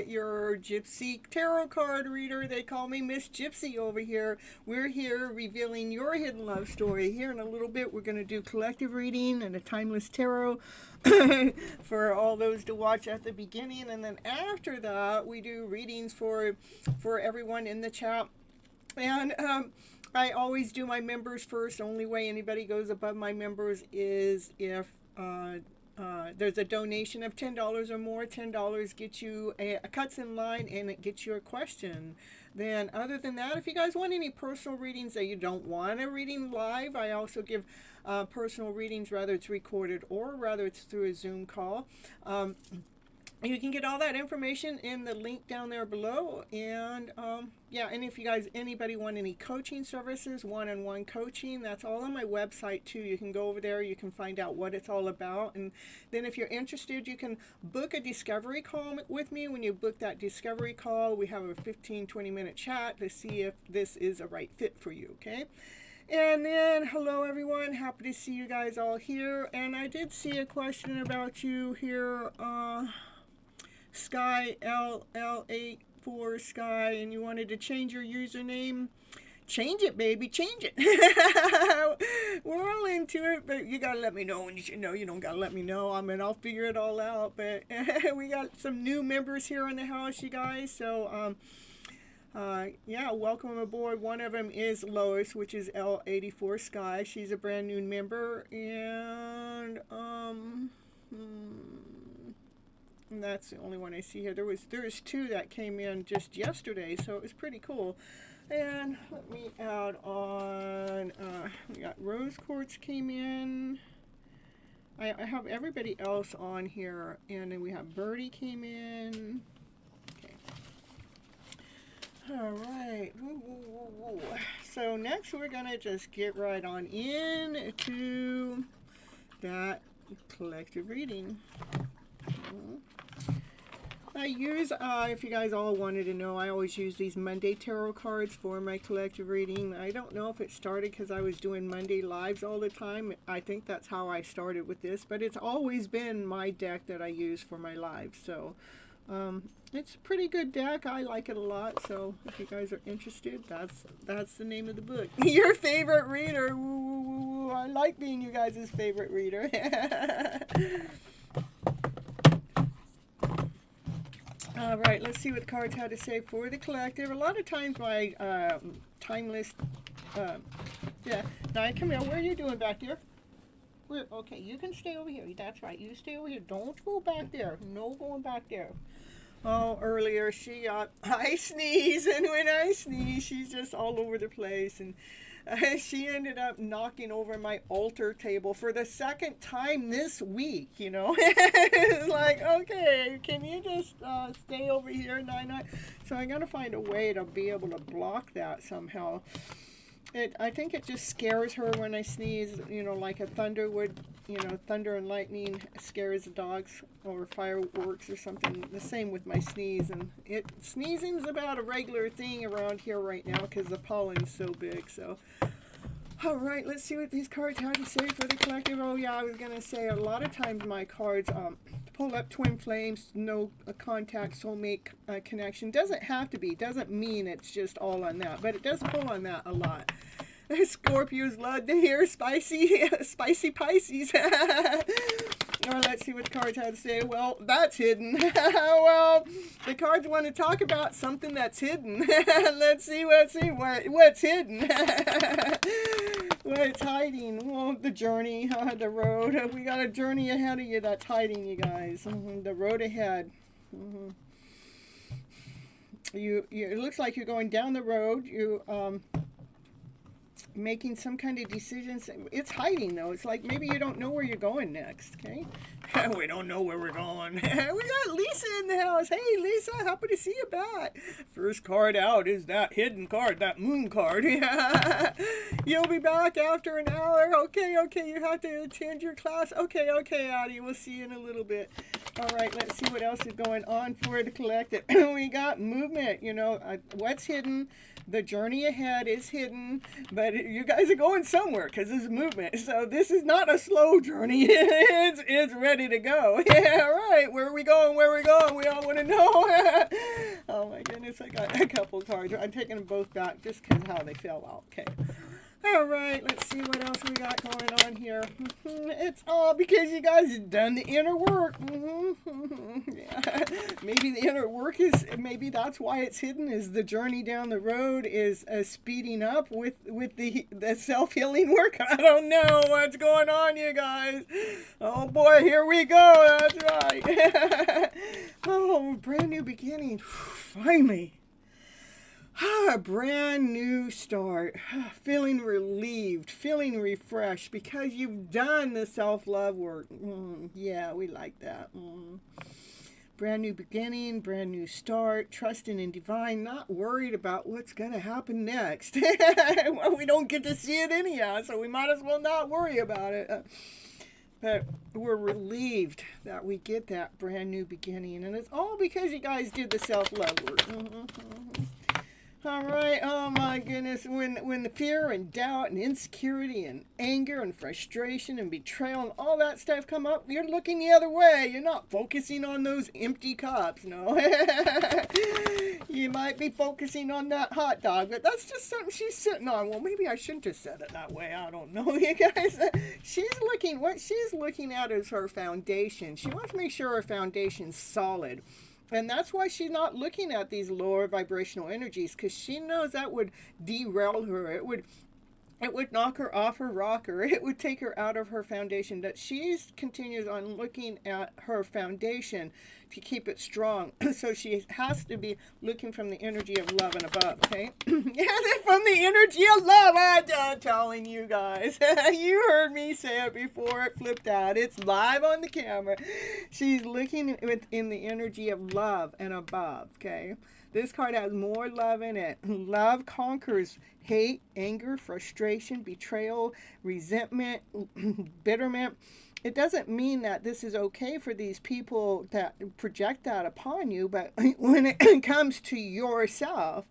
Your Gypsy tarot card reader. They call me Miss Gypsy over here. We're here revealing your hidden love story. Here in a little bit, we're going to do collective reading and a timeless tarot for all those to watch at the beginning, and then after that, we do readings for everyone in the chat. And I always do my members first. The only way anybody goes above my members is if there's a donation of $10 or more. $10 gets you a cuts in line, and it gets you a question. Then other than that, if you guys want any personal readings that you don't want a reading live, I also give personal readings, whether it's recorded or whether it's through a Zoom call. You can get all that information in the link down there below. And yeah, and if you guys, anybody want any coaching services, one-on-one coaching, that's all on my website too. You can go over there, you can find out what it's all about. And then if you're interested, you can book a discovery call with me. When you book that discovery call, we have a 15-20 minute chat to see if this is a right fit for you, okay? And then, hello everyone, happy to see you guys all here. And I did see a question about you here, Sky LL84 Sky, and you wanted to change your username. Change it, baby, change it. We're all into it, but you gotta let me know when you know. You don't gotta let me know. I mean, I'll figure it all out. But we got some new members here in the house, you guys. So yeah, welcome aboard. One of them is Lois, which is L84 Sky. She's a brand new member, and and that's the only one I see here. There's two that came in just yesterday, so it was pretty cool. And let me add on, we got Rose Quartz came in. I have everybody else on here, and then we have Birdie came in. Okay. All right. So next we're gonna just get right on in to that collective reading. I use, if you guys all wanted to know, I always use these Monday tarot cards for my collective reading. I don't know if it started because I was doing Monday lives all the time. I think that's how I started with this, but it's always been my deck that I use for my lives. So it's a pretty good deck. I like it a lot. So if you guys are interested, that's the name of the book. Your favorite reader. Ooh, I like being you guys' favorite reader. All right, let's see what the cards had to say for the collective. A lot of times my timeless, yeah. Now, come here. Where are you doing back there? Okay, you can stay over here. That's right. You stay over here. Don't go back there. No going back there. Oh, earlier I sneeze, and when I sneeze, she's just all over the place, and she ended up knocking over my altar table for the second time this week, you know. It's like, okay, can you just stay over here, Nine? So I got to find a way to be able to block that somehow. I think it just scares her when I sneeze, you know, like a thunder would, you know, thunder and lightning scares the dogs, or fireworks or something. The same with my sneeze, and sneezing's about a regular thing around here right now because the pollen's so big. So, All right, let's see what these cards have to say for the collective. Oh yeah, I was gonna say a lot of times my cards pull up twin flames, no contact, soulmate connection. Doesn't have to be. Doesn't mean it's just all on that, but it does pull on that a lot. Scorpios love to hear spicy, spicy Pisces. Or let's see what the cards have to say. Well, that's hidden. Well, the cards want to talk about something that's hidden. Let's see what's hidden. What's hiding? Well, the journey, the road. We got a journey ahead of you that's hiding, you guys. The road ahead. It looks like you're going down the road. Making some kind of decisions. It's hiding though. It's like maybe you don't know where you're going next. Okay. We don't know where we're going. We got Lisa in the house. Hey Lisa, happy to see you back. First card out is that hidden card, that moon card. You'll be back after an hour. Okay, you have to attend your class. Okay, Addie, we'll see you in a little bit. All right, let's see what else is going on for the collective. We got movement. What's hidden? The journey ahead is hidden, but you guys are going somewhere because there's movement. So this is not a slow journey. It's ready to go. Yeah, right. Where are we going? We all want to know. Oh my goodness, I got a couple cards. I'm taking them both back just because how they fell out. Okay. All right, let's see what else we got going on here. It's all because you guys have done the inner work. Yeah. Maybe the inner work maybe that's why it's hidden, is the journey down the road is speeding up with the self-healing work. I don't know what's going on, you guys. Oh boy, here we go. That's right. Oh, brand new beginning. Finally. A brand new start, feeling relieved, feeling refreshed because you've done the self-love work. Yeah, we like that. Brand new beginning, brand new start, trusting in divine, not worried about what's going to happen next. Well, we don't get to see it anyhow, so we might as well not worry about it. But we're relieved that we get that brand new beginning, and it's all because you guys did the self-love work. All right, oh my goodness, when the fear and doubt and insecurity and anger and frustration and betrayal and all that stuff come up, you're looking the other way. You're not focusing on those empty cups, no. You might be focusing on that hot dog, but that's just something she's sitting on. Well, maybe I shouldn't have said it that way. I don't know, you guys. What she's looking at is her foundation. She wants to make sure her foundation's solid. And that's why she's not looking at these lower vibrational energies, because she knows that would derail her. It would knock her off her rocker. It would take her out of her foundation. That she continues on looking at her foundation to keep it strong. So she has to be looking from the energy of love and above, okay? Yeah, from the energy of love. I'm telling you guys. You heard me say it before it flipped out. It's live on the camera. She's looking in the energy of love and above, okay? This card has more love in it. Love conquers hate, anger, frustration, betrayal, resentment, bitterment. It doesn't mean that this is okay for these people that project that upon you, but when it comes to yourself,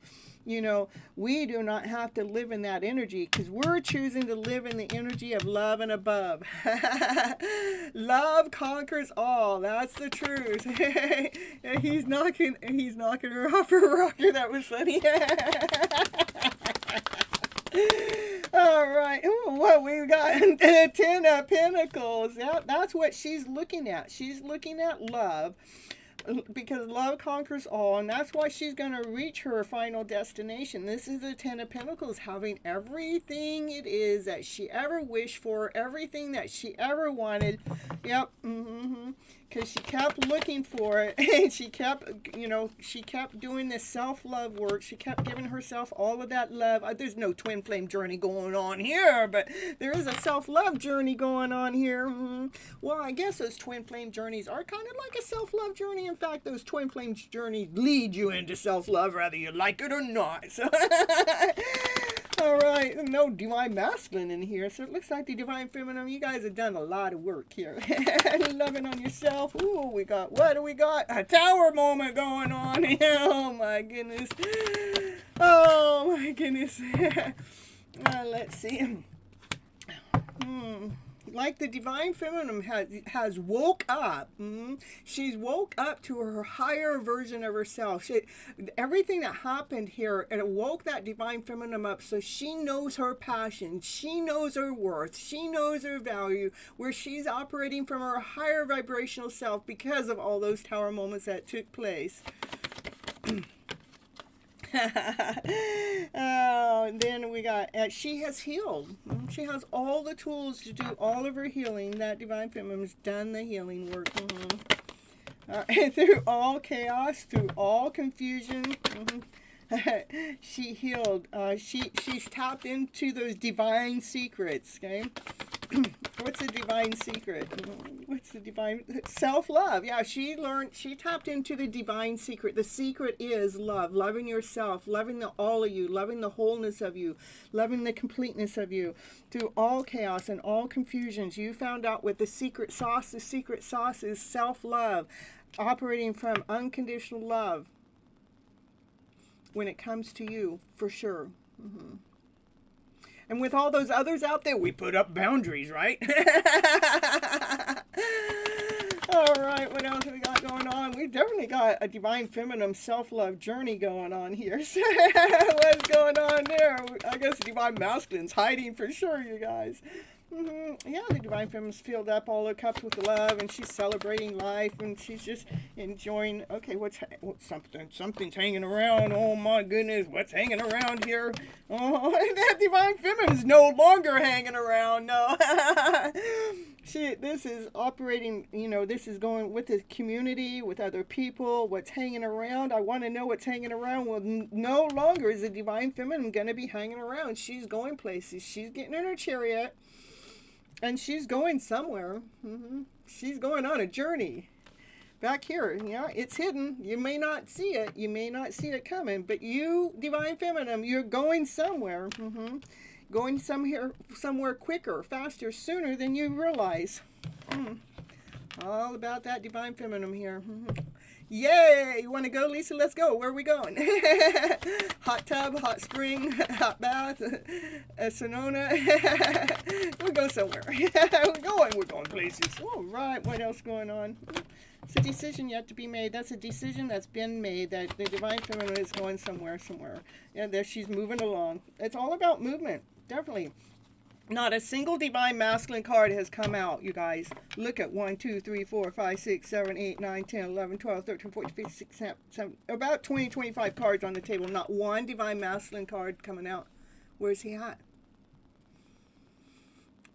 we do not have to live in that energy because we're choosing to live in the energy of love and above. Love conquers all. That's the truth. He's knocking her off her rocker. That was funny. All right. Ooh, what we got? 10 of Pentacles. Yeah, that's what she's looking at. She's looking at love. Because love conquers all, and that's why she's going to reach her final destination. This is the 10 of Pentacles, having everything it is that she ever wished for, everything that she ever wanted. Yep. Because she kept looking for it, and she kept doing this self-love work. She kept giving herself all of that love. There's no twin flame journey going on here, but there is a self-love journey going on here. Well, I guess those twin flame journeys are kind of like a self-love journey. In fact, those twin flame journeys lead you into self-love, whether you like it or not. So all right, no divine masculine in here, so it looks like the divine feminine. You guys have done a lot of work here. Loving on yourself. Ooh, what do we got? A tower moment going on. Oh my goodness. Oh my goodness. Let's see. Like the divine feminine has woke up. She's woke up to her higher version of herself. Everything that happened here, it woke that divine feminine up, so she knows her passion, she knows her worth, she knows her value, where she's operating from her higher vibrational self because of all those tower moments that took place. And then we got, she has healed. She has all the tools to do all of her healing. That divine feminine has done the healing work. Through all chaos, through all confusion, she healed. She's tapped into those divine secrets. Okay. What's the divine secret? What's the divine self-love? Yeah, she tapped into the divine secret. The secret is love, loving yourself, loving all of you, loving the wholeness of you, loving the completeness of you. Through all chaos and all confusions, you found out what the secret sauce. The secret sauce is self-love, operating from unconditional love when it comes to you, for sure. And with all those others out there, we put up boundaries, right? All right, what else have we got going on? We definitely got a divine feminine self-love journey going on here. What's going on there? I guess divine masculine's hiding for sure, you guys. Yeah, the divine feminine's filled up all her cups with love, and she's celebrating life, and she's just enjoying. Okay, something's hanging around. Oh my goodness, what's hanging around here? Oh, that divine feminine's no longer hanging around. No, this is operating. This is going with the community, with other people. What's hanging around? I want to know what's hanging around. Well, no longer is the divine feminine going to be hanging around. She's going places. She's getting in her chariot. And she's going somewhere. She's going on a journey. Back here, it's hidden. You may not see it. You may not see it coming. But you, divine feminine, you're going somewhere. Going somewhere quicker, faster, sooner than you realize. All about that divine feminine here. Yay! You want to go, Lisa? Let's go. Where are we going? Hot tub, hot spring, hot bath, a Sonona. We'll go somewhere. We're going places. All right. What else going on? It's a decision yet to be made. That's a decision that's been made, that the divine feminine is going somewhere. Yeah, there she's moving along. It's all about movement. Definitely. Not a single divine masculine card has come out, you guys. Look at 1, 2, 3, 4, 5, 6, 7, 8, 9, 10, 11, 12, 13, 14, 15, 16, 17, about 20, 25 cards on the table. Not one divine masculine card coming out. Where's he at?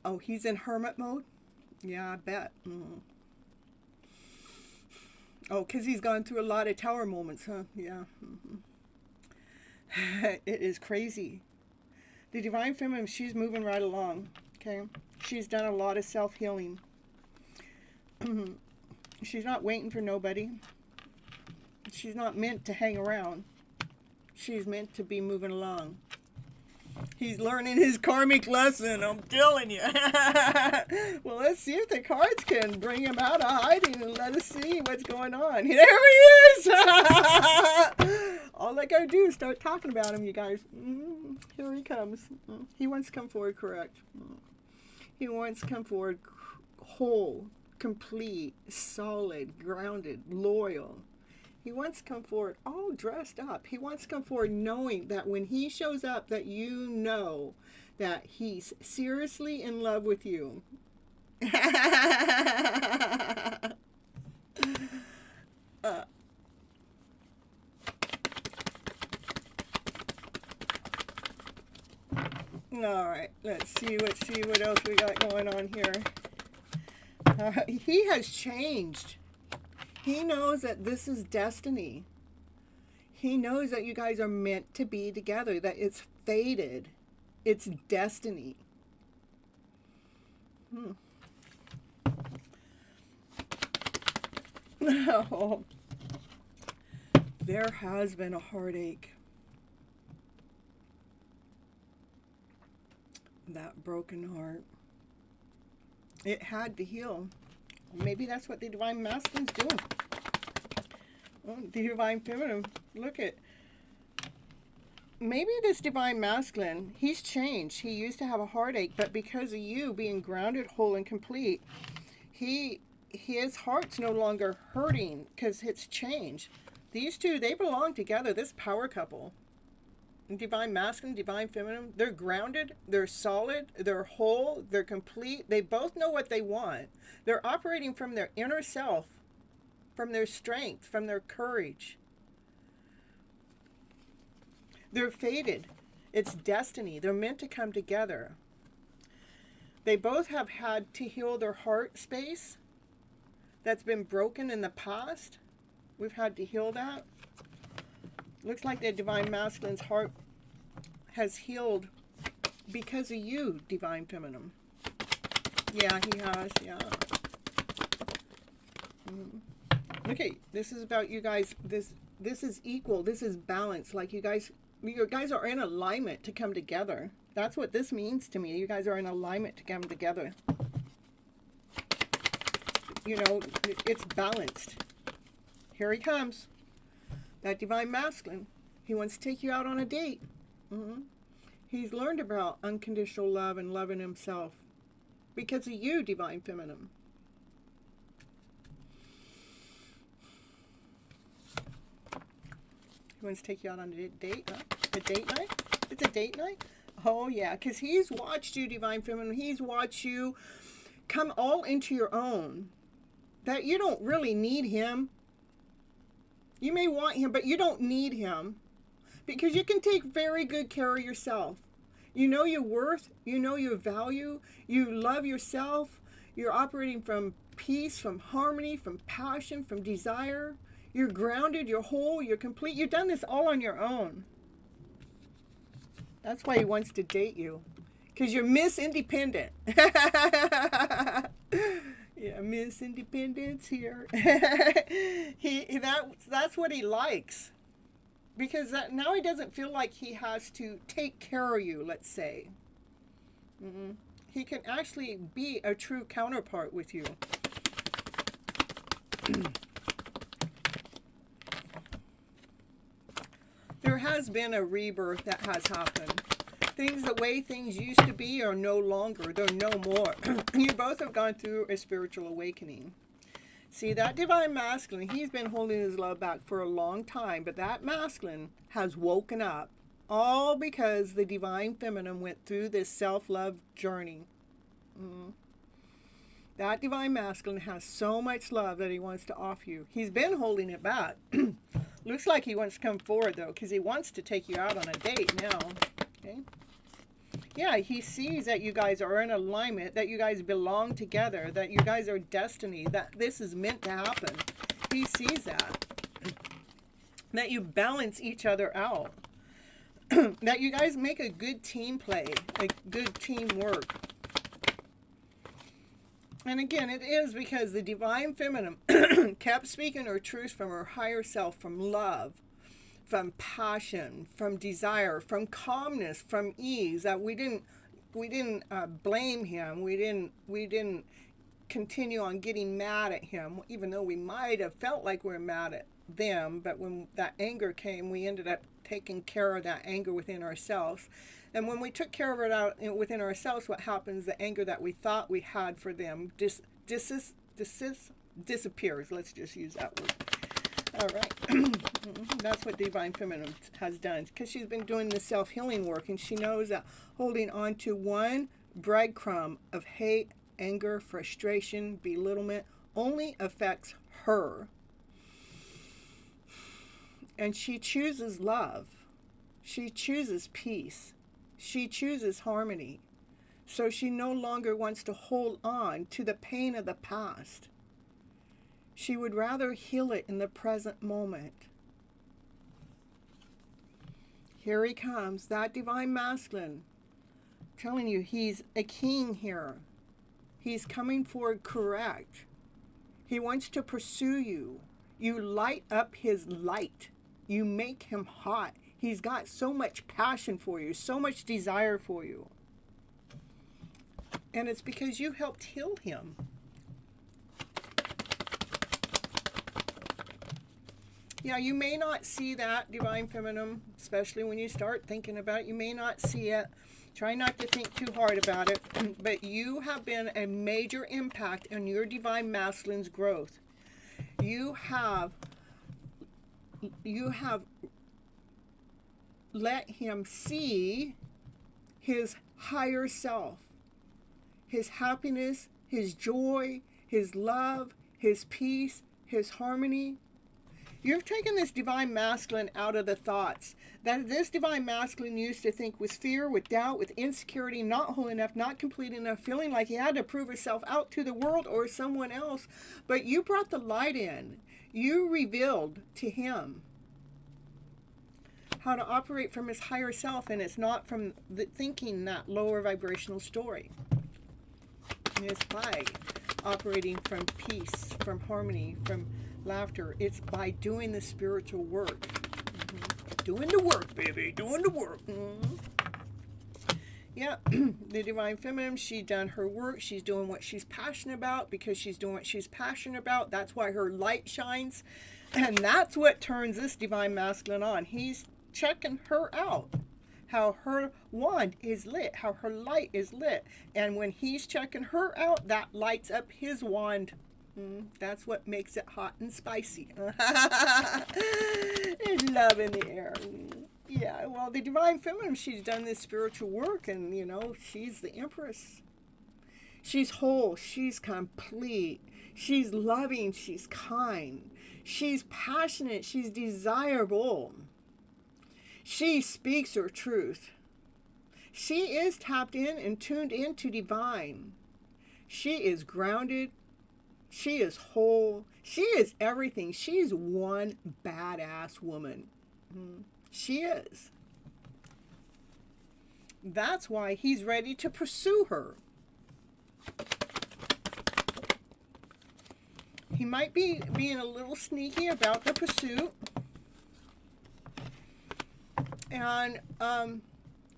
Oh, he's in hermit mode? Yeah, I bet. Oh, because he's gone through a lot of tower moments, huh? Yeah. It is crazy. The divine feminine, she's moving right along, okay? She's done a lot of self-healing. She's not waiting for nobody. She's not meant to hang around. She's meant to be moving along. He's learning his karmic lesson, I'm telling you. Well, let's see if the cards can bring him out of hiding and let us see what's going on. There he is! All I gotta do is start talking about him, you guys. Here he comes. He wants to come forward correct. He wants to come forward whole, complete, solid, grounded, loyal. He wants to come forward all dressed up. He wants to come forward knowing that when he shows up, that you know that he's seriously in love with you. All right, let's see what else we got going on here. He has changed. He knows that this is destiny. He knows that you guys are meant to be together, that it's fated. It's destiny. Oh, there has been a heartache. That broken heart. It had to heal. Maybe that's what the divine masculine's doing. Oh, the divine feminine. Look at. maybe this divine masculine, he's changed. He used to have a heartache, but because of you being grounded, whole, and complete, his heart's no longer hurting because it's changed. These two, they belong together, this power couple. Divine masculine, divine feminine, they're grounded, they're solid, they're whole, they're complete. They both know what they want. They're operating from their inner self, from their strength, from their courage. They're fated. It's destiny. They're meant to come together. They both have had to heal their heart space that's been broken in the past. We've had to heal that. Looks like the divine masculine's heart has healed because of you, divine feminine. Yeah, he has, yeah. Okay, this is about you guys. This is equal. This is balance. Like you guys are in alignment to come together. That's what this means to me. You guys are in alignment to come together. You know, it's balanced. Here he comes. That divine masculine. He wants to take you out on a date. He's learned about unconditional love and loving himself because of you, divine feminine. He wants to take you out on a date, huh? A date night? It's a date night? Oh, yeah, because he's watched you, divine feminine. He's watched you come all into your own. That you don't really need him. You may want him, but you don't need him. Because you can take very good care of yourself. You know your worth. You know your value. You love yourself. You're operating from peace, from harmony, from passion, from desire. You're grounded. You're whole. You're complete. You've done this all on your own. That's why he wants to date you. Because you're Miss Independent. Yeah, Miss Independence here. That's what he likes. Because now he doesn't feel like he has to take care of you, let's say. He can actually be a true counterpart with you. There has been a rebirth that has happened. The way things used to be are no longer. They're no more. You both have gone through a spiritual awakening. See, that divine masculine, he's been holding his love back for a long time, but that masculine has woken up, all because the divine feminine went through this self-love journey. That divine masculine has so much love that he wants to offer you. He's been holding it back. Looks like he wants to come forward, though, because he wants to take you out on a date now. Okay? Yeah, he sees that you guys are in alignment, that you guys belong together, that you guys are destiny, that this is meant to happen. He sees that. That you balance each other out. That you guys make a good team play, a good teamwork. And again, it is because the divine feminine kept speaking her truth from her higher self, from love, from passion, from desire, from calmness, from ease. That we didn't blame him. We didn't continue on getting mad at him, even though we might have felt like we were mad at them. But when that anger came, we ended up taking care of that anger within ourselves. And when we took care of it out within ourselves, what happens? The anger that we thought we had for them disappears. Let's just use that word. All right. That's what Divine Feminine has done, because she's been doing the self-healing work, and she knows that holding on to one breadcrumb of hate, anger, frustration, belittlement only affects her. And she chooses love. She chooses peace. She chooses harmony. So she no longer wants to hold on to the pain of the past. She would rather heal it in the present moment. Here he comes, that divine masculine. I'm telling you, he's a king here. He's coming forward correct. He wants to pursue you. You light up his light. You make him hot. He's got so much passion for you, so much desire for you. And it's because you helped heal him. Yeah, you may not see that, Divine Feminine, especially when you start thinking about it. You may not see it. Try not to think too hard about it. But you have been a major impact on your Divine Masculine's growth. You have let him see his higher self, his happiness, his joy, his love, his peace, his harmony. You've taken this Divine Masculine out of the thoughts that this Divine Masculine used to think with fear, with doubt, with insecurity, not whole enough, not complete enough, feeling like he had to prove himself out to the world or someone else. But you brought the light in. You revealed to him how to operate from his higher self, and it's not from thinking that lower vibrational story. It's by operating from peace, from harmony, from laughter. It's by doing the spiritual work. Doing the work, baby. Doing the work. Yeah, the Divine Feminine, she's done her work. She's doing what she's passionate about. Because she's doing what she's passionate about, that's why her light shines. And that's what turns this Divine Masculine on. He's checking her out. How her wand is lit, how her light is lit. And when he's checking her out, that lights up his wand. That's what makes it hot and spicy. There's love in the air. Yeah, well, the Divine Feminine, she's done this spiritual work, and, you know, she's the Empress. She's whole. She's complete. She's loving. She's kind. She's passionate. She's desirable. She speaks her truth. She is tapped in and tuned into divine. She is grounded. She is whole. She is everything. She is one badass woman. She is. That's why he's ready to pursue her. He might be being a little sneaky about the pursuit. And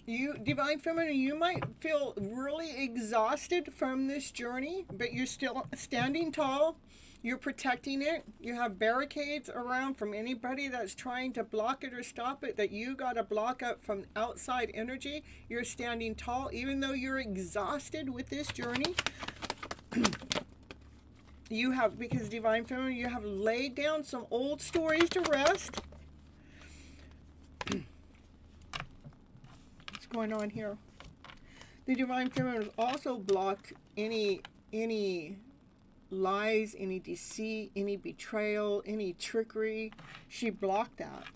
you, Divine Feminine, you might feel really exhausted from this journey, but you're still standing tall. You're protecting it. You have barricades around from anybody that's trying to block it or stop it, that you got to block up from outside energy. You're standing tall, even though you're exhausted with this journey. You have, because Divine Feminine, you have laid down some old stories to rest. What's going on here? The Divine Feminine has also blocked any lies, any deceit, any betrayal, any trickery. She blocked that.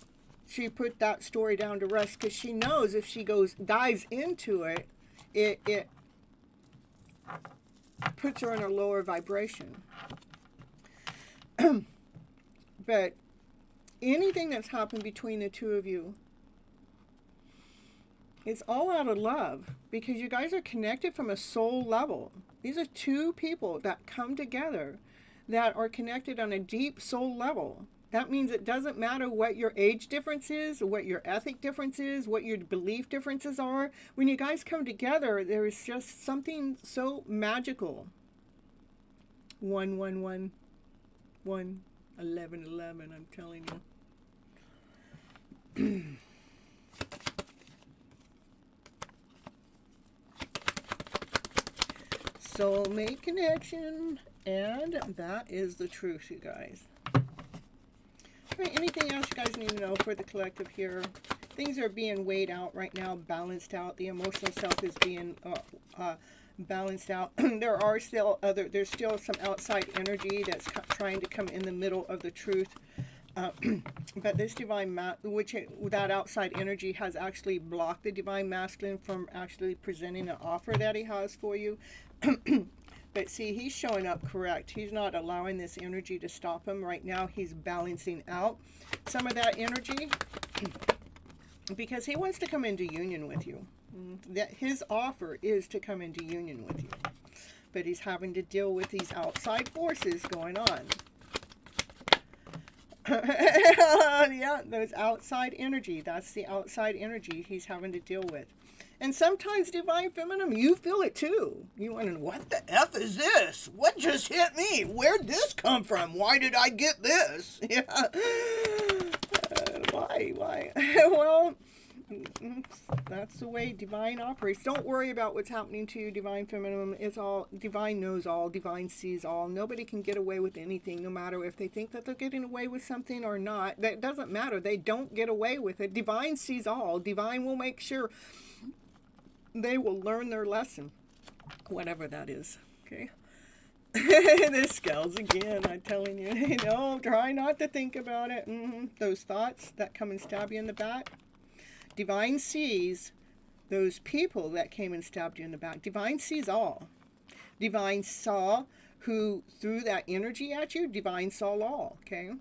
She put that story down to rest because she knows if she dives into it, it puts her in a lower vibration. But anything that's happened between the two of you, it's all out of love, because you guys are connected from a soul level. These are two people that come together that are connected on a deep soul level. That means it doesn't matter what your age difference is, what your ethic difference is, what your belief differences are. When you guys come together, there is just something so magical. 1, 1, 1, 1, 11, 11, I'm telling you. Soulmate connection, and that is the truth, you guys. All right, anything else you guys need to know for the collective here? Things are being weighed out right now, balanced out. The emotional self is being balanced out. There's still some outside energy that's trying to come in the middle of the truth. But this divine, that outside energy has actually blocked the Divine Masculine from actually presenting an offer that he has for you. But see, he's showing up correct. He's not allowing this energy to stop him. Right now, he's balancing out some of that energy because he wants to come into union with you. That his offer is to come into union with you. But he's having to deal with these outside forces going on. Yeah, those outside energy. That's the outside energy he's having to deal with. And sometimes, Divine Feminine, you feel it too. You wonder, what the F is this? What just hit me? Where'd this come from? Why did I get this? Yeah. Why? Well, that's the way divine operates. Don't worry about what's happening to you, divine feminine. It's all divine knows all, divine sees all. Nobody can get away with anything, no matter if they think that they're getting away with something or not. That doesn't matter. They don't get away with it. Divine sees all. Divine will make sure they will learn their lesson, whatever that is. Okay. This scales again, I'm telling you. Try not to think about it. Those thoughts that come and stab you in the back. Divine sees those people that came and stabbed you in the back. Divine sees all. Divine saw who threw that energy at you. Divine saw all, okay?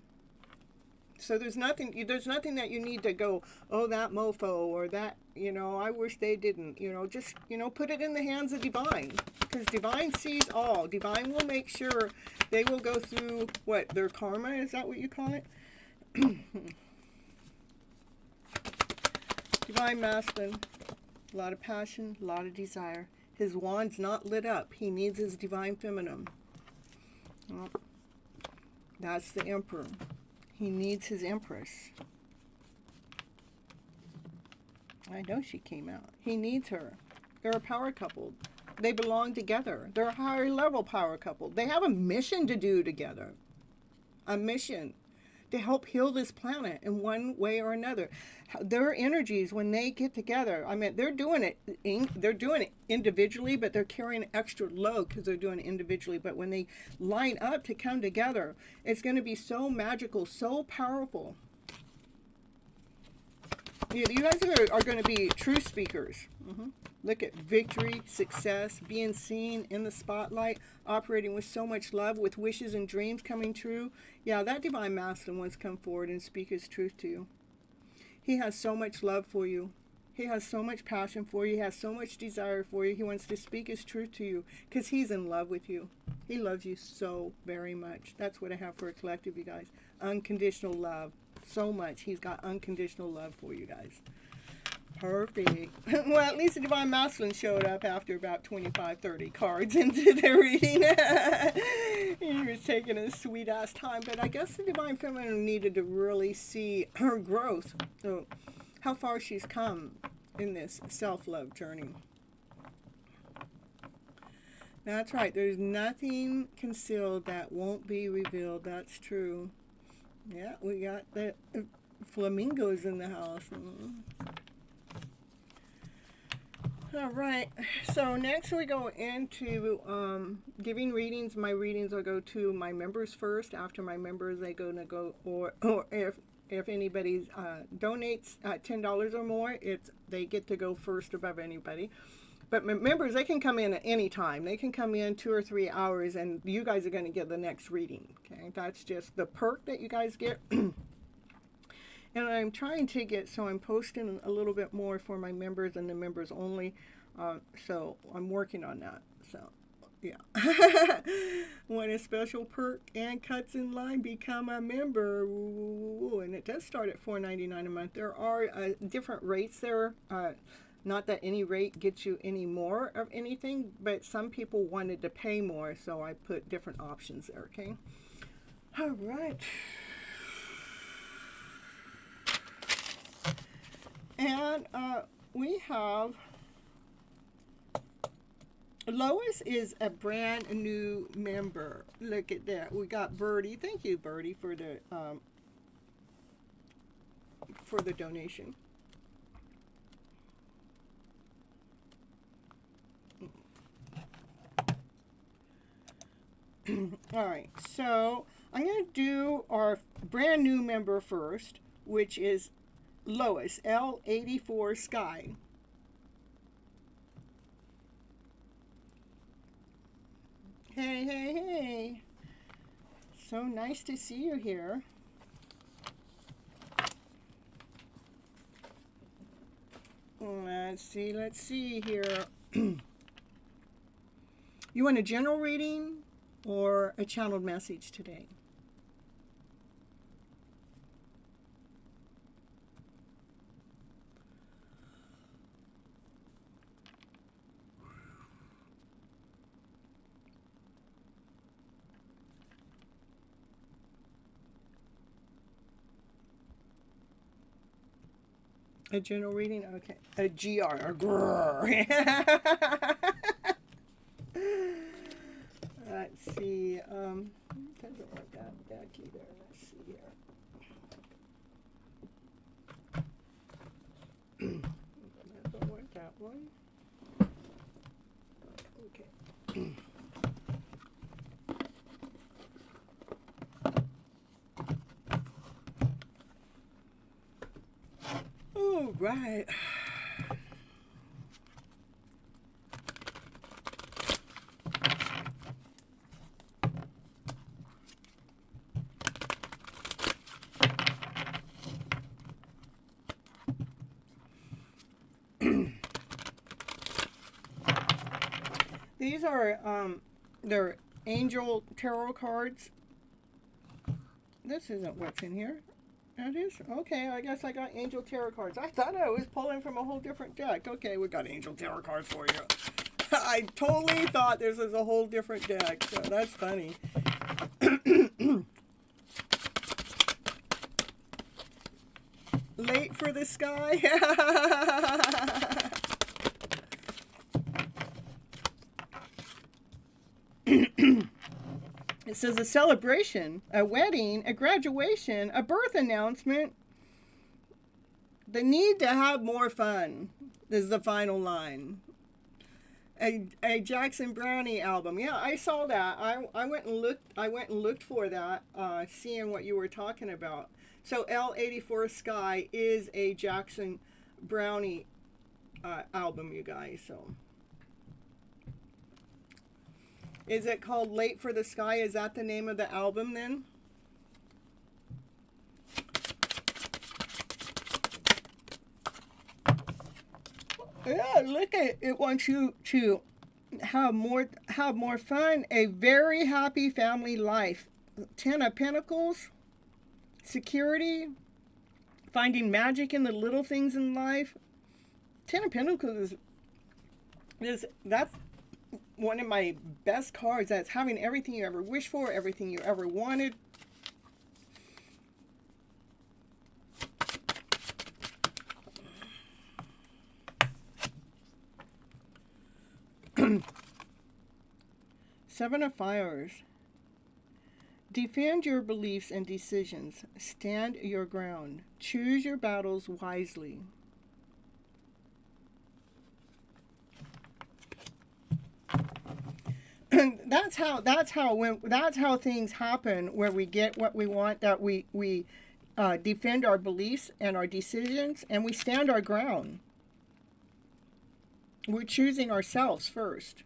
So there's nothing that you need to go, oh, that mofo, or that, I wish they didn't. Just, put it in the hands of divine. Because divine sees all. Divine will make sure they will go through, their karma? Is that what you call it? Divine masculine, a lot of passion, a lot of desire. His wand's not lit up. He needs his divine feminine. Well, that's the emperor. He needs his empress. I know she came out. He needs her. They're a power couple. They belong together. They're a higher level power couple. They have a mission to do together. A mission to help heal this planet in one way or another. Their energies, when they get together, they're doing it individually, but they're carrying an extra load because they're doing it individually. But when they line up to come together, it's going to be so magical, so powerful. You guys are going to be true speakers. Look at victory, success, being seen in the spotlight, operating with so much love, with wishes and dreams coming true. Yeah, that divine masculine wants to come forward and speak his truth to you. He has so much love for you. He has so much passion for you. He has so much desire for you. He wants to speak his truth to you because he's in love with you. He loves you so very much. That's what I have for a collective, you guys. Unconditional love. So much. He's got unconditional love for you guys. Perfect. Well, at least the divine masculine showed up after about 25, 30 cards into the reading. He was taking a sweet ass time, but I guess the divine feminine needed to really see her growth. So how far she's come in this self-love journey. That's right. There's nothing concealed that won't be revealed. That's true. Yeah, we got the flamingos in the house. All right, so next we go into giving readings. My readings will go to my members first. After my members, they or if anybody donates $10 or more, they get to go first above anybody. But members, they can come in at any time. They can come in 2 or 3 hours, and you guys are going to get the next reading. Okay, that's just the perk that you guys get. And I'm trying to get, so I'm posting a little bit more for my members and the members only. So I'm working on that. So, yeah. Want a special perk and cuts in line, become a member. Ooh, and it does start at $4.99 a month. There are different rates there. Not that any rate gets you any more of anything, but some people wanted to pay more, so I put different options there, okay? All right. And we have Lois is a brand new member. Look at that. We got Birdie. Thank you, Birdie, for the donation. All right. So I'm going to do our brand new member first, which is Lois, L84 Sky. Hey. So nice to see you here. Let's see here. You want a general reading or a channeled message today? A general reading? Okay. A GR. Grrr. Let's see. Doesn't want that back either. Let's see here. I don't want that one. Okay. Oh, right. These are they're angel tarot cards. This isn't what's in here. That is? Okay, I guess I got angel tarot cards. I thought I was pulling from a whole different deck. Okay, we got angel tarot cards for you. I totally thought this was a whole different deck, so that's funny. Late for the sky? It says a celebration, a wedding, a graduation, a birth announcement. The need to have more fun is the final line. A Jackson Brownie album. Yeah, I saw that. I went and looked for that, seeing what you were talking about. So L84 Sky is a Jackson Brownie album, you guys. So is it called Late for the Sky? Is that the name of the album then? Yeah, look at it. It wants you to have more fun. A very happy family life. 10 of Pentacles. Security. Finding magic in the little things in life. 10 of Pentacles that's one of my best cards. That's having everything you ever wished for, everything you ever wanted. Seven of Fires. Defend your beliefs and decisions. Stand your ground. Choose your battles wisely. That's how things happen, where we get what we want, that we defend our beliefs and our decisions, and we stand our ground. We're choosing ourselves first.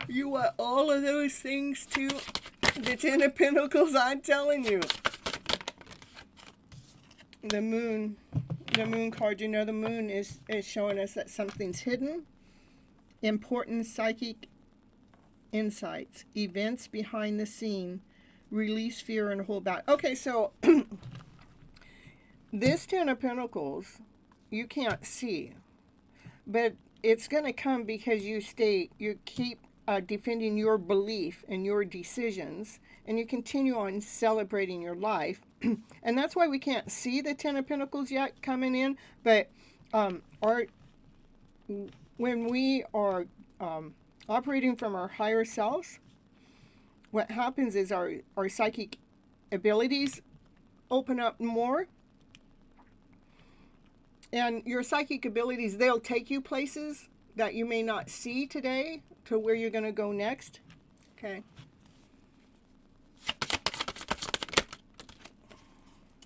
You want all of those things too? The 10 of Pentacles, I'm telling you. The moon card, you know, the moon is showing us that something's hidden. Important psychic insights, events behind the scene, release fear and hold back. Okay, so this 10 of Pentacles, you can't see, but it's going to come because you keep defending your belief and your decisions, and you continue on celebrating your life. And that's why we can't see the 10 of Pentacles yet coming in. But when we are operating from our higher selves, what happens is our psychic abilities open up more. And your psychic abilities, they'll take you places that you may not see today to where you're going to go next. Okay.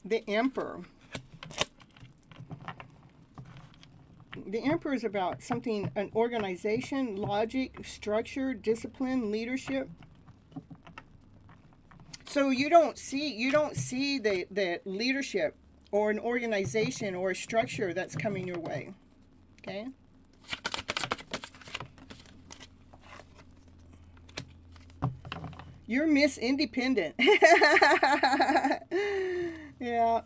The Emperor. The Emperor is about something, an organization, logic, structure, discipline, leadership. So you don't see the leadership or an organization or a structure that's coming your way. Okay? You're Miss Independent. Yeah.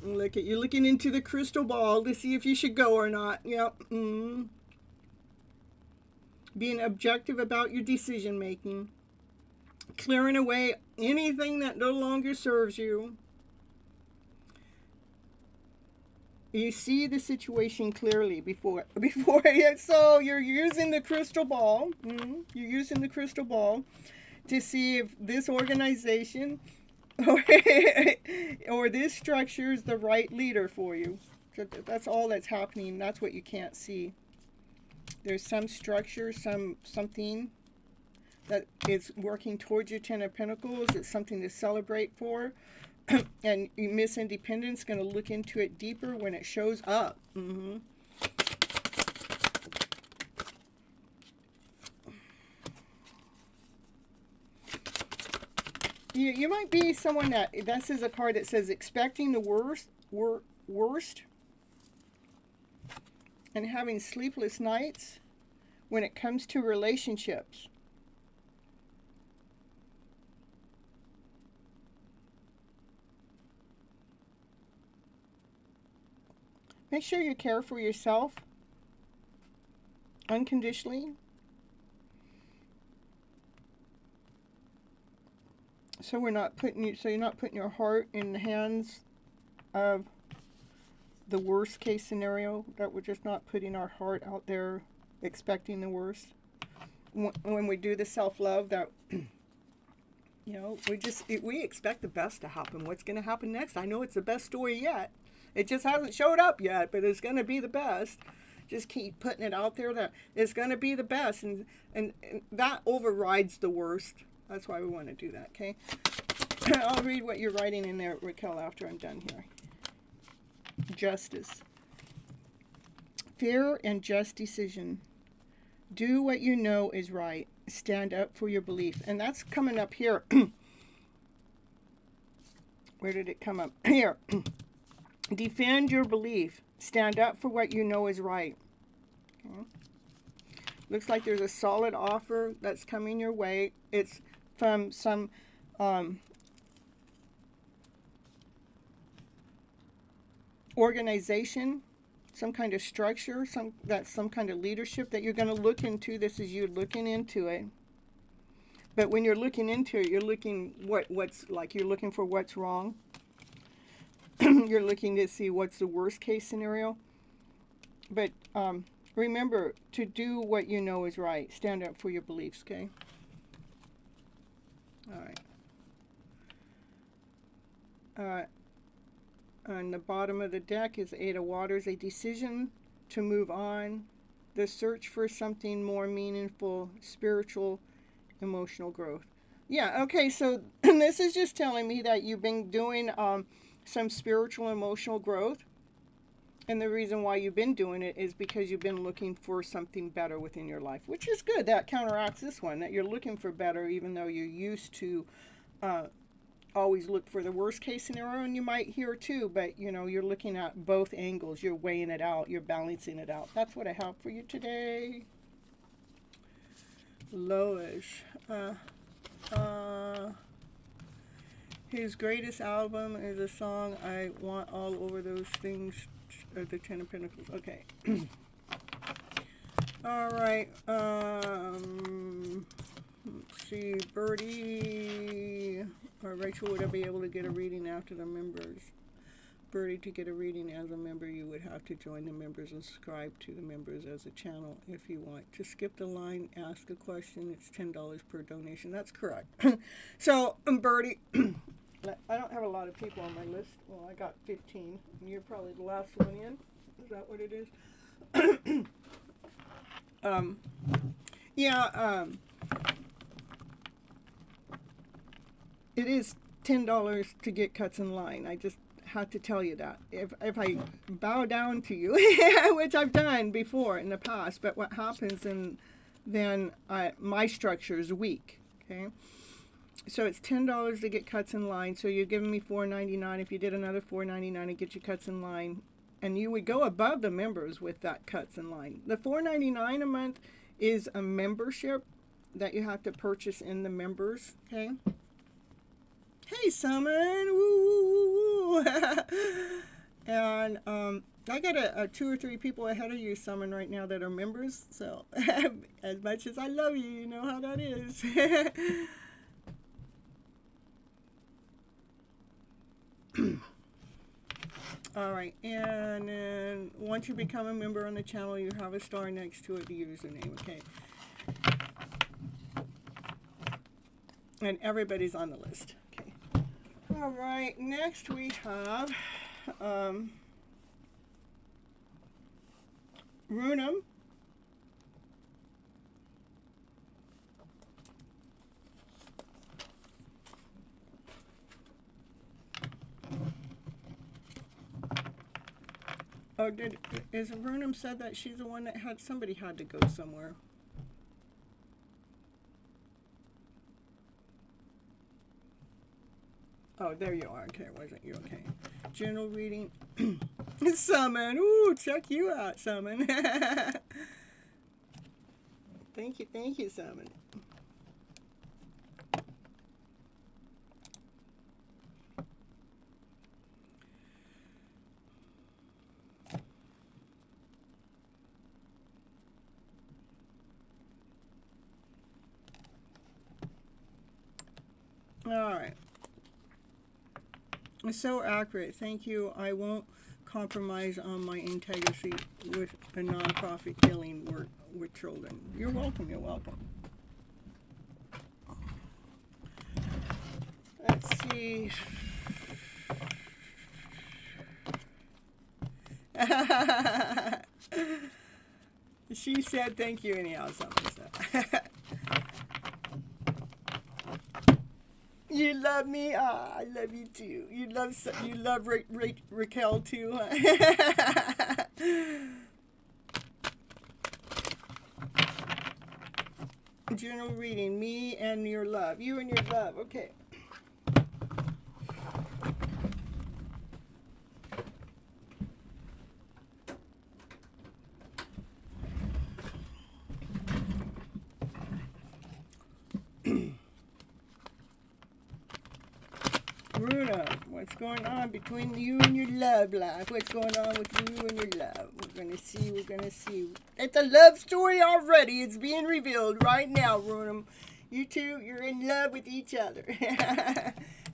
Look at you looking into the crystal ball to see if you should go or not. Yep. Being objective about your decision making. clearing away anything that no longer serves you. You see the situation clearly before so you're using the crystal ball. You're using the crystal ball to see if this organization or this structure is the right leader for you. So that's all that's happening. That's what you can't see. There's some structure, something that is working towards your Ten of Pentacles. It's something to celebrate for. And Miss Independence going to look into it deeper when it shows up. You might be someone that, this is a card that says expecting the worst and having sleepless nights when it comes to relationships. Make sure you care for yourself unconditionally. So you're not putting your heart in the hands of the worst case scenario, that we're just not putting our heart out there expecting the worst. When we do the self-love, that we expect the best to happen. What's going to happen next? I know it's the best story yet. It just hasn't showed up yet, but it's going to be the best. Just keep putting it out there that it's going to be the best, and that overrides the worst. That's why we want to do that, okay? I'll read what you're writing in there, Raquel, after I'm done here. Justice. Fair and just decision. Do what you know is right. Stand up for your belief. And that's coming up here. Where did it come up? Here. Defend your belief. Stand up for what you know is right. Okay. Looks like there's a solid offer that's coming your way. It's from some organization, some kind of structure, some kind of leadership that you're going to look into. This is you looking into it. But when you're looking into it, you're looking you're looking for what's wrong. You're looking to see what's the worst case scenario. But remember to do what you know is right. Stand up for your beliefs, okay? All right. On the bottom of the deck is Eight of Waters, a decision to move on, the search for something more meaningful, spiritual, emotional growth. Yeah, okay, so this is just telling me that you've been doing some spiritual, emotional growth. And the reason why you've been doing it is because you've been looking for something better within your life, which is good. That counteracts this one, that you're looking for better, even though you're used to always look for the worst case scenario, and you might here too, but you're looking at both angles. You're weighing it out. You're balancing it out. That's what I have for you today. Lois. His greatest album is a song I want all over those things. The Ten of Pentacles. Okay. All right. Let's see. Birdie or Rachel, would I be able to get a reading after the members? Birdie, to get a reading as a member, you would have to join the members and subscribe to the members as a channel if you want. To skip the line, ask a question. It's $10 per donation. That's correct. So, Birdie, I don't have a lot of people on my list. Well, I got 15. And you're probably the last one in. Is that what it is? It is $10 to get cuts in line. I just had to tell you that. If I bow down to you, which I've done before in the past, but what happens then my structure is weak. Okay. So it's $10 to get cuts in line. So you're giving me $4.99. If you did another $4.99 to get your cuts in line, and you would go above the members with that cuts in line. The $4.99 a month is a membership that you have to purchase in the members. Okay. Hey, Summon. Woo, woo, woo, woo. And I got a 2 or 3 people ahead of you, Summon, right now that are members. So as much as I love you, you know how that is. All right, and then once you become a member on the channel, you have a star next to it, the username, okay? And everybody's on the list, okay? All right, next we have Runum. Oh, is Runum said that she's the one that somebody had to go somewhere? Oh, there you are. Okay, wasn't you? Okay. General reading. Summon. Ooh, check you out, Summon. Thank you, Summon. All right. It's so accurate. Thank you. I won't compromise on my integrity with a nonprofit healing work with children. You're welcome. You're welcome. Let's see. She said thank you anyhow. Something said. You love me? Ah, I love you too. You love Raquel too. General reading, me and your love. You and your love, okay. Runa, what's going on between you and your love life? What's going on with you and your love? We're gonna see. It's a love story already. It's being revealed right now, Runa. You two, you're in love with each other.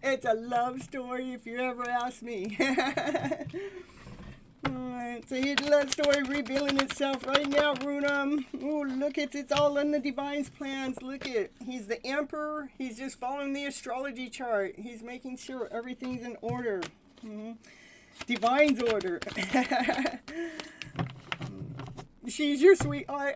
It's a love story if you ever ask me. Alright, so here's the love story revealing itself right now, Runum. Oh, look, it's all in the divine's plans. Look it. He's the emperor. He's just following the astrology chart. He's making sure everything's in order. Divine's order. She's your sweetheart.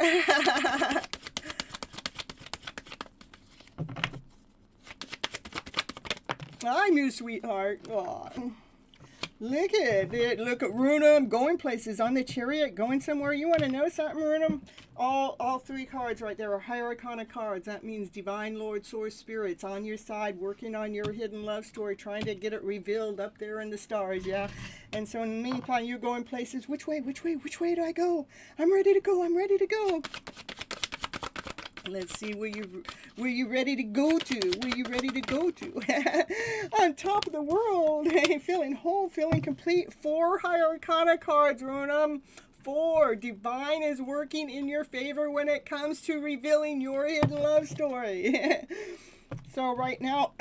I'm your sweetheart. Aw. Look at it. Look at Runum going places on the chariot, going somewhere. You want to know something, Runum? All three cards right there are higher arcana cards. That means divine, Lord, source, spirits on your side, working on your hidden love story, trying to get it revealed up there in the stars, yeah? And so in the meantime, you're going places. Which way do I go? I'm ready to go. Let's see where you ready to go to. On top of the world, feeling whole, feeling complete. 4 higher arcana cards, Runum. 4. Divine is working in your favor when it comes to revealing your hidden love story. So right now,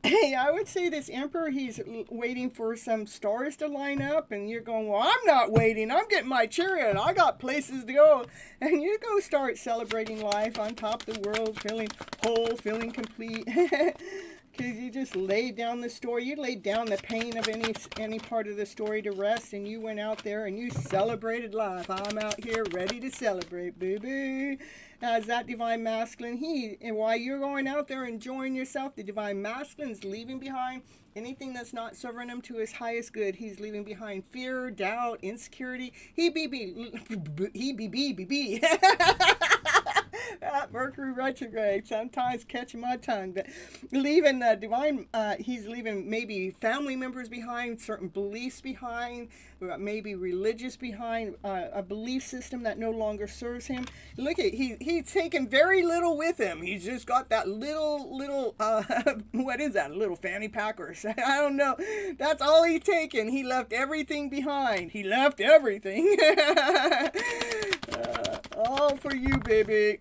hey, I would say this emperor, he's waiting for some stars to line up, and you're going, well, I'm not waiting. I'm getting my chariot. I got places to go. And you go start celebrating life on top of the world, feeling whole, feeling complete. Because you just laid down the story. You laid down the pain of any part of the story to rest, and you went out there and you celebrated life. I'm out here ready to celebrate, boo-boo. As that divine masculine, and while you're going out there enjoying yourself, the divine masculine's leaving behind anything that's not serving him to his highest good. He's leaving behind fear, doubt, insecurity. He be. That Mercury retrograde, sometimes catching my tongue, but leaving the divine, he's leaving maybe family members behind, certain beliefs behind, maybe religious behind, a belief system that no longer serves him. Look at, he's taken very little with him. He's just got that little, what is that, a little fanny pack or something? I don't know. That's all he's taken. He left everything behind. He left everything. All for you, baby.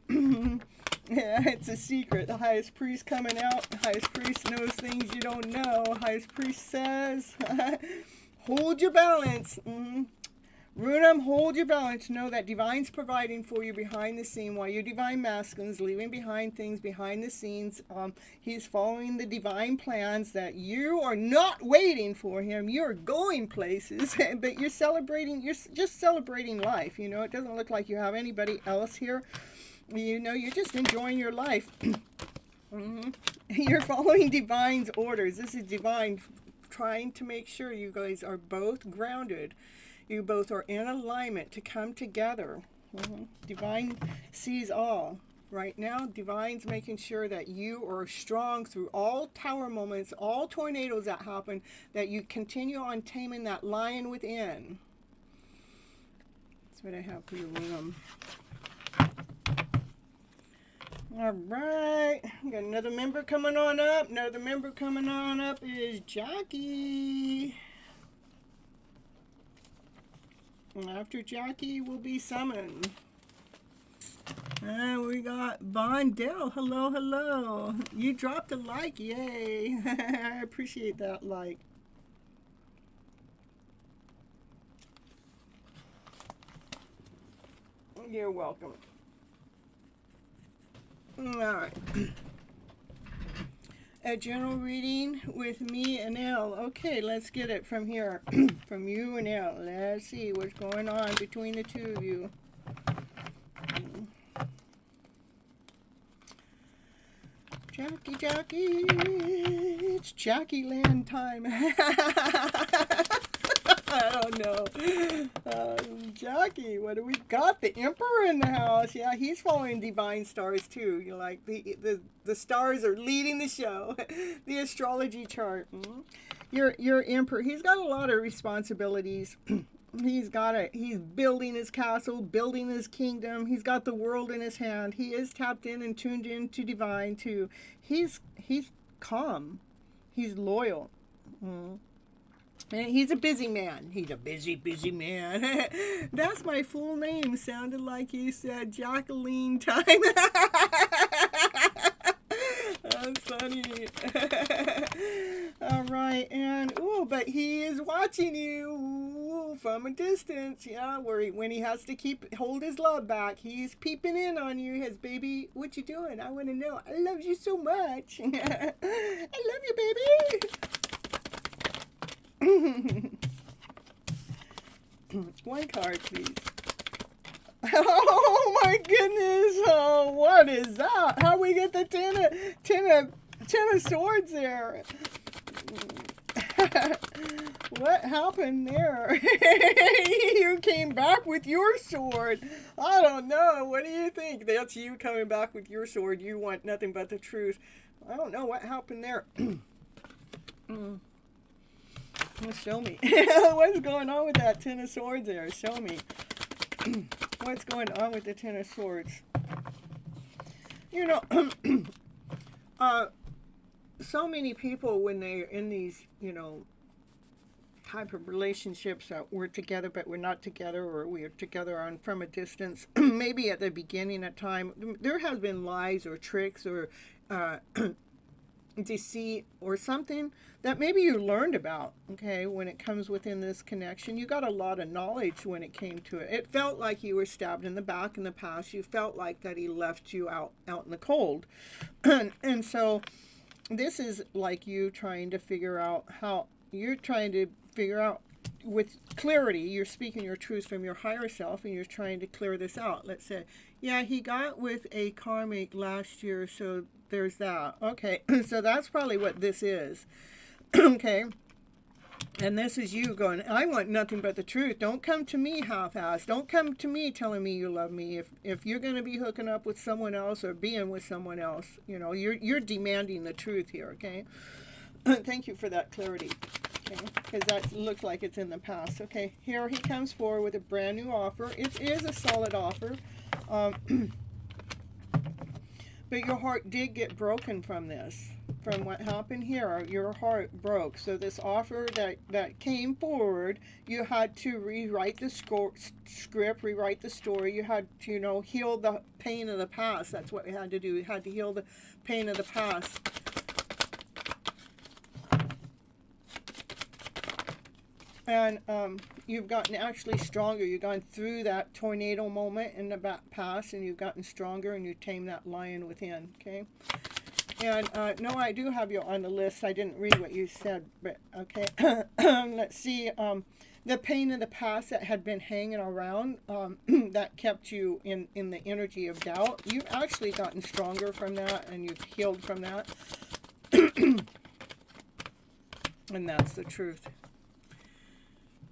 Yeah, it's a secret. The highest priest coming out. The highest priest knows things you don't know. Highest priest says, hold your balance. Runam, hold your balance. Know that Divine's providing for you behind the scene while your Divine Masculine's leaving behind things behind the scenes. He's following the Divine plans that you are not waiting for him. You're going places, but you're celebrating. You're just celebrating life. You know, it doesn't look like you have anybody else here. You know, you're just enjoying your life. You're following Divine's orders. This is Divine trying to make sure you guys are both grounded. You both are in alignment to come together. Divine sees all. Right now, Divine's making sure that you are strong through all tower moments, all tornadoes that happen, that you continue on taming that lion within. That's what I have for your room. All right, we got another member coming on up. Another member coming on up is Jackie. After Jackie will be summoned. And we got Vondell. Hello, hello. You dropped a like. Yay. I appreciate that like. You're welcome. All right. A general reading with me and Elle. Okay, let's get it from here. From you and Elle. Let's see what's going on between the two of you. Jackie. It's Jackie Land time. I don't know. Jackie, what do we got? The Emperor in the house. Yeah, he's following Divine stars too. You're like, the stars are leading the show. The astrology chart. Your Emperor, he's got a lot of responsibilities. He's building his castle, building his kingdom. He's got the world in his hand. He is tapped in and tuned in to Divine too. He's calm. He's loyal. And he's a busy man. He's a busy man. That's my full name. Sounded like you said Jacqueline time. That's funny. All right, and but he is watching you from a distance. Yeah, when he has to hold his love back, he's peeping in on you. His baby, what you doing? I want to know. I love you so much. I love you, baby. One card, please. Oh my goodness! Oh, what is that? How we get the ten of swords there? What happened there? You came back with your sword. I don't know. What do you think? That's you coming back with your sword. You want nothing but the truth. I don't know what happened there. Well, show me. What's going on with that Ten of Swords there? Show me. What's going on with the Ten of Swords? You know, so many people when they're in these, type of relationships that we're together but we're not together, or we're together from a distance, maybe at the beginning of time, there has been lies or tricks or deceit or something that maybe you learned about, okay, when it comes within this connection. You got a lot of knowledge when it came to it. It felt like you were stabbed in the back in the past. You felt like that he left you out in the cold. And so this is like you trying to figure out with clarity. You're speaking your truth from your higher self and you're trying to clear this out. Let's say, yeah, he got with a karmic last year, so there's that. Okay, so that's probably what this is. Okay, and this is you going, I want nothing but the truth. Don't come to me half-assed. Don't come to me telling me you love me. If you're going to be hooking up with someone else or being with someone else, you're demanding the truth here, okay? Thank you for that clarity, okay? Because that looks like it's in the past. Okay, here he comes forward with a brand new offer. It is a solid offer. But your heart did get broken from this. from what happened here, your heart broke. So this offer that came forward, you had to rewrite the script, rewrite the story. You had to, heal the pain of the past. That's what you had to do. You had to heal the pain of the past. And you've gotten actually stronger. You've gone through that tornado moment in the past, and you've gotten stronger, and you tamed that lion within, okay? And no, I do have you on the list. I didn't read what you said, but okay. Let's see. The pain of the past that had been hanging around, that kept you in the energy of doubt. You've actually gotten stronger from that, and you've healed from that. And that's the truth.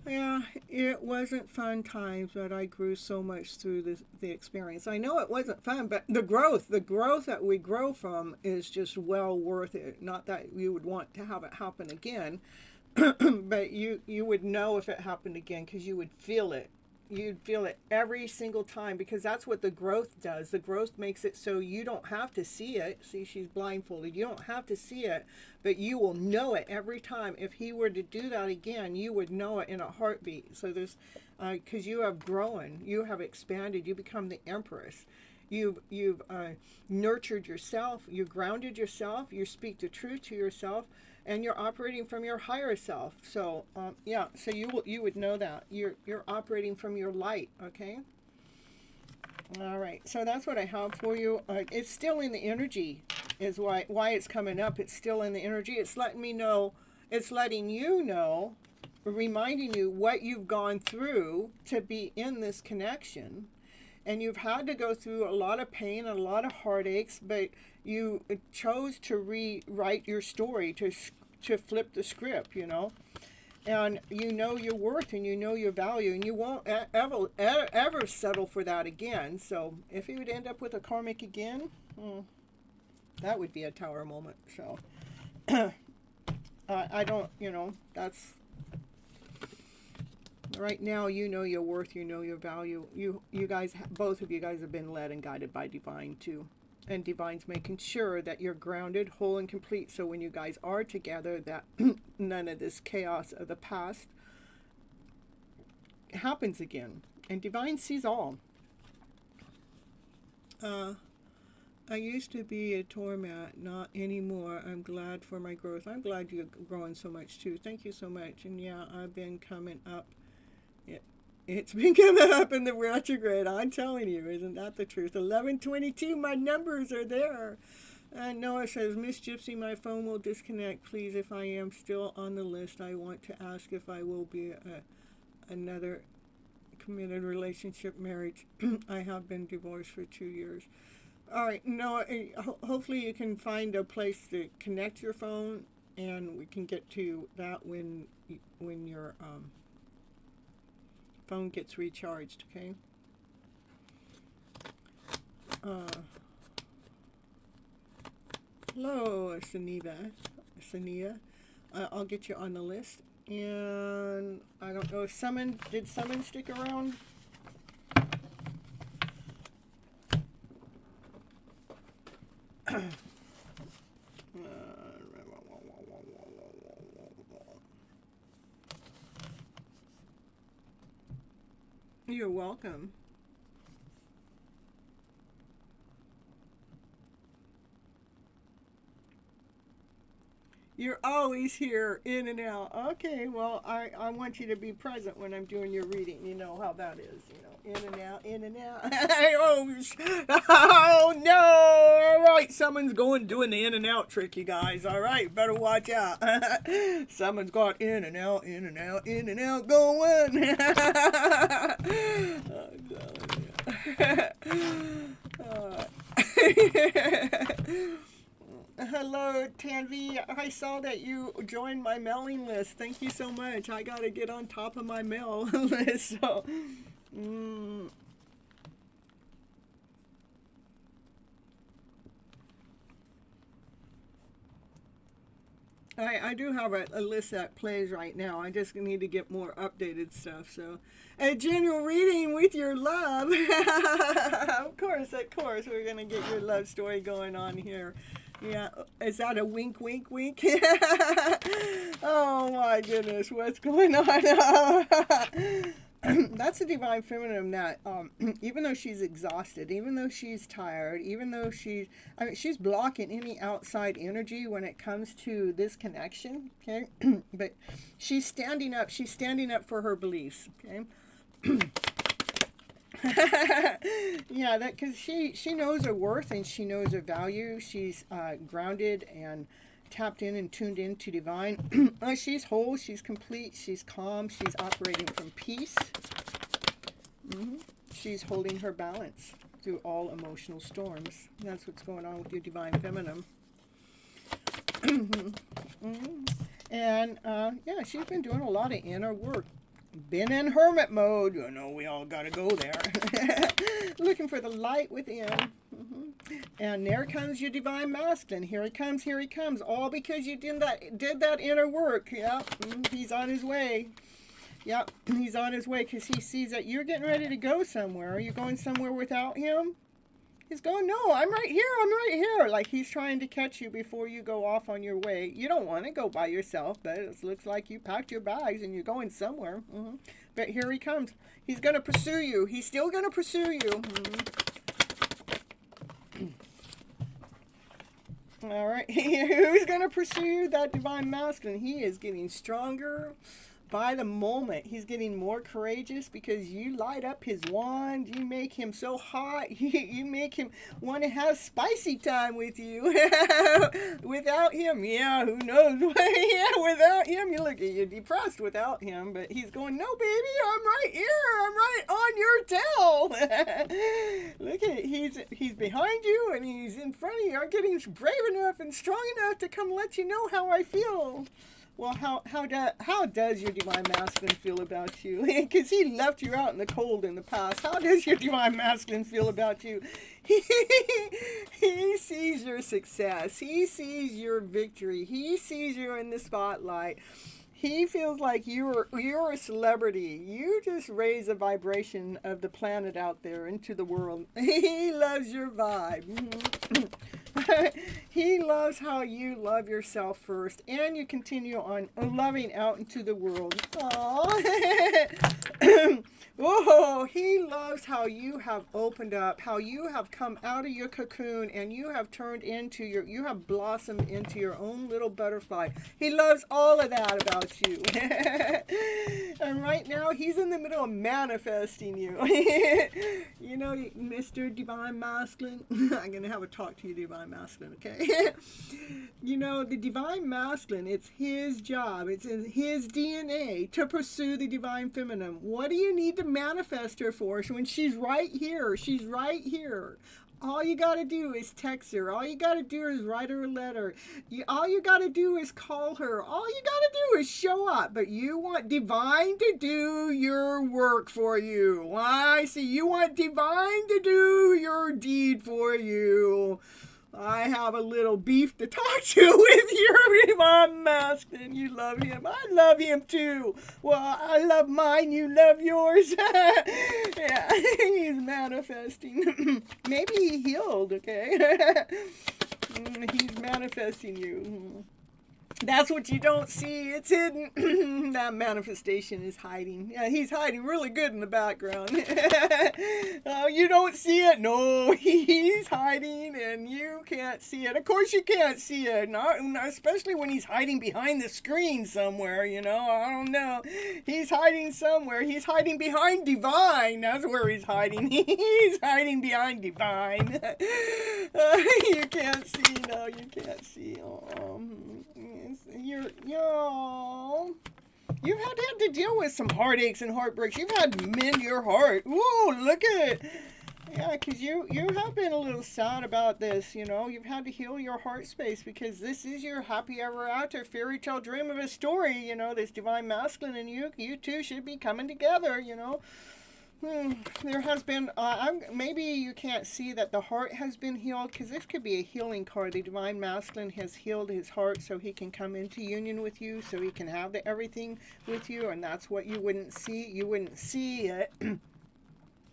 Yeah, it wasn't fun times, but I grew so much through the experience. I know it wasn't fun, but the growth that we grow from is just well worth it. Not that you would want to have it happen again, but you would know if it happened again, because you would feel it. You'd feel it every single time, because that's what the growth does. The growth makes it so you don't have to see it. See, she's blindfolded. You don't have to see it, but you will know it every time. If he were to do that again, you would know it in a heartbeat. So there's, because you have grown, you have expanded, you become the empress. You've nurtured yourself, you grounded yourself, you speak the truth to yourself, and you're operating from your higher self. So yeah, so you would know that you're operating from your light. Okay. All right. So that's what I have for you. It's still in the energy, is why it's coming up. It's still in the energy. It's letting me know. It's letting you know, reminding you what you've gone through to be in this connection. And you've had to go through a lot of pain and a lot of heartaches, but you chose to rewrite your story, to flip the script, And you know your worth, and you know your value, and you won't ever settle for that again. So if you would end up with a karmic again, that would be a tower moment. So I don't, that's... Right now, you know your worth, you know your value. You guys, both of you guys have been led and guided by Divine too. And Divine's making sure that you're grounded, whole, and complete. So when you guys are together, that none of this chaos of the past happens again. And Divine sees all. I used to be a doormat, not anymore. I'm glad for my growth. I'm glad you're growing so much too. Thank you so much. And yeah, I've been coming up. It's been coming up in the retrograde. I'm telling you, isn't that the truth? 1122, my numbers are there. And Noah says, Miss Gypsy, my phone will disconnect. Please, if I am still on the list, I want to ask if I will be another committed relationship marriage. I have been divorced for 2 years. All right, Noah, hopefully you can find a place to connect your phone, and we can get to that when your phone gets recharged, okay? Hello, Sania. I'll get you on the list. And I don't know if did Summon stick around? You're welcome. You're always here, in and out. Okay, well, I want you to be present when I'm doing your reading. You know how that is, in and out, in and out. Oh, no! All right, someone's doing the in and out trick, you guys. All right, better watch out. Someone's got in and out, in and out, in and out going. Oh, God. Hello, Tanvi. I saw that you joined my mailing list. Thank you so much. I got to get on top of my mail list. So, I do have a list that plays right now. I just need to get more updated stuff. So, a general reading with your love. Of course, we're going to get your love story going on here. Yeah, is that a wink, wink, wink? Oh my goodness, what's going on? That's a divine feminine that, even though she's exhausted, even though she's tired, even though I mean, she's blocking any outside energy when it comes to this connection, okay? But she's standing up. She's standing up for her beliefs, okay? Yeah, that because she knows her worth and she knows her value. She's grounded and tapped in and tuned into divine. She's whole. She's complete. She's calm. She's operating from peace. Hmm. She's holding her balance through all emotional storms. That's what's going on with your divine feminine. Hmm. And yeah, she's been doing a lot of inner work. Been in hermit mode. You know, we all got to go there. Looking for the light within. Hmm. And there comes your divine masculine. Here he comes, here he comes. All because you did that inner work. Yep, he's on his way. Yep, he's on his way because he sees that you're getting ready to go somewhere. Are you going somewhere without him? He's going, no, I'm right here, I'm right here. Like he's trying to catch you before you go off on your way. You don't want to go by yourself, but it looks like you packed your bags and you're going somewhere. Hmm. But here he comes. He's going to pursue you. He's still going to pursue you. All right. Who's going to pursue you? That divine masculine. He is getting stronger. By the moment, he's getting more courageous because you light up his wand. You make him so hot. You make him want to have spicy time with you. Without him, yeah, who knows? Yeah, without him, you look at you depressed without him. But he's going, no, baby, I'm right here. I'm right on your tail. Look at it. He's behind you and he's in front of you. I'm getting brave enough and strong enough to come let you know how I feel. Well, how does your divine masculine feel about you? Because he left you out in the cold in the past. How does your divine masculine feel about you? He sees your success. He sees your victory. He sees you in the spotlight. He feels like you're a celebrity. You just raise the vibration of the planet out there into the world. He loves your vibe. He loves how you love yourself first, and you continue on loving out into the world. Aww. Oh, he loves how you have opened up, how you have come out of your cocoon, and you have turned into you have blossomed into your own little butterfly. He loves all of that about you. And right now, he's in the middle of manifesting you. You know, Mr. Divine Masculine, I'm going to have a talk to you, Divine Masculine, okay? You know, the Divine Masculine, it's his job, it's in his DNA to pursue the Divine Feminine. What do you need to manifest her for? When she's right here, she's right here. All you got to do is text her. All you got to do is write her a letter. All you got to do is call her. All you got to do is show up. But you want divine to do your work for you. I see. You want divine to do your deed for you. I have a little beef to talk to with your divine masculine. You love him. I love him too. Well, I love mine. You love yours. Yeah, he's manifesting. Maybe he healed, okay? He's manifesting you. That's what you don't see. It's hidden. That manifestation is hiding. Yeah, he's hiding really good in the background. Oh, you don't see it? No, he's hiding and you can't see it. Of course you can't see it. Not especially when he's hiding behind the screen somewhere, you know. I don't know. He's hiding somewhere. He's hiding behind divine. That's where he's hiding. He's hiding behind divine. You can't see. No, you can't see. You've had to deal with some heartaches and heartbreaks. You've had to mend your heart. Ooh, look at it. Yeah, because you have been a little sad about this, you know. You've had to heal your heart space because this is your happy ever after fairy tale dream of a story, you know. This divine masculine and you two should be coming together, you know. There has been, maybe you can't see that the heart has been healed, because this could be a healing card. The Divine Masculine has healed his heart so he can come into union with you, so he can have everything with you, and that's what you wouldn't see. You wouldn't see it.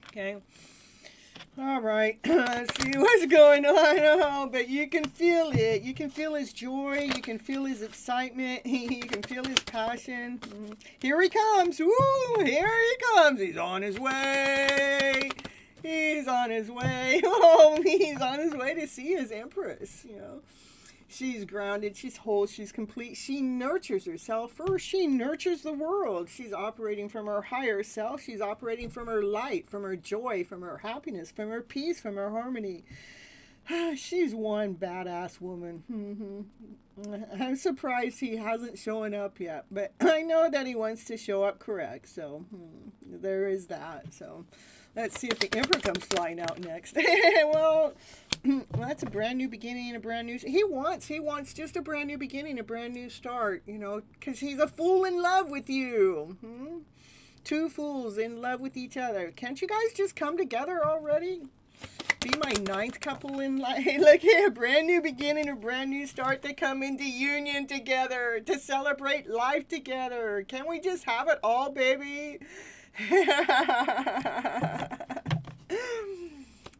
Okay. All right, let's see what's going on. Oh, but you can feel it. You can feel his joy. You can feel his excitement. You can feel his passion. Here he comes. Woo! Here he comes. He's on his way. He's on his way. Oh, he's on his way to see his empress, you know. She's grounded, she's whole, she's complete. She nurtures herself first. She nurtures the world. She's operating from her higher self. She's operating from her light, from her joy, from her happiness, from her peace, from her harmony. She's one badass woman. I'm surprised he hasn't shown up yet, but I know that he wants to show up correct. So there is that. So let's see if the Emperor comes flying out next. Well, that's a brand new beginning, a brand new. He wants just a brand new beginning, a brand new start. You know, because he's a fool in love with you. Two fools in love with each other. Can't you guys just come together already? Be my ninth couple in life. Like a brand new beginning, a brand new start. They come into union together to celebrate life together. Can't we just have it all, baby?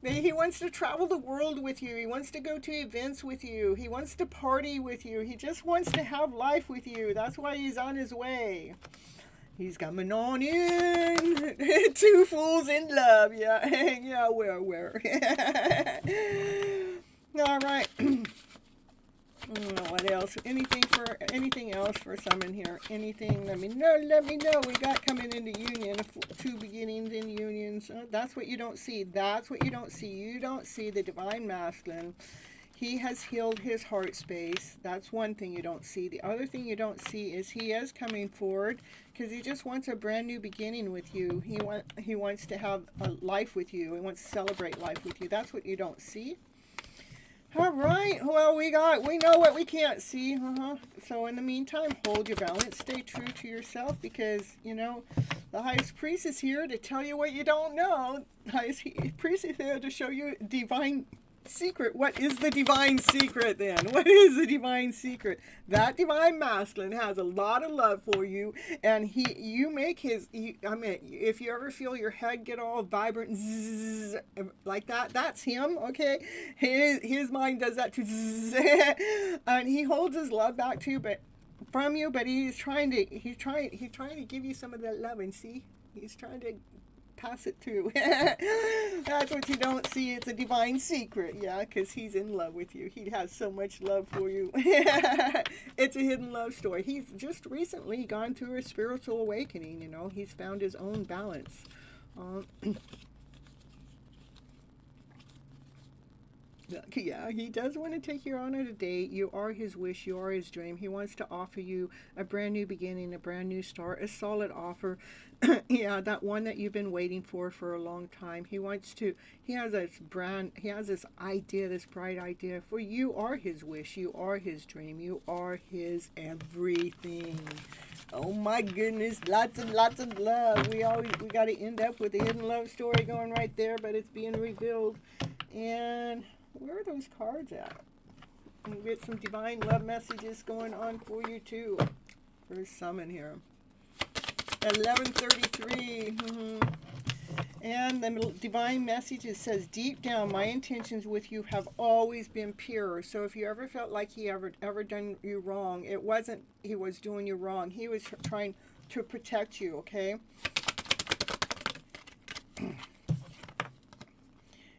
He wants to travel the world with you. He wants to go to events with you. He wants to party with you. He just wants to have life with you. That's why he's on his way. He's coming on in. Two fools in love. Yeah, yeah, where? All right. What else? Anything else for someone here? Anything? Let me know. We got coming into union. Two beginnings in unions. That's what you don't see. That's what you don't see. You don't see the divine masculine. He has healed his heart space. That's one thing you don't see. The other thing you don't see is he is coming forward because he just wants a brand new beginning with you. He wants to have a life with you. He wants to celebrate life with you. That's what you don't see. All right. Well, we know what we can't see. So in the meantime, hold your balance. Stay true to yourself because, you know, the highest priest is here to tell you what you don't know. The highest priest is here to show you divine secret. What is the divine secret then? What is the divine secret? That divine masculine has a lot of love for you, and you make his. If you ever feel your head get all vibrant, zzz, like that, that's him. Okay, his mind does that too, zzz, and he holds his love back to you, but from you. But he's trying to give you some of that love, and see, he's trying to pass it through. That's what you don't see. It's a divine secret, yeah, because he's in love with you. He has so much love for you. It's a hidden love story. He's just recently gone through a spiritual awakening, you know. He's found his own balance. Yeah, he does want to take you on a date. You are his wish. You are his dream. He wants to offer you a brand new beginning, a brand new start, a solid offer. Yeah, that one that you've been waiting for a long time. He has this idea, this bright idea. For you are his wish. You are his dream. You are his everything. Oh my goodness, lots and lots of love. We got to end up with a hidden love story going right there, but it's being revealed. And where are those cards at? We get some divine love messages going on for you too. There's some in here. 1133. And the divine message says, deep down, my intentions with you have always been pure. So if you ever felt like he ever done you wrong, it wasn't he was doing you wrong. He was trying to protect you, okay?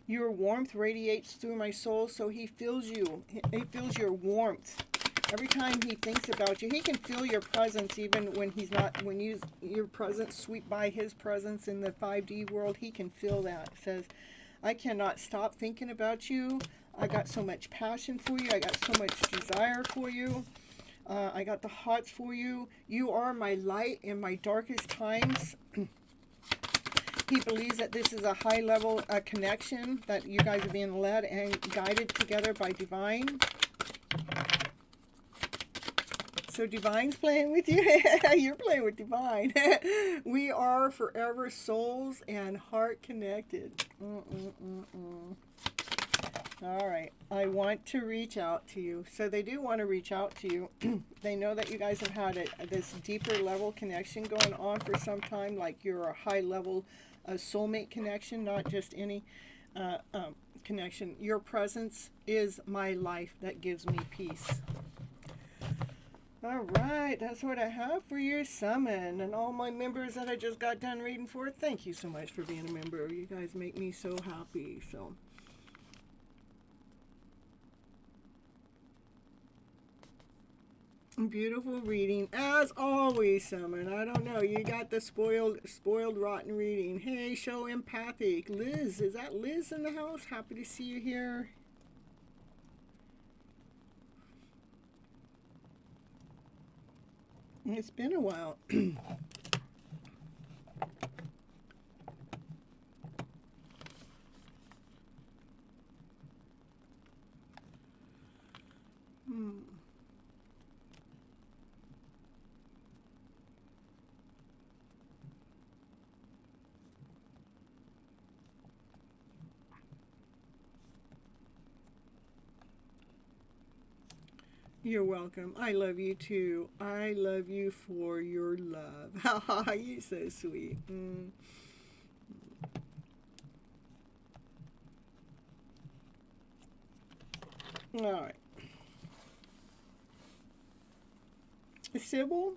Your warmth radiates through my soul, so he feels you. He feels your warmth. Every time he thinks about you, he can feel your presence even when he's not, when your presence sweep by his presence in the 5D world, he can feel that. It says, I cannot stop thinking about you. I got so much passion for you. I got so much desire for you. I got the hots for you. You are my light in my darkest times. He believes that this is a high level connection, that you guys are being led and guided together by divine. So divine's playing with you. You're playing with divine. We are forever souls and heart connected. All right. I want to reach out to you. So they do want to reach out to you. They know that you guys have had this deeper level connection going on for some time, like you're a high level soulmate connection, not just any. connection. Your presence is my life that gives me peace. All right, that's what I have for your summon. And all my members that I just got done reading for, thank you so much for being a member. You guys make me so happy. So, beautiful reading as always, summon. I don't know, you got the spoiled rotten reading. Hey, show empathic. Liz, is that Liz in the house? Happy to see you here. It's been a while. You're welcome. I love you too. I love you for your love. Haha, you're so sweet. All right. Sybil?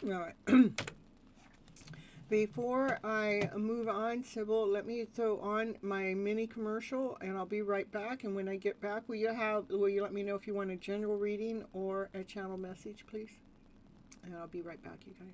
All right. Before I move on, Sybil, let me throw on my mini commercial, and I'll be right back. And when I get back, will you let me know if you want a general reading or a channel message, please? And I'll be right back, you guys.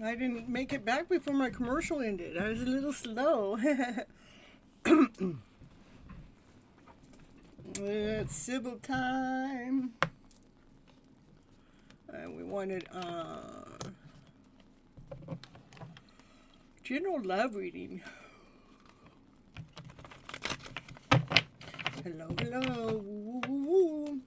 I didn't make it back before my commercial ended. I was a little slow. It's Sybil time. And we wanted general love reading. Hello, hello. Woo, woo, woo.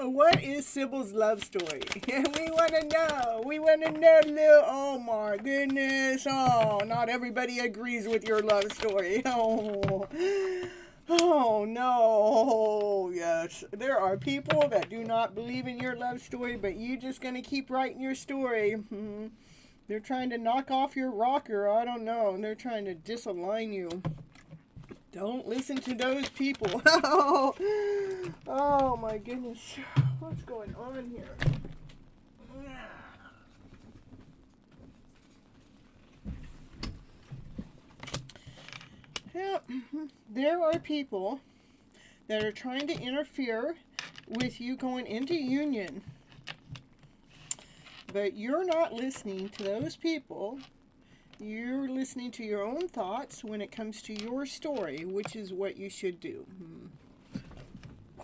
What is Sybil's love story? We want to know. We want to know, little. Oh my goodness. Oh, not everybody agrees with your love story. Oh, oh no. Yes, there are people that do not believe in your love story, but you're just going to keep writing your story. They're trying to knock off your rocker. I don't know. They're trying to disalign you. Don't listen to those people. Oh my goodness. What's going on here? Yeah, there are people that are trying to interfere with you going into union. But you're not listening to those people. You're listening to your own thoughts when it comes to your story, which is what you should do.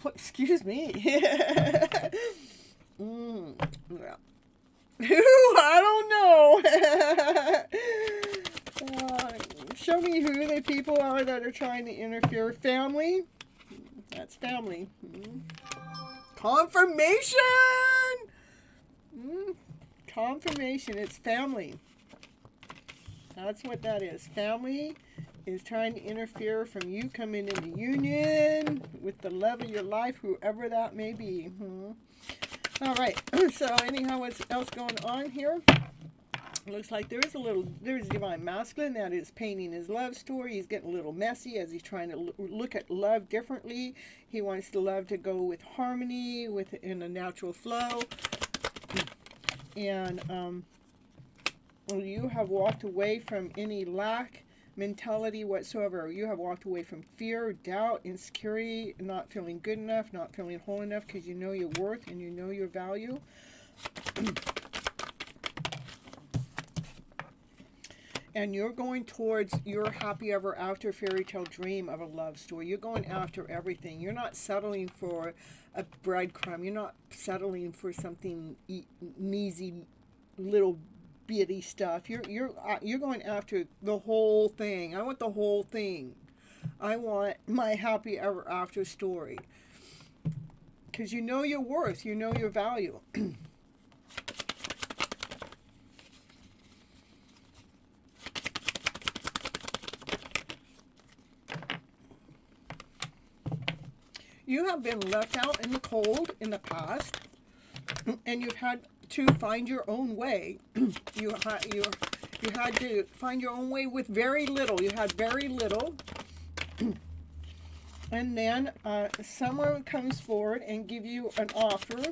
Oh, excuse me. Yeah. I don't know. Show me who the people are that are trying to interfere. Family? That's family. Confirmation! Confirmation. It's family. That's what that is. Family is trying to interfere from you coming into union with the love of your life, whoever that may be. All right. So anyhow, what's else going on here? Looks like there's Divine Masculine that is painting his love story. He's getting a little messy as he's trying to look at love differently. He wants the love to go with harmony, in a natural flow. And you have walked away from any lack mentality whatsoever. You have walked away from fear, doubt, insecurity, not feeling good enough, not feeling whole enough, because you know your worth and you know your value. And you're going towards your happy ever after fairy tale dream of a love story. You're going after everything. You're not settling for a breadcrumb. You're not settling for something measly, little bitty stuff. You're going after the whole thing. I want the whole thing. I want my happy ever after story. Because you know your worth. You know your value. You have been left out in the cold in the past, and you've had to find your own way. You had to find your own way with very little. You had very little, and then someone comes forward and give you an offer.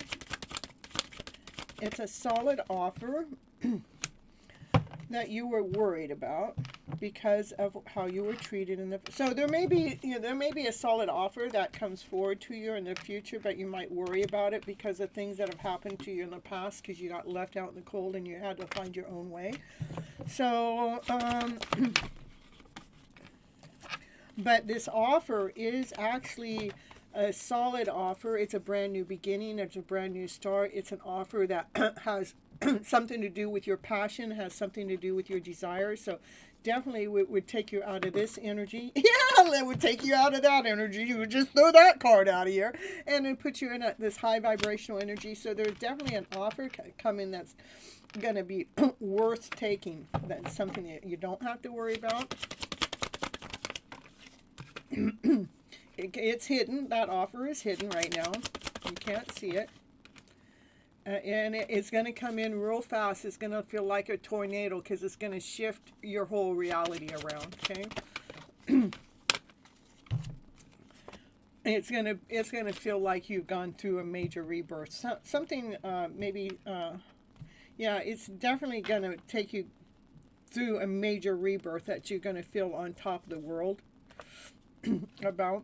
It's a solid offer that you were worried about because of how you were treated in the. So there may be a solid offer that comes forward to you in the future, but you might worry about it because of things that have happened to you in the past, because you got left out in the cold and you had to find your own way. So but this offer is actually a solid offer. It's a brand new beginning. It's a brand new start. It's an offer that has something to do with your passion, has something to do with your desires. So definitely would take you out of this energy. Yeah, it would take you out of that energy. You would just throw that card out of here and it put you in this high vibrational energy. So there's definitely an offer coming that's going to be worth taking. That's something that you don't have to worry about. It's hidden. That offer is hidden right now. You can't see it. And it's going to come in real fast. It's going to feel like a tornado because it's going to shift your whole reality around, okay? It's going to feel like you've gone through a major rebirth. Something it's definitely going to take you through a major rebirth that you're going to feel on top of the world about.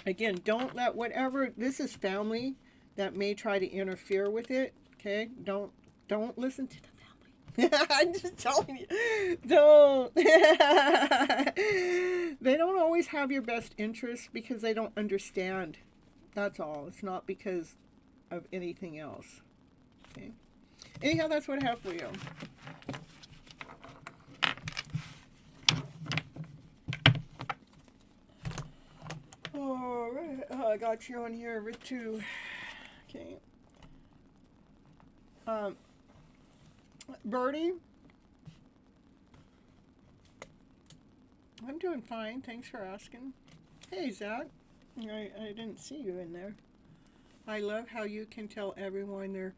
Again, don't let whatever, this is family that may try to interfere with it, okay? Don't listen to the family. I'm just telling you, don't. They don't always have your best interests because they don't understand. That's all. It's not because of anything else, okay? Anyhow, that's what I have for you. All right, I got you on here with two. Okay. Birdie, I'm doing fine. Thanks for asking. Hey, Zach. I didn't see you in there. I love how you can tell everyone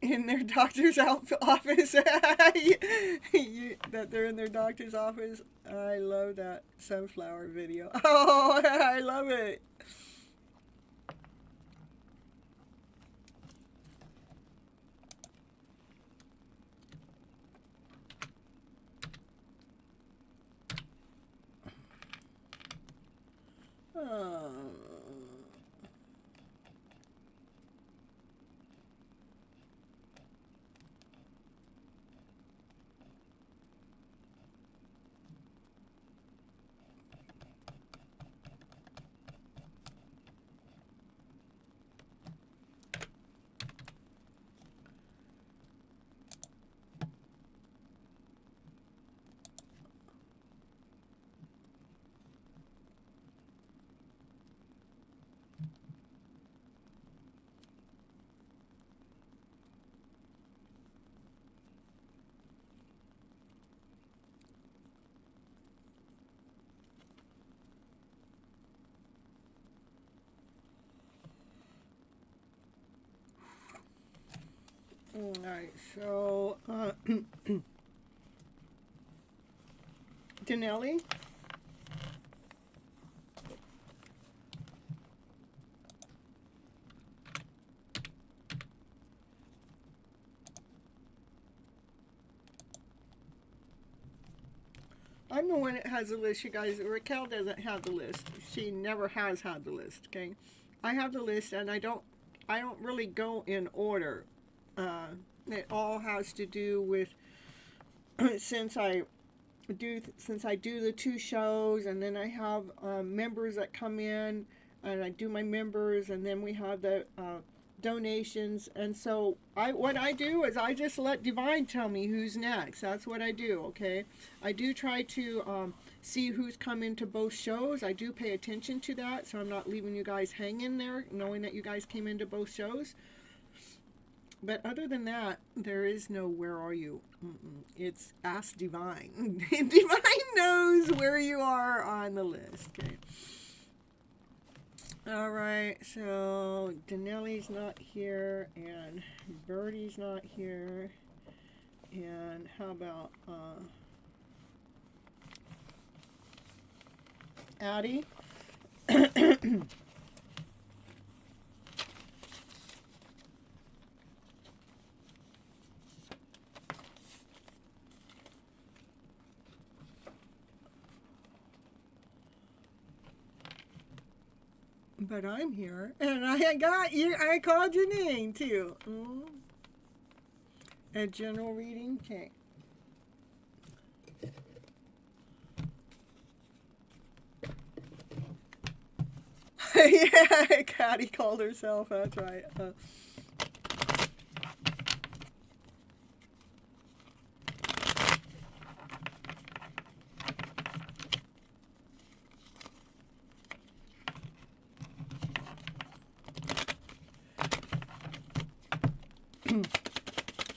in their doctor's office. That they're in their doctor's office. I love that sunflower video. Oh, I love it. Oh. All right, so Denelli. I'm the one that has the list, you guys. Raquel doesn't have the list. She never has had the list. Okay, I have the list, and I don't really go in order. It all has to do with since I do the two shows, and then I have members that come in, and I do my members, and then we have the donations. And so what I do is I just let Divine tell me who's next. That's what I do. Okay, I do try to see who's come into both shows. I do pay attention to that, so I'm not leaving you guys hanging there knowing that you guys came into both shows. But other than that, there is no where are you. It's ask Divine. Divine knows where you are on the list. Okay. All right, so Denelli's not here, and Birdie's not here, and how about Addie? But I'm here, and I got you. I called your name too. A general reading, okay. Yeah, Catty called herself. That's right.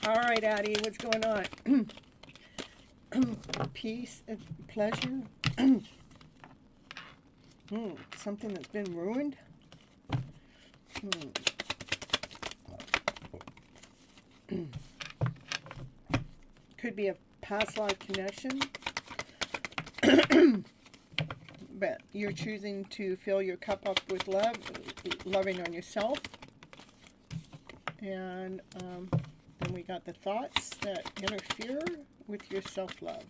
All right, Addie, what's going on? Peace and pleasure. Something that's been ruined. Could be a past life connection. But you're choosing to fill your cup up with love, loving on yourself. And then we got the thoughts that interfere with your self-love.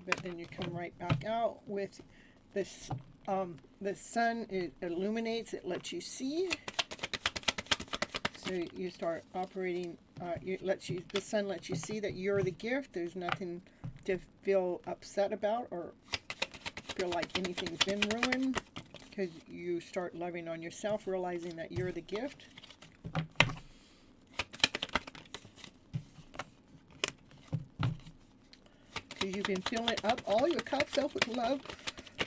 But then you come right back out with this. The sun, it illuminates, it lets you see. So you start operating. The sun lets you see that you're the gift. There's nothing to feel upset about or feel like anything's been ruined, because you start loving on yourself, realizing that you're the gift. Because you can fill it up, all your cups up with love,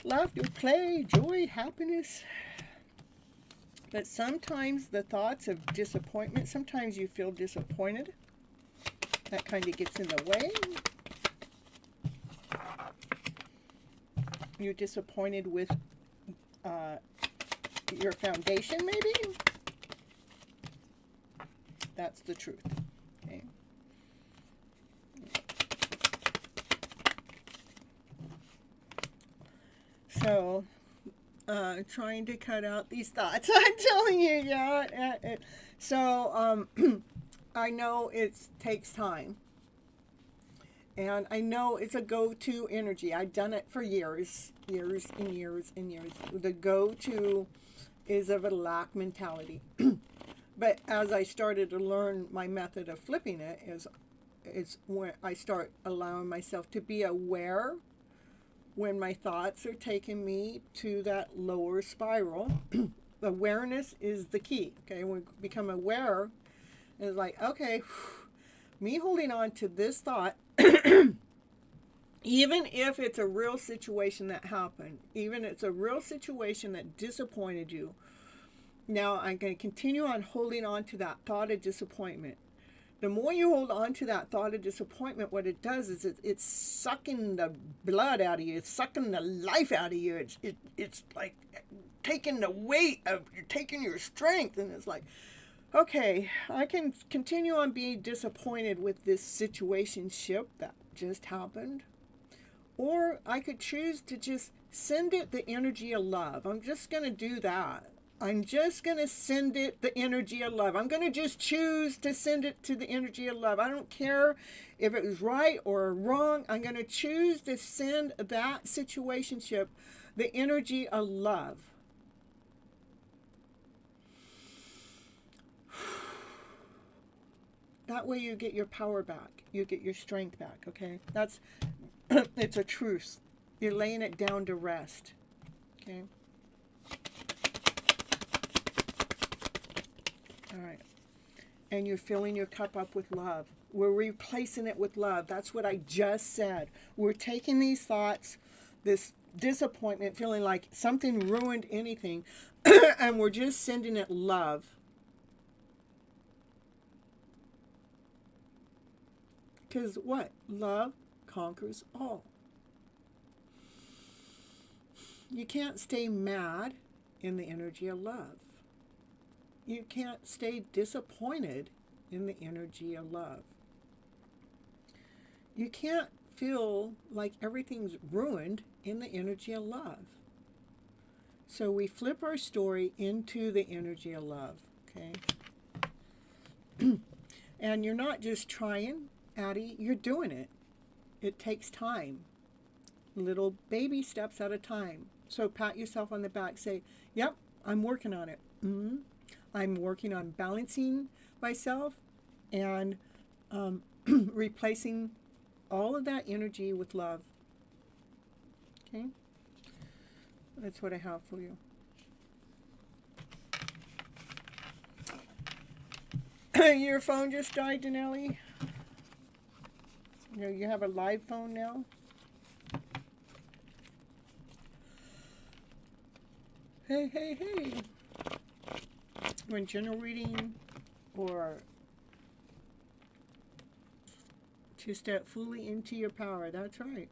laughter, play, joy, happiness. But sometimes the thoughts of disappointment, sometimes you feel disappointed. That kind of gets in the way. You're disappointed with your foundation, maybe. That's the truth. Okay. So, trying to cut out these thoughts. I'm telling you, yeah. So, I know it takes time. And I know it's a go-to energy. I've done it for years, years and years and years. The go-to is of a lack mentality. But as I started to learn my method of flipping it, is when I start allowing myself to be aware when my thoughts are taking me to that lower spiral. Awareness is the key. Okay, when we become aware, it's like, okay, me holding on to this thought, even if it's a real situation that happened, even if it's a real situation that disappointed you, now I'm going to continue on holding on to that thought of disappointment. The more you hold on to that thought of disappointment, what it does is it's sucking the blood out of you. It's sucking the life out of you. It's like taking the weight of, you're taking your strength. And it's like, okay, I can continue on being disappointed with this situationship that just happened. Or I could choose to just send it the energy of love. I'm just going to do that. I'm just going to send it the energy of love. I'm going to just choose to send it to the energy of love. I don't care if it was right or wrong. I'm going to choose to send that situationship the energy of love. That way you get your power back. You get your strength back, okay? That's, it's a truce. You're laying it down to rest, okay? All right. And you're filling your cup up with love. We're replacing it with love. That's what I just said. We're taking these thoughts, this disappointment, feeling like something ruined anything, and we're just sending it love. Because what? Love conquers all. You can't stay mad in the energy of love. You can't stay disappointed in the energy of love. You can't feel like everything's ruined in the energy of love. So we flip our story into the energy of love, okay? And you're not just trying, Addie, you're doing it. It takes time. Little baby steps at a time. So pat yourself on the back, say, yep, I'm working on it. Mm-hmm. I'm working on balancing myself and replacing all of that energy with love. Okay? That's what I have for you. Your phone just died, Danelli? You have a live phone now? Hey. When general reading or to step fully into your power. That's right.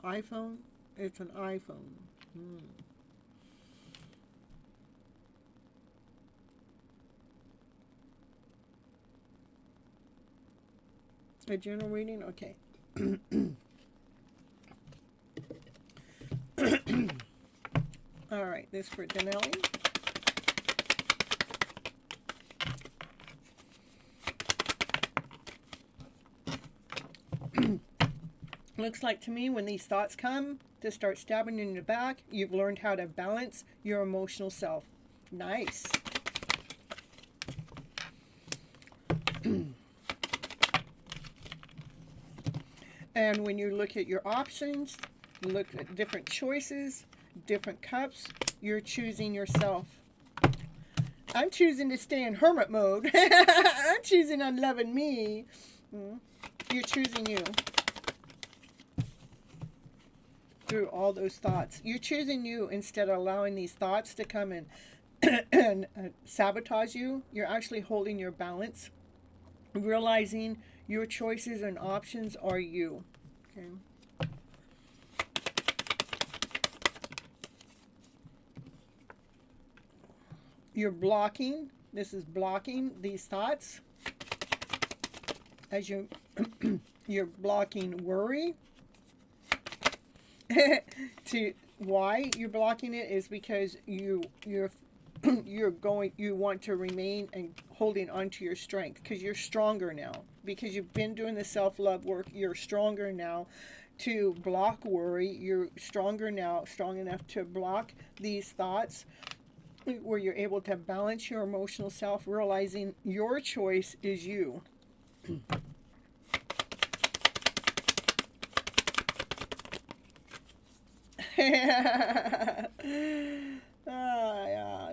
iPhone, it's an iPhone. A general reading? Okay. All right, this for Danelli. Looks like to me when these thoughts come to start stabbing in the back, you've learned how to balance your emotional self. Nice. And when you look at your options, look at different choices, different cups, you're choosing yourself. I'm choosing to stay in hermit mode. I'm choosing on loving me. You're choosing you. Through all those thoughts. You're choosing you instead of allowing these thoughts to come in and sabotage you. You're actually holding your balance, realizing your choices and options are you. Okay. You're blocking This is blocking these thoughts as you're blocking worry. To why you're blocking it is because you want to remain and holding on to your strength, because you're stronger now, because you've been doing the self-love work. You're stronger now to block worry. You're stronger now, strong enough to block these thoughts, where you're able to balance your emotional self, realizing your choice is you. Yeah,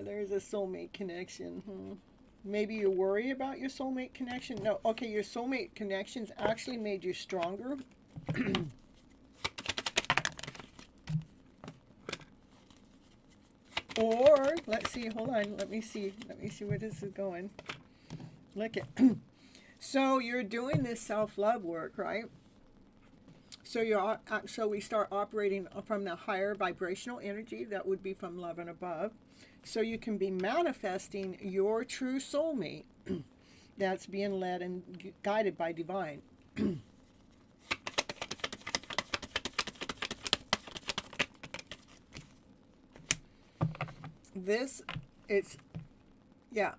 there's a soulmate connection. Maybe you worry about your soulmate connection. No, okay, your soulmate connections actually made you stronger. Or, let's see, hold on, let me see where this is going. Look at, so you're doing this self-love work, right? So we start operating from the higher vibrational energy that would be from love and above. So you can be manifesting your true soulmate that's being led and guided by divine. Yeah.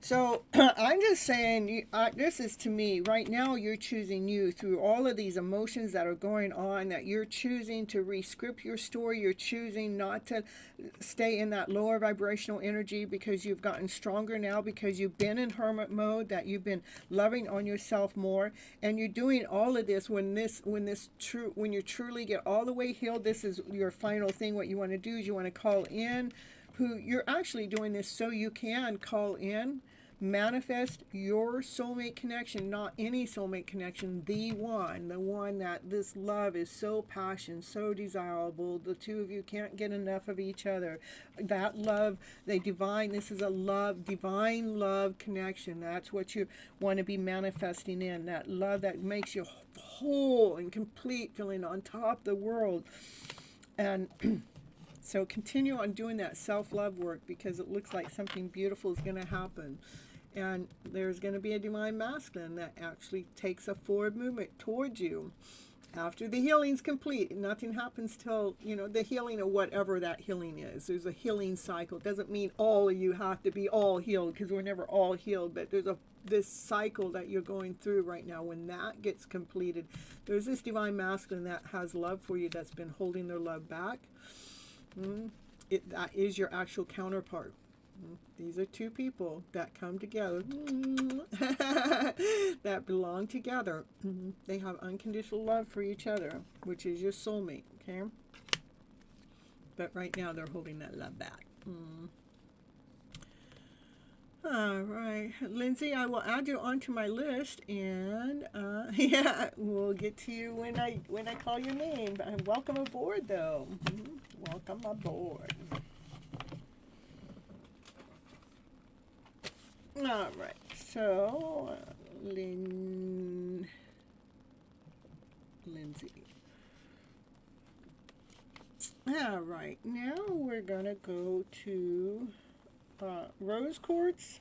So I'm just saying, this is to me, right now you're choosing you through all of these emotions that are going on, that you're choosing to re-script your story. You're choosing not to stay in that lower vibrational energy, because you've gotten stronger now, because you've been in hermit mode, that you've been loving on yourself more. And you're doing all of this when you truly get all the way healed. This is your final thing. What you want to do is you want to call in who you're actually doing this so you can call in, manifest your soulmate connection, not any soulmate connection, the one that this love is so passionate, so desirable. The two of you can't get enough of each other. That love, this is a divine love connection. That's what you want to be manifesting in. That love that makes you whole and complete, feeling on top of the world. And so continue on doing that self-love work, because it looks like something beautiful is going to happen. And there's going to be a divine masculine that actually takes a forward movement towards you. After the healing's complete, nothing happens till, the healing of whatever that healing is. There's a healing cycle. It doesn't mean all of you have to be all healed, because we're never all healed. But there's this cycle that you're going through right now. When that gets completed, there's this divine masculine that has love for you, that's been holding their love back. That is your actual counterpart. These are two people that come together, that belong together. They have unconditional love for each other, which is your soulmate, okay? But right now they're holding that love back. All right, Lindsay, I will add you onto my list, and yeah, we'll get to you when I call your name. Welcome aboard, though. Welcome aboard. All right, so Lindsay. All right, now we're gonna go to rose quartz.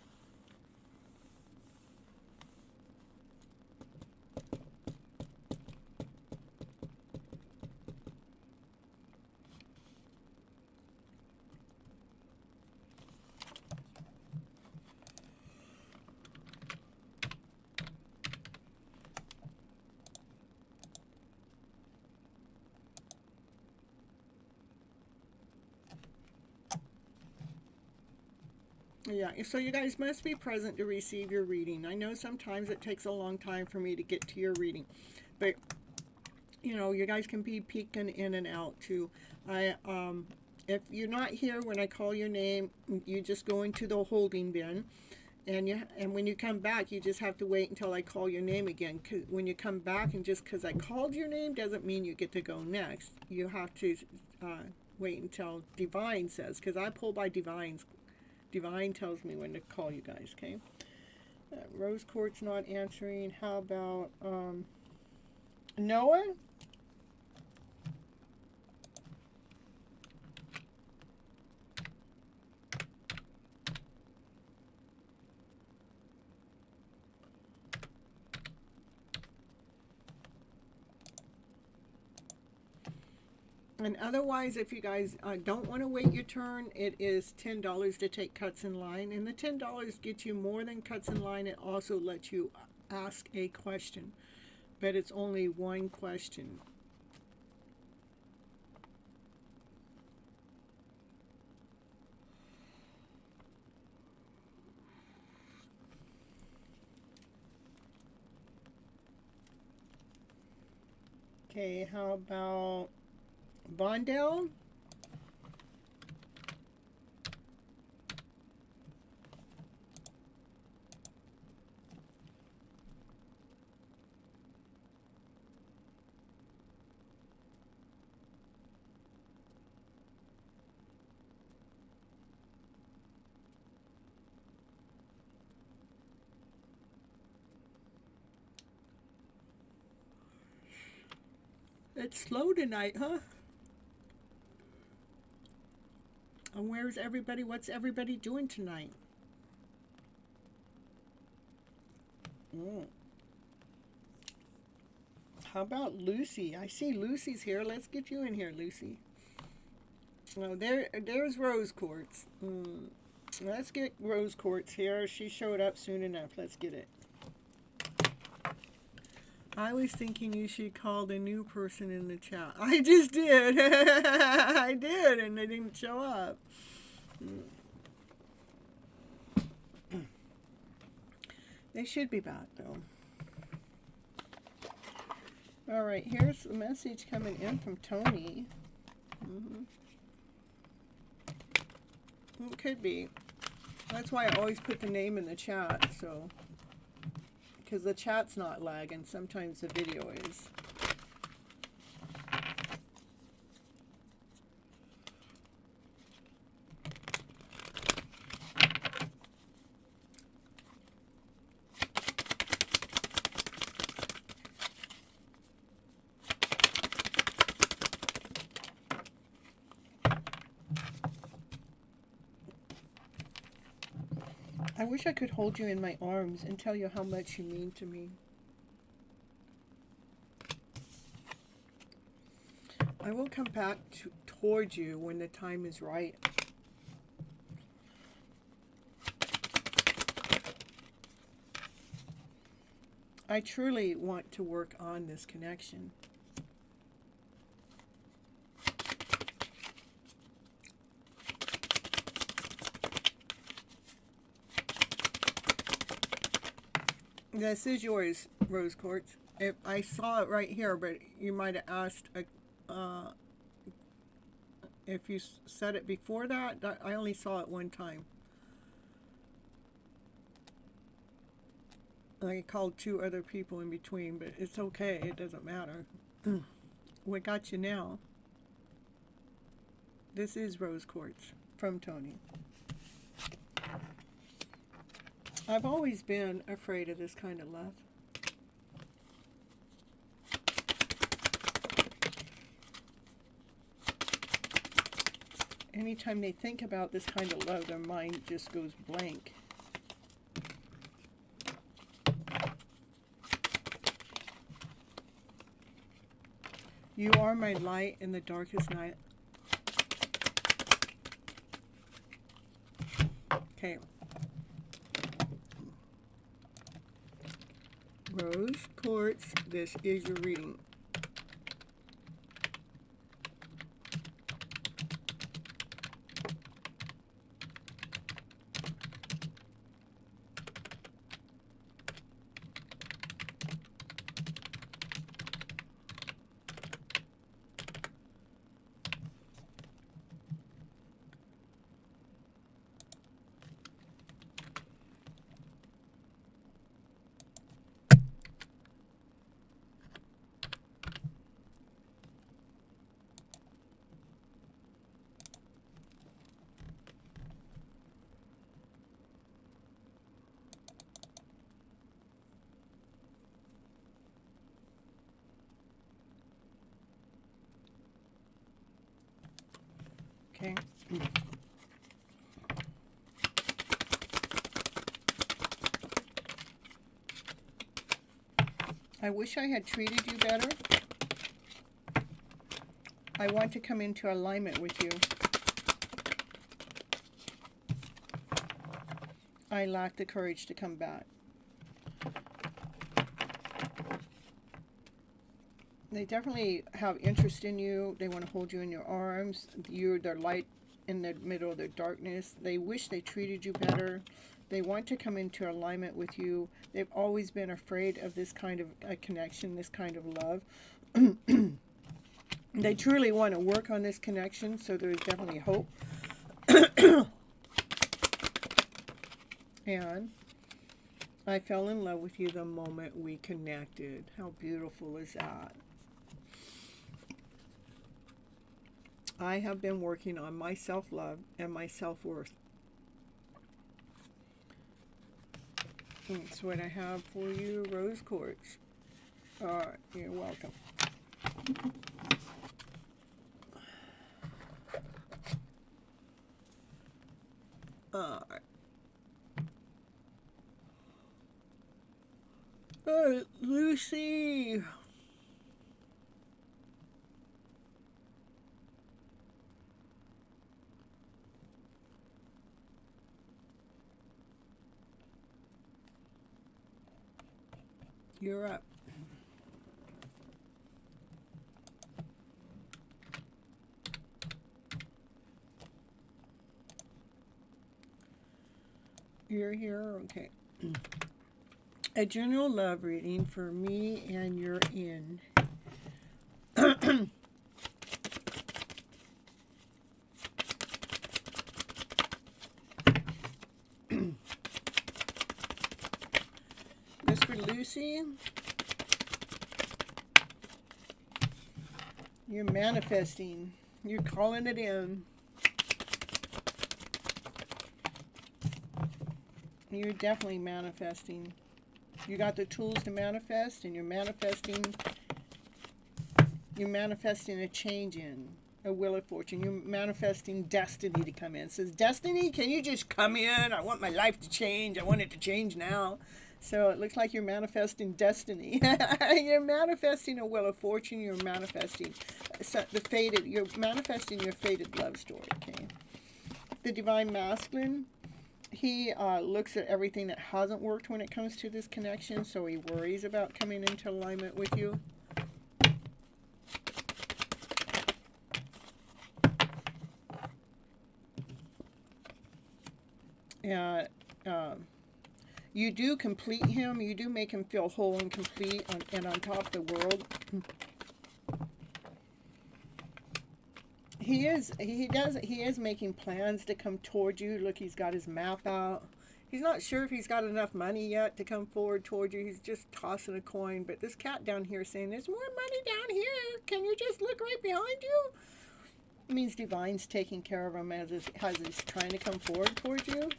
Yeah, so you guys must be present to receive your reading. I know sometimes it takes a long time for me to get to your reading, but you guys can be peeking in and out too. If you're not here when I call your name, you just go into the holding bin, and when you come back, you just have to wait until I call your name again. 'Cause when you come back, and just because I called your name doesn't mean you get to go next. You have to wait until Divine says, because I pull by Divine's. Divine tells me when to call you guys, okay? Rose quartz not answering. How about Noah? And otherwise, if you guys don't want to wait your turn, it is $10 to take cuts in line. And the $10 gets you more than cuts in line. It also lets you ask a question. But it's only one question. Okay, how about Vondell? It's slow tonight, huh? And where's everybody? What's everybody doing tonight? How about Lucy? I see Lucy's here. Let's get you in here, Lucy. Oh, there's Rose Quartz. Let's get Rose Quartz here. She showed up soon enough. Let's get it. I was thinking you should call the new person in the chat. I just did. I did, and they didn't show up. They should be back, though. All right, here's a message coming in from Tony. It could be. That's why I always put the name in the chat, so... because the chat's not lagging. Sometimes the video is. I wish I could hold you in my arms and tell you how much you mean to me. I will come back towards you when the time is right. I truly want to work on this connection. This is yours, Rose Quartz. If I saw it right here, but you might have asked if you said it before that. I only saw it one time. I called 2 other people in between, but it's okay. It doesn't matter. What got you now? This is Rose Quartz from Tony. I've always been afraid of this kind of love. Anytime they think about this kind of love, their mind just goes blank. You are my light in the darkest night. Okay. Rose Quartz, this is your reading. Okay. I wish I had treated you better. I want to come into alignment with you. I lack the courage to come back. They definitely have interest in you. They want to hold you in your arms. You're their light in the middle of their darkness. They wish they treated you better. They want to come into alignment with you. They've always been afraid of this kind of a connection, this kind of love. They truly want to work on this connection, so there's definitely hope. And I fell in love with you the moment we connected. How beautiful is that? I have been working on my self-love and my self-worth. That's what I have for you, rose quartz. All right, you're welcome. All right. All right, Lucy. You're up. You're here? Okay. A general love reading for me and you're in. This for Lucy. You're manifesting. You're calling it in. You're definitely manifesting. You got the tools to manifest, and you're manifesting a change in a wheel of fortune. You're manifesting destiny to come in. It says, Destiny, can you just come in? I want my life to change. I want it to change now. So it looks like you're manifesting destiny. You're manifesting a wheel of fortune. You're manifesting you're manifesting your fated love story, okay? The divine masculine, he looks at everything that hasn't worked when it comes to this connection, so he worries about coming into alignment with you. You do complete him. You do make him feel whole and complete and on top of the world. He is making plans to come toward you. Look, he's got his map out. He's not sure if he's got enough money yet to come forward toward you. He's just tossing a coin. But this cat down here is saying, there's more money down here. Can you just look right behind you? It means Divine's taking care of him as he's trying to come forward towards you.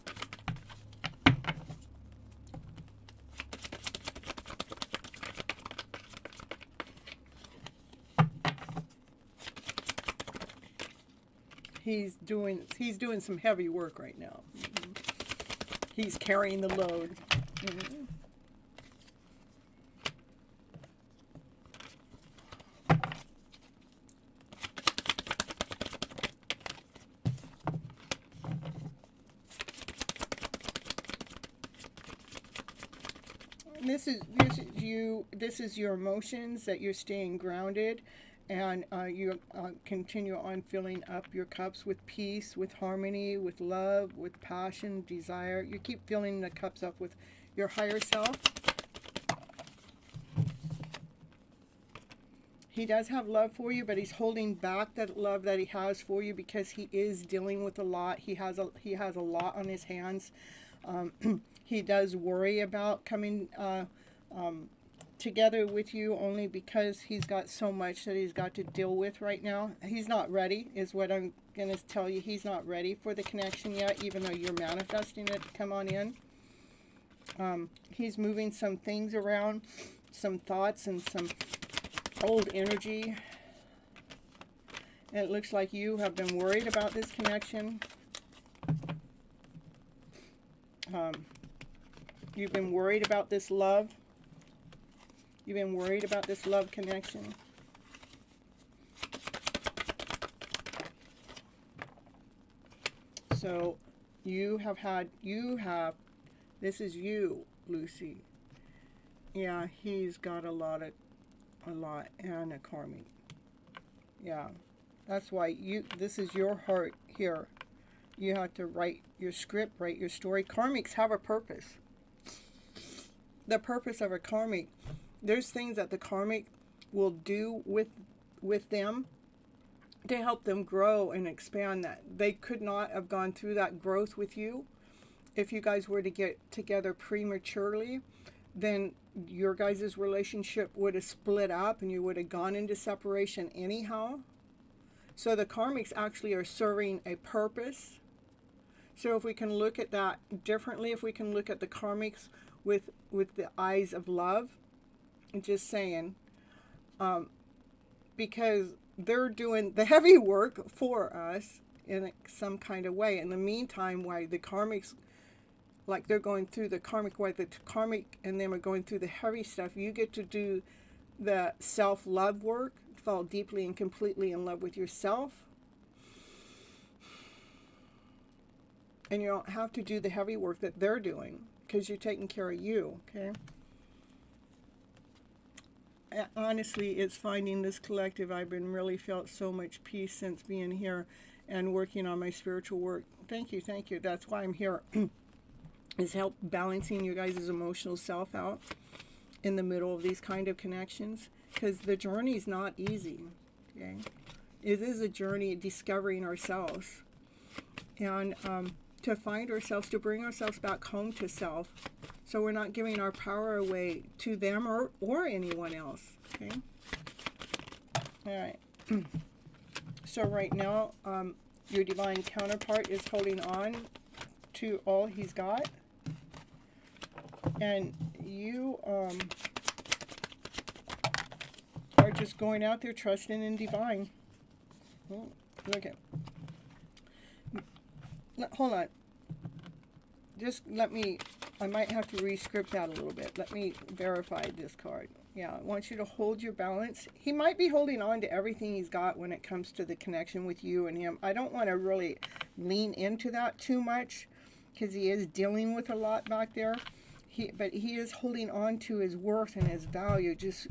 He's doing some heavy work right now. He's carrying the load. This is your emotions, that you're staying grounded, and you continue on filling up your cups with peace, with harmony, with love, with passion, desire. You keep filling the cups up with your higher self. He does have love for you, but he's holding back that love that he has for you because he is dealing with a lot. He has a lot on his hands. He does worry about coming together with you only because he's got so much that he's got to deal with right now. He's not ready, is what I'm going to tell you. He's not ready for the connection yet, even though you're manifesting it to come on in. He's moving some things around, some thoughts and some old energy. And it looks like you have been worried about this connection. You've been worried about this love. You've been worried about this love connection. So you have, this is you, Lucy. Yeah, he's got a lot, and a karmic. Yeah, that's why this is your heart here. You have to write your script, write your story. Karmics have a purpose. The purpose of a karmic, there's things that the karmic will do with them to help them grow and expand, that they could not have gone through that growth with you if you guys were to get together prematurely. Then your guys' relationship would have split up and you would have gone into separation anyhow. So the karmics actually are serving a purpose. So if we can look at that differently, if we can look at the karmics with the eyes of love, just saying, because they're doing the heavy work for us in some kind of way. In the meantime, why the karmics, like they're going through the karmic, why the karmic and them are going through the heavy stuff, you get to do the self-love work, fall deeply and completely in love with yourself. And you don't have to do the heavy work that they're doing because you're taking care of you, okay? Honestly, it's finding this collective. I've been really felt so much peace since being here and working on my spiritual work. Thank you, thank you. That's why I'm here, is help balancing your guys' emotional self out in the middle of these kind of connections, because the journey's not easy, okay? It is a journey discovering ourselves and to find ourselves, to bring ourselves back home to self, so we're not giving our power away to them or anyone else, okay? All right. So right now, your divine counterpart is holding on to all he's got. And you are just going out there trusting in divine. Oh, look at. Hold on. Just let me, I might have to re-script that a little bit. Let me verify this card. Yeah, I want you to hold your balance. He might be holding on to everything he's got when it comes to the connection with you and him. I don't want to really lean into that too much because he is dealing with a lot back there. But he is holding on to his worth and his value, just,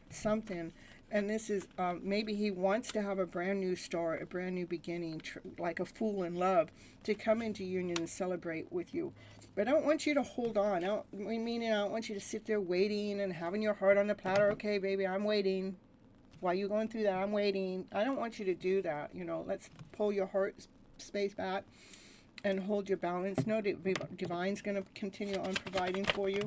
something. And this is, maybe he wants to have a brand new start, a brand new beginning, like a fool in love, to come into union and celebrate with you. But I don't want you to hold on. I don't want you to sit there waiting and having your heart on the platter. Okay, baby, I'm waiting. While you're going through that, I'm waiting. I don't want you to do that. Let's pull your heart space back and hold your balance. No, Divine's going to continue on providing for you.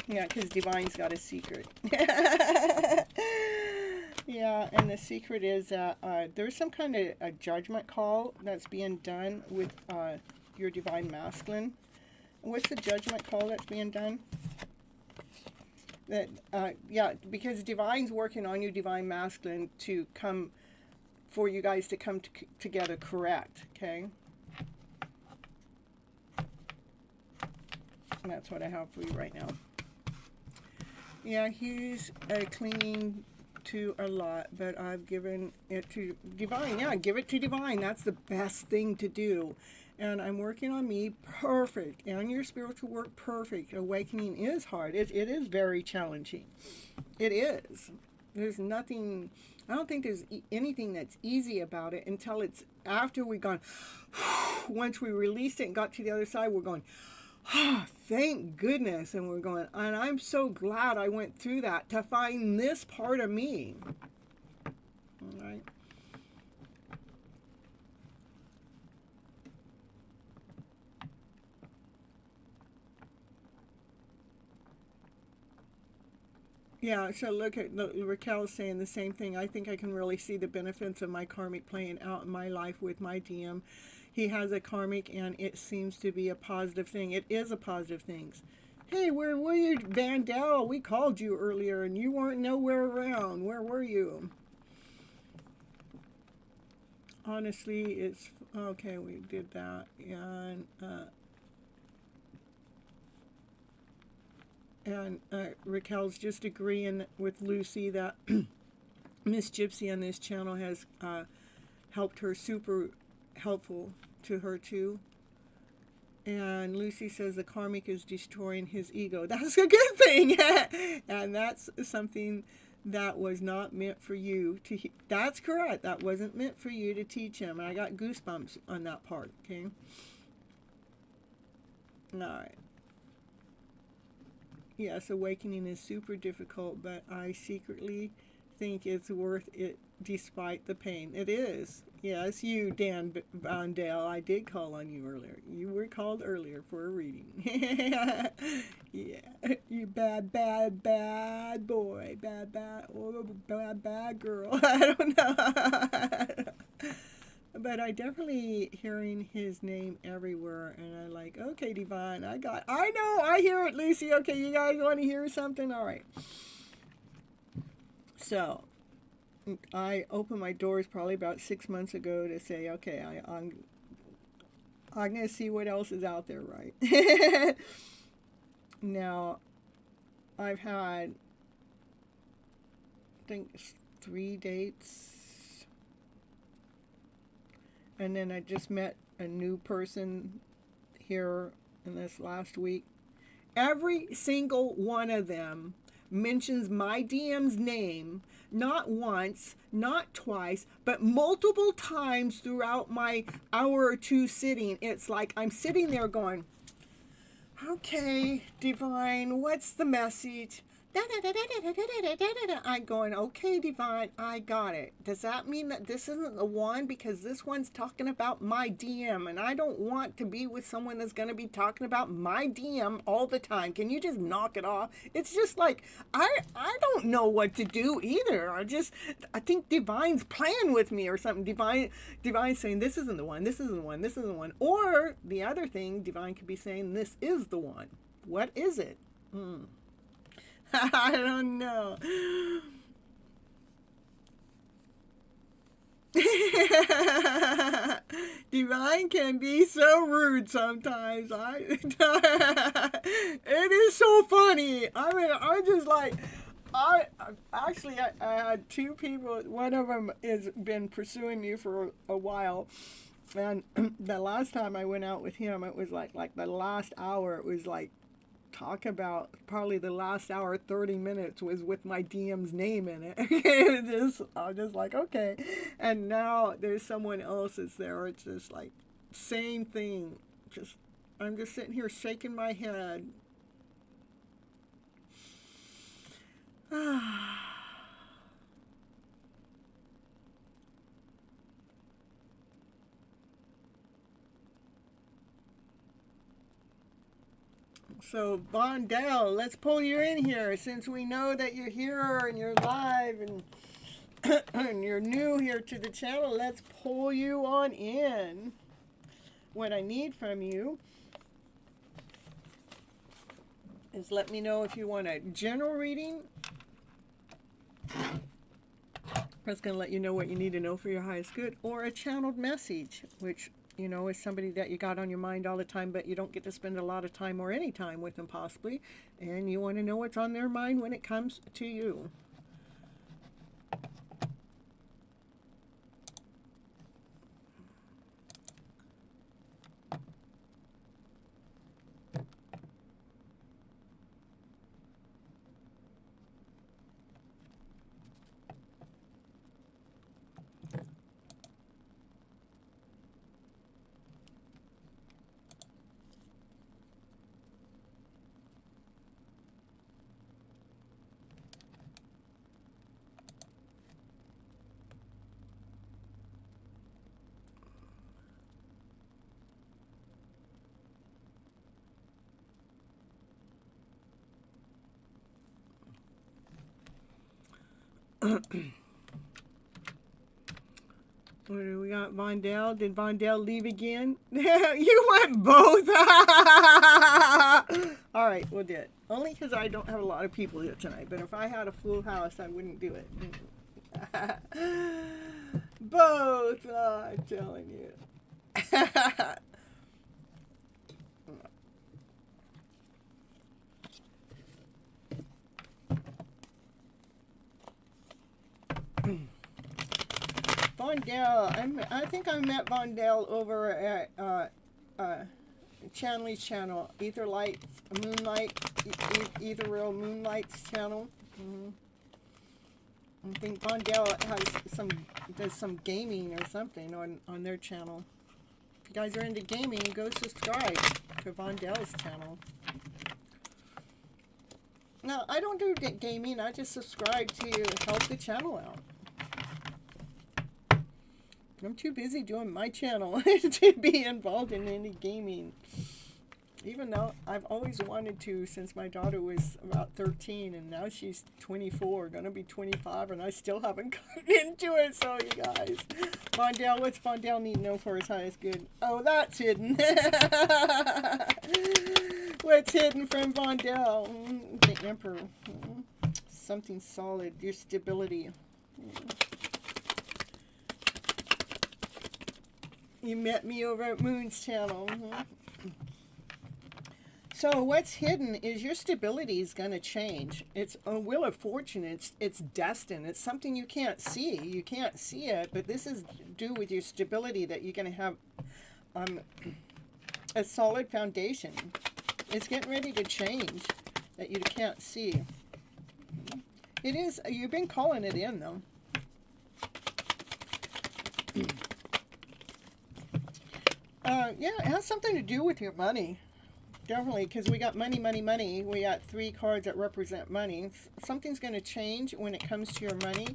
Yeah, because Divine's got a secret. Yeah, and the secret is that there's some kind of a judgment call that's being done with your Divine Masculine. What's the judgment call that's being done? That because Divine's working on you, Divine Masculine, to come, for you guys to come together correct, okay? And that's what I have for you right now. Yeah, he's clinging to a lot, but I've given it to Divine. Yeah, give it to Divine. That's the best thing to do. And I'm working on me, perfect. And your spiritual work, perfect. Awakening is hard. It is very challenging. It is. There's nothing, I don't think there's anything that's easy about it until it's after we've gone, once we released it and got to the other side, we're going, thank goodness. And we're going, and I'm so glad I went through that to find this part of me. All right. Yeah, so look at Raquel's saying the same thing. I think I can really see the benefits of my karmic playing out in my life with my DM. He has a karmic, and it seems to be a positive thing. It is a positive thing. Hey, where were you, Vandal? We called you earlier, and you weren't nowhere around. Where were you? Honestly, it's... Okay, we did that. And Raquel's just agreeing with Lucy that Miss Gypsy on this channel has helped her, super helpful to her too. And Lucy says the karmic is destroying his ego. That's a good thing. And that's something that was not meant for you to. That's correct. That wasn't meant for you to teach him. And I got goosebumps on that part. Okay. All right. Yes, awakening is super difficult, but I secretly think it's worth it despite the pain. It is. Yes, you, Dan Bondale. I did call on you earlier. You were called earlier for a reading. Yeah, you bad boy. Bad girl. I don't know. But I definitely hearing his name everywhere, and I like, okay, Divine, I know, I hear it, Lucy. Okay, you guys want to hear something? All right. So, I opened my doors probably about 6 months ago to say, okay, I'm going to see what else is out there, right? Now, I've had, I think, 3 dates. And then I just met a new person here in this last week. Every single one of them mentions my DM's name, not once, not twice, but multiple times throughout my hour or two sitting. It's like I'm sitting there going, okay, Divine, what's the message? I'm going, okay, Divine, I got it. Does that mean that this isn't the one? Because this one's talking about my DM, and I don't want to be with someone that's going to be talking about my DM all the time. Can you just knock it off? It's just like, I don't know what to do either. I think Divine's playing with me or something. Divine's saying, this isn't the one, this isn't the one, this isn't the one. Or the other thing, Divine could be saying, this is the one. What is it? I don't know. Divine can be so rude sometimes. It is so funny. I mean, I'm just like, I had 2 people. One of them has been pursuing me for a while. And the last time I went out with him, it was like the last hour, it was like, talk about probably the last hour, 30 minutes was with my DM's name in it. I'm just like, okay. And now there's someone else that's there. It's just like, same thing. I'm just sitting here shaking my head. So, Bondell, let's pull you in here since we know that you're here and you're live and, and you're new here to the channel. Let's pull you on in. What I need from you is let me know if you want a general reading. That's going to let you know what you need to know for your highest good, or a channeled message, which is somebody that you got on your mind all the time, but you don't get to spend a lot of time or any time with them possibly, and you want to know what's on their mind when it comes to you. What do we got? Vondell? Did Vondell leave again? You went both. All right, we'll do it. Only because I don't have a lot of people here tonight. But if I had a full house, I wouldn't do it. Both. Oh, I'm telling you. Vondell. I think I met Vondell over at Chanley's channel, Ether Light, Moonlight, Ether Real Moonlight's channel. I think Vondell does some gaming or something on their channel. If you guys are into gaming, go subscribe to Vondell's channel. No, I don't do gaming. I just subscribe to help the channel out. I'm too busy doing my channel to be involved in any gaming. Even though I've always wanted to since my daughter was about 13, and now she's 24, gonna be 25, and I still haven't gotten into it. So you guys, Vondell, what's Vondell need to know for his highest good? Oh, that's hidden. What's hidden from Vondell? The Emperor. Something solid. Your stability. You met me over at Moon's channel. So what's hidden is your stability is going to change. It's a wheel of fortune. It's destined. It's something you can't see. You can't see it, but this is due with your stability that you're going to have a solid foundation. It's getting ready to change that you can't see. It is. You've been calling it in, though. Yeah, it has something to do with your money. Definitely, because we got money, money, money. We got 3 cards that represent money. Something's going to change when it comes to your money.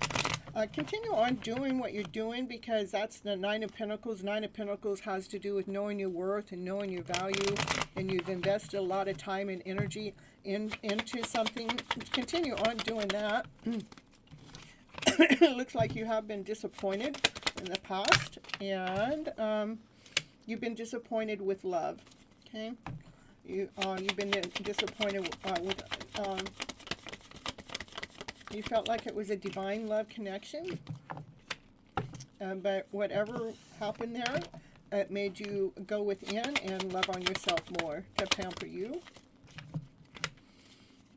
Continue on doing what you're doing, because that's the 9 of Pentacles. 9 of Pentacles has to do with knowing your worth and knowing your value. And you've invested a lot of time and energy into something. Continue on doing that. It looks like you have been disappointed in the past. And you've been disappointed with love. Okay? You've been disappointed with, you felt like it was a divine love connection, but whatever happened there, it made you go within and love on yourself more, to pamper you.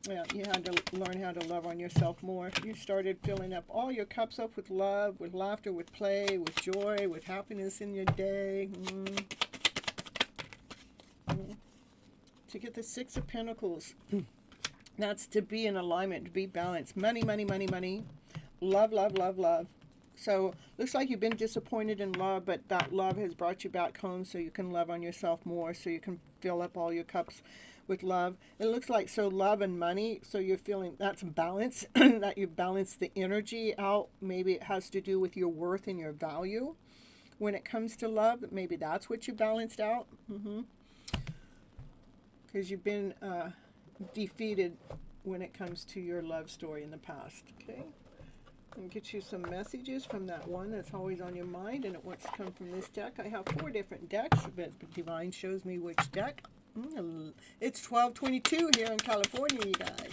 Yeah, you had to learn how to love on yourself more. You started filling up all your cups up with love, with laughter, with play, with joy, with happiness in your day. To get the 6 of Pentacles, that's to be in alignment, to be balanced. Money, money, money, money. Love, love, love, love. So looks like you've been disappointed in love, but that love has brought you back home so you can love on yourself more, so you can fill up all your cups with love. It looks like, so love and money, so you're feeling that's balance, that you balance the energy out. Maybe it has to do with your worth and your value. When it comes to love, maybe that's what you balanced out. Because you've been defeated when it comes to your love story in the past. Okay, and get you some messages from that one that's always on your mind, and it wants to come from this deck. I have 4 different decks, but Divine shows me which deck. It's 12:22 here in California, you guys.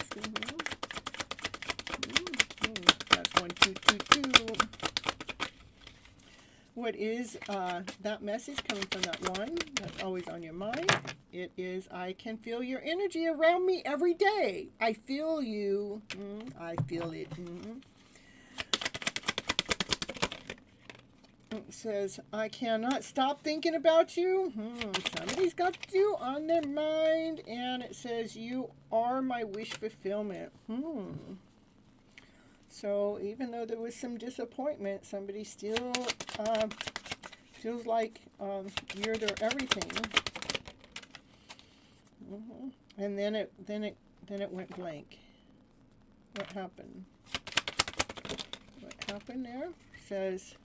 That's 1, 2, 2, 2. What is that message coming from that one that's always on your mind? It is, I can feel your energy around me every day. I feel you. I feel it. It says, I cannot stop thinking about you. Somebody's got you on their mind. And it says, you are my wish fulfillment. So even though there was some disappointment, somebody still feels like you're their everything. And then it went blank. What happened? What happened there? It says,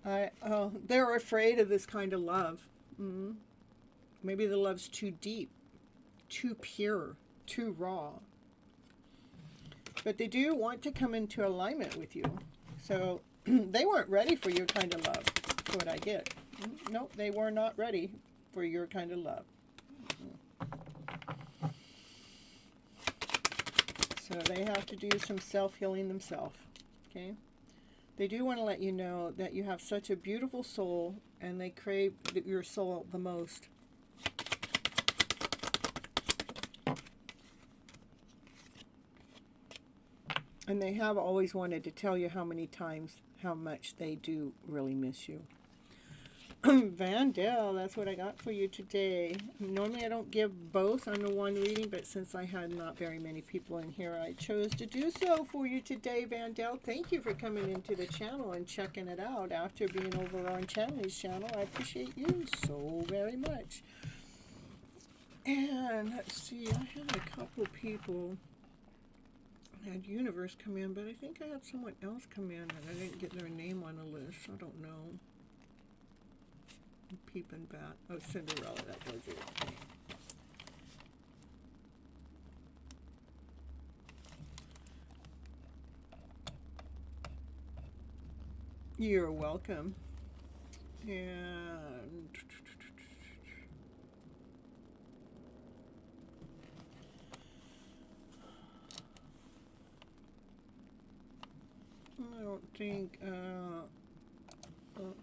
they're afraid of this kind of love. Maybe the love's too deep, too pure, too raw. But they do want to come into alignment with you. So they weren't ready for your kind of love. That's what I get. Nope, they were not ready for your kind of love. So they have to do some self-healing themselves. Okay? They do want to let you know that you have such a beautiful soul, and they crave your soul the most. And they have always wanted to tell you how many times, how much they do really miss you. Vandal, that's what I got for you today. Normally I don't give both on the one reading, but since I had not very many people in here, I chose to do so for you today, Vandal. Thank you for coming into the channel and checking it out after being over on Chanley's channel. I appreciate you so very much. And let's see, I had a couple people. I had Universe come in, but I think I had someone else come in and I didn't get their name on the list. I don't know. Peeping Bat. Oh, Cinderella, that was it. You're welcome. And I don't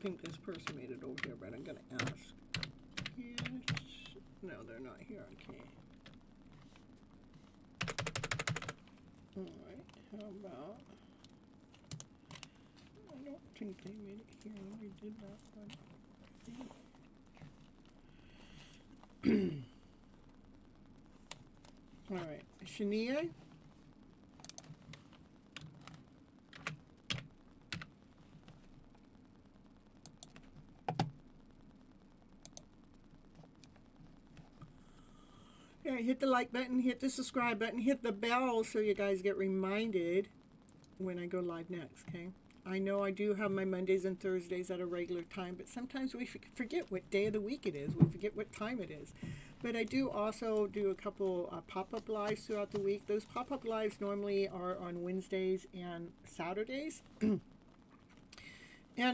think this person made it over here, but I'm gonna ask. Yes. No, they're not here. Okay. Alright, how about, I don't think they made it here. We did that one. Alright, Shania. Yeah, hit the like button, hit the subscribe button, hit the bell so you guys get reminded when I go live next, okay? I know I do have my Mondays and Thursdays at a regular time, but sometimes we forget what day of the week it is. We forget what time it is. But I do also do a couple pop-up lives throughout the week. Those pop-up lives normally are on Wednesdays and Saturdays. And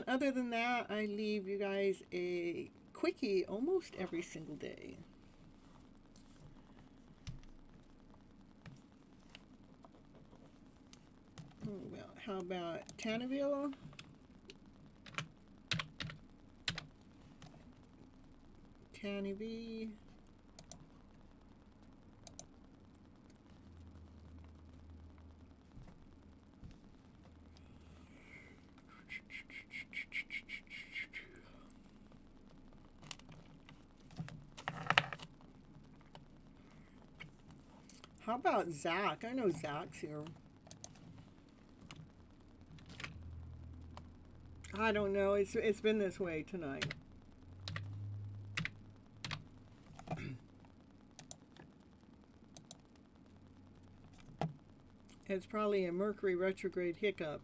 other than that, I leave you guys a quickie almost every single day. Well, how about Tanneville? Tanny V. How about Zach? I know Zach's here. I don't know. It's been this way tonight. It's probably a Mercury retrograde hiccup.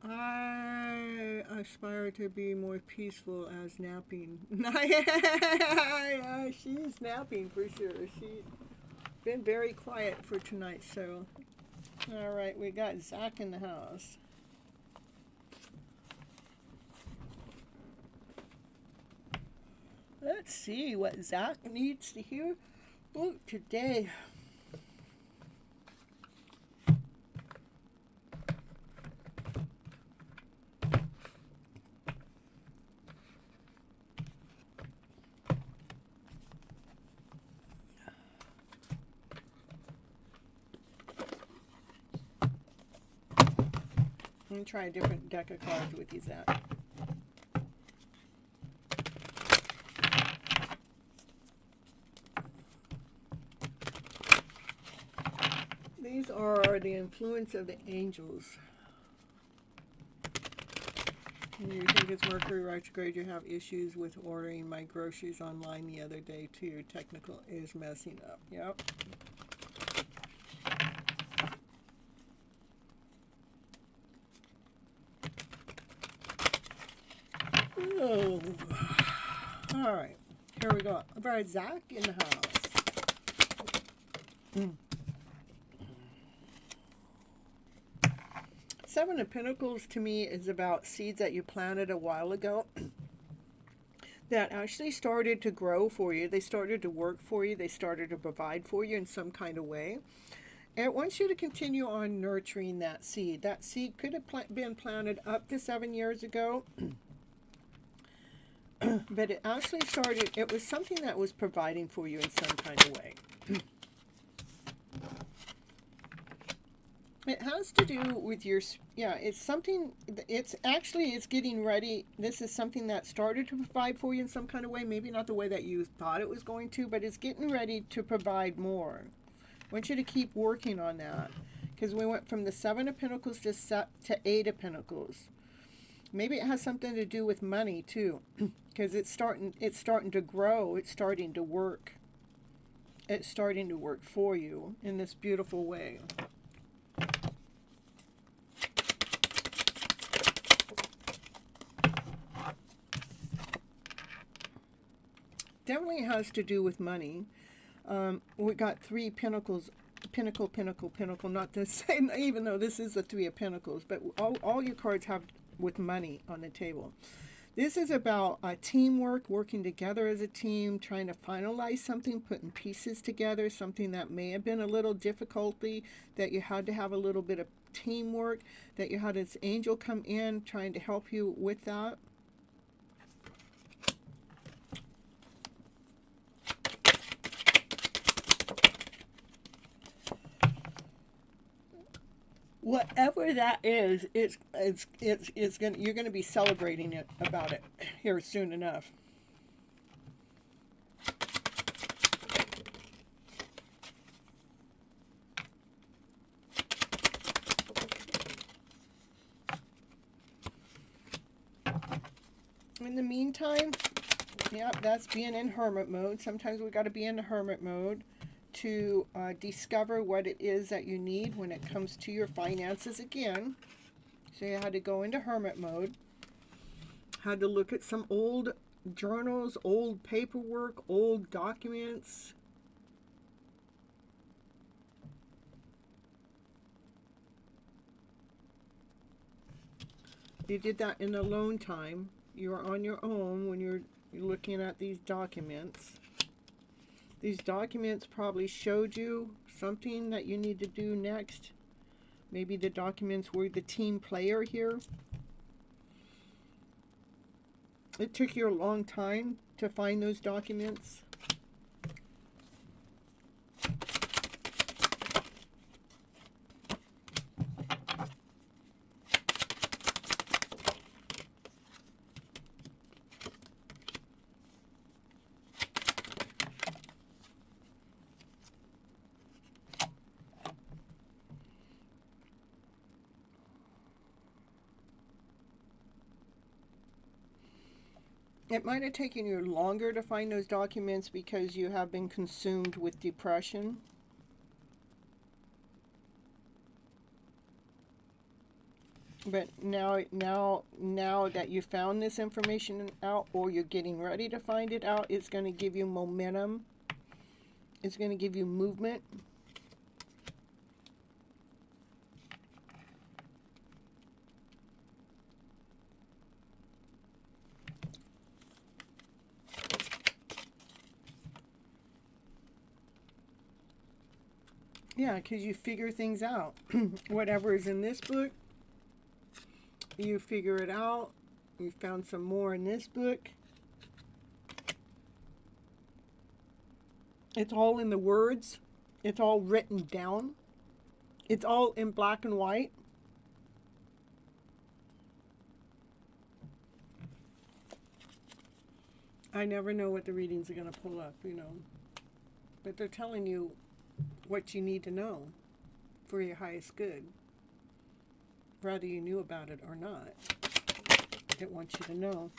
I aspire to be more peaceful as napping. She's napping for sure. She's been very quiet for tonight, so. All right, we got Zach in the house. Let's see what Zach needs to hear today. I'm going to try a different deck of cards with you, Zach. These are the influence of the angels. You think it's Mercury retrograde, you have issues with ordering my groceries online the other day too. Your technical is messing up. Yep. Oh. All right. Here we go. All right, Zach in the house. Seven of Pentacles to me is about seeds that you planted a while ago that actually started to grow for you. They started to work for you. They started to provide for you in some kind of way. And it wants you to continue on nurturing that seed. That seed could have been planted up to 7 years ago. But it actually started, it was something that was providing for you in some kind of way. It has to do with your, yeah, it's something, it's actually, it's getting ready. This is something that started to provide for you in some kind of way, maybe not the way that you thought it was going to, but it's getting ready to provide more. I want you to keep working on that, because we went from the Seven of Pentacles to Eight of Pentacles. Maybe it has something to do with money too, because it's starting to grow, it's starting to work. It's starting to work for you in this beautiful way. Definitely has to do with money. We got three pentacles, pinnacle, pinnacle, pinnacle. Not the same, even though this is the Three of Pentacles, but all your cards have with money on the table. This is about teamwork, working together as a team, trying to finalize something, putting pieces together, something that may have been a little difficulty, that you had to have a little bit of teamwork, that you had this angel come in trying to help you with that. Whatever that is, it's gonna, you're gonna be celebrating it about it here soon enough. In the meantime, yeah, that's being in hermit mode. Sometimes we got to be in the hermit mode to discover what it is that you need when it comes to your finances again. So you had to go into hermit mode. Had to look at some old journals, old paperwork, old documents. You did that in alone time. You're on your own when you're looking at these documents. These documents probably showed you something that you need to do next. Maybe the documents were the team player here. It took you a long time to find those documents. It might have taken you longer to find those documents because you have been consumed with depression. But now that you found this information out, or you're getting ready to find it out, it's going to give you momentum. It's going to give you movement. Yeah, because you figure things out. Whatever is in this book, you figure it out. You found some more in this book. It's all in the words. It's all written down. It's all in black and white. I never know what the readings are going to pull up, you know. But they're telling you what you need to know for your highest good. Whether you knew about it or not. It wants you to know.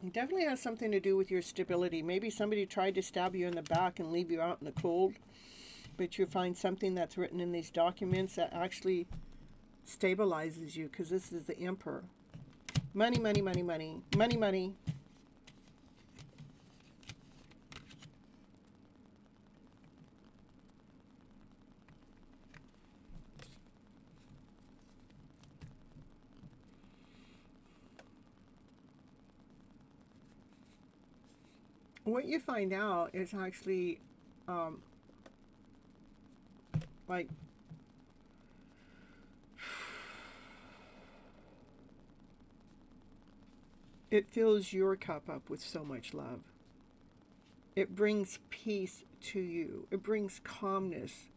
It definitely has something to do with your stability. Maybe somebody tried to stab you in the back and leave you out in the cold. But you find something that's written in these documents that actually stabilizes you, because this is the Emperor. Money, money, money, money. Money, money. What you find out is actually like It fills your cup up with so much love. It brings peace to you. It brings calmness.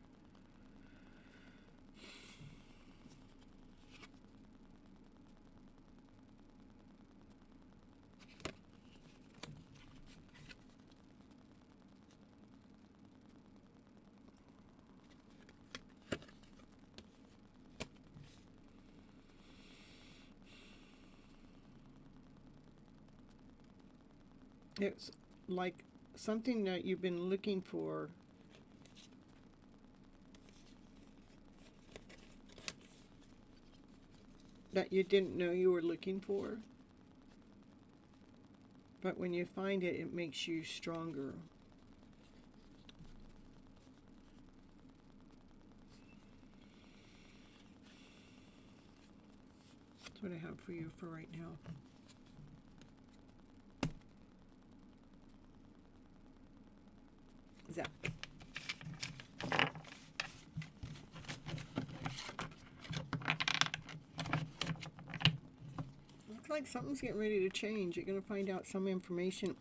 It's like something that you've been looking for. That you didn't know you were looking for. But when you find it, it makes you stronger. That's what I have for you for right now. Zach. Looks like something's getting ready to change. You're going to find out some information.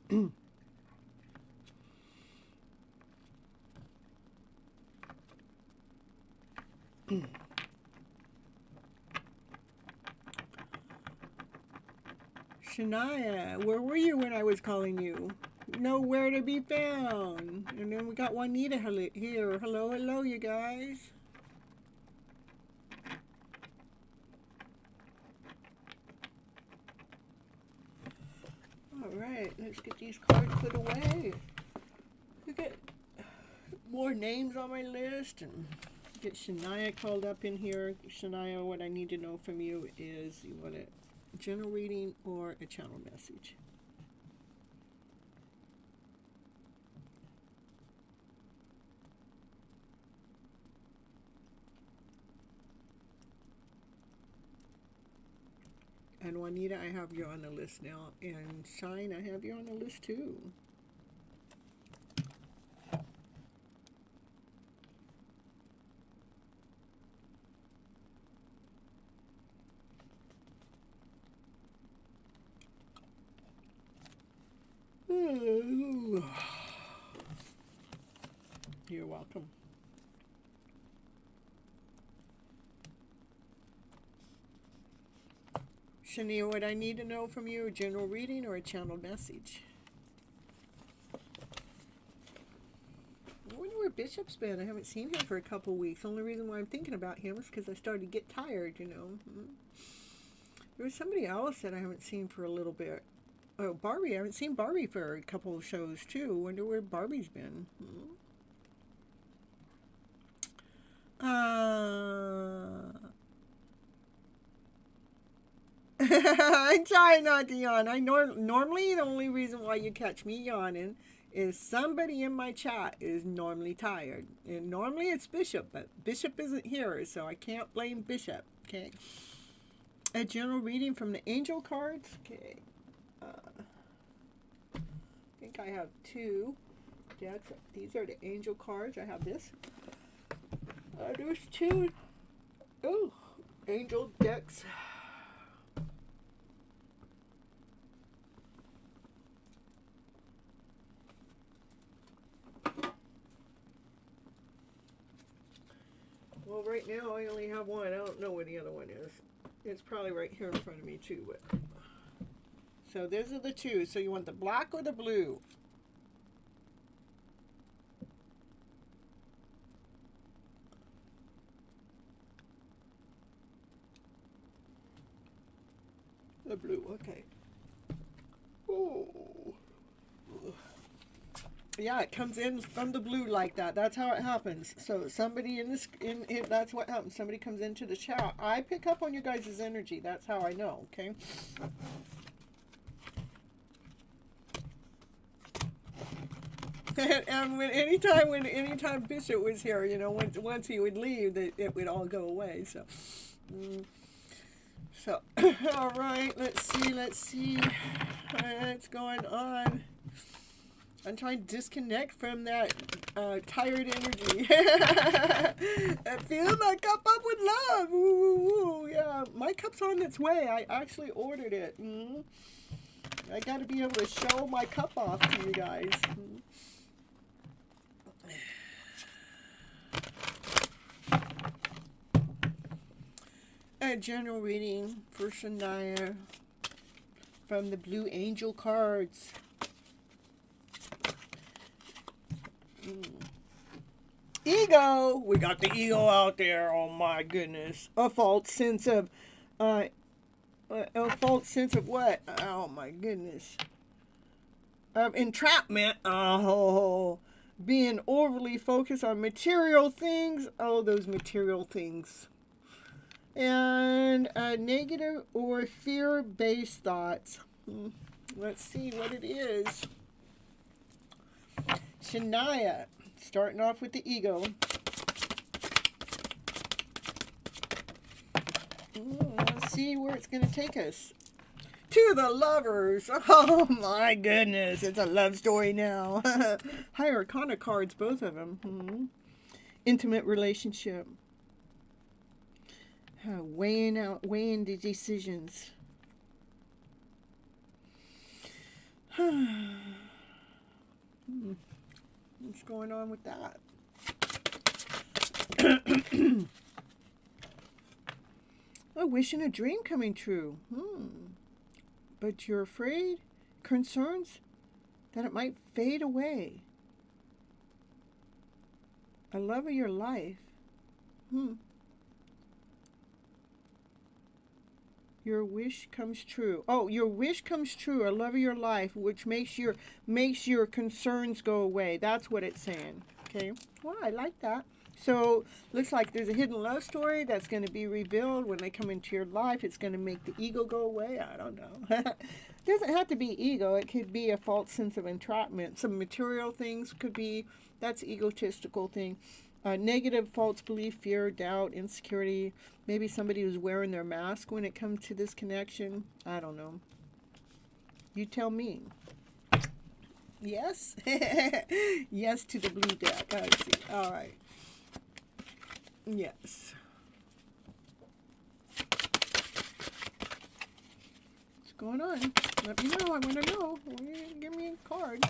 Shania, where were you when I was calling you? Nowhere to be found. And then we got Juanita here. Hello, hello, you guys. All right, let's get these cards put away. We get more names on my list and get Shania called up in here. Shania, what I need to know from you is you want a general reading or a channel message. And Juanita, I have you on the list now. And Shine, I have you on the list too. You're welcome. Shania, what I need to know from you, a general reading or a channel message? I wonder where Bishop's been. I haven't seen him for a couple weeks. The only reason why I'm thinking about him is because I started to get tired, you know. There was somebody else that I haven't seen for a little bit. Oh, Barbie. I haven't seen Barbie for a couple of shows, too. Wonder where Barbie's been. I try not to yawn. I normally the only reason why you catch me yawning is somebody in my chat is normally tired. And normally it's Bishop, but Bishop isn't here, so I can't blame Bishop. Okay. A general reading from the angel cards. Okay. I think I have two decks. These are the angel cards. I have this. There's two. Oh, angel decks. Well, right now I only have one. I don't know where the other one is. It's probably right here in front of me too. But so those are the two. So you want the black or the blue? The blue. Okay. Oh. Yeah, it comes in from the blue like that. That's how it happens. So somebody in that's what happens. Somebody comes into the chat. I pick up on you guys' energy. That's how I know, okay? And anytime Bishop was here, you know, once he would leave, it would all go away. So, all right, let's see what's going on. I'm trying to disconnect from that tired energy. Fill my cup up with love. Ooh, yeah, my cup's on its way. I actually ordered it. I got to be able to show my cup off to you guys. A general reading for Shania from the Blue Angel cards. Ego! We got the ego out there. Oh my goodness. A false sense of what? Oh my goodness. Entrapment. Oh, being overly focused on material things. Oh, those material things. And negative or fear-based thoughts. Let's see what it is. Shania, starting off with the ego. Let's see where it's going to take us. To the lovers. Oh my goodness, it's a love story now. High Arcana cards, both of them. Intimate relationship. Weighing the decisions. What's going on with that? A wish and a dream coming true. But you're afraid, concerns that it might fade away. A love of your life. Your wish comes true. Oh, your wish comes true. A love of your life, which makes your concerns go away. That's what it's saying. Okay. Well, I like that. So, looks like there's a hidden love story that's going to be revealed when they come into your life. It's going to make the ego go away. I don't know. It doesn't have to be ego. It could be a false sense of entrapment. Some material things could be. That's egotistical thing. Negative, false belief, fear, doubt, insecurity. Maybe somebody who's wearing their mask when it comes to this connection. I don't know. You tell me. Yes? Yes to the blue deck. I see. All right. Yes. What's going on? Let me know. I want to know. Give me a card.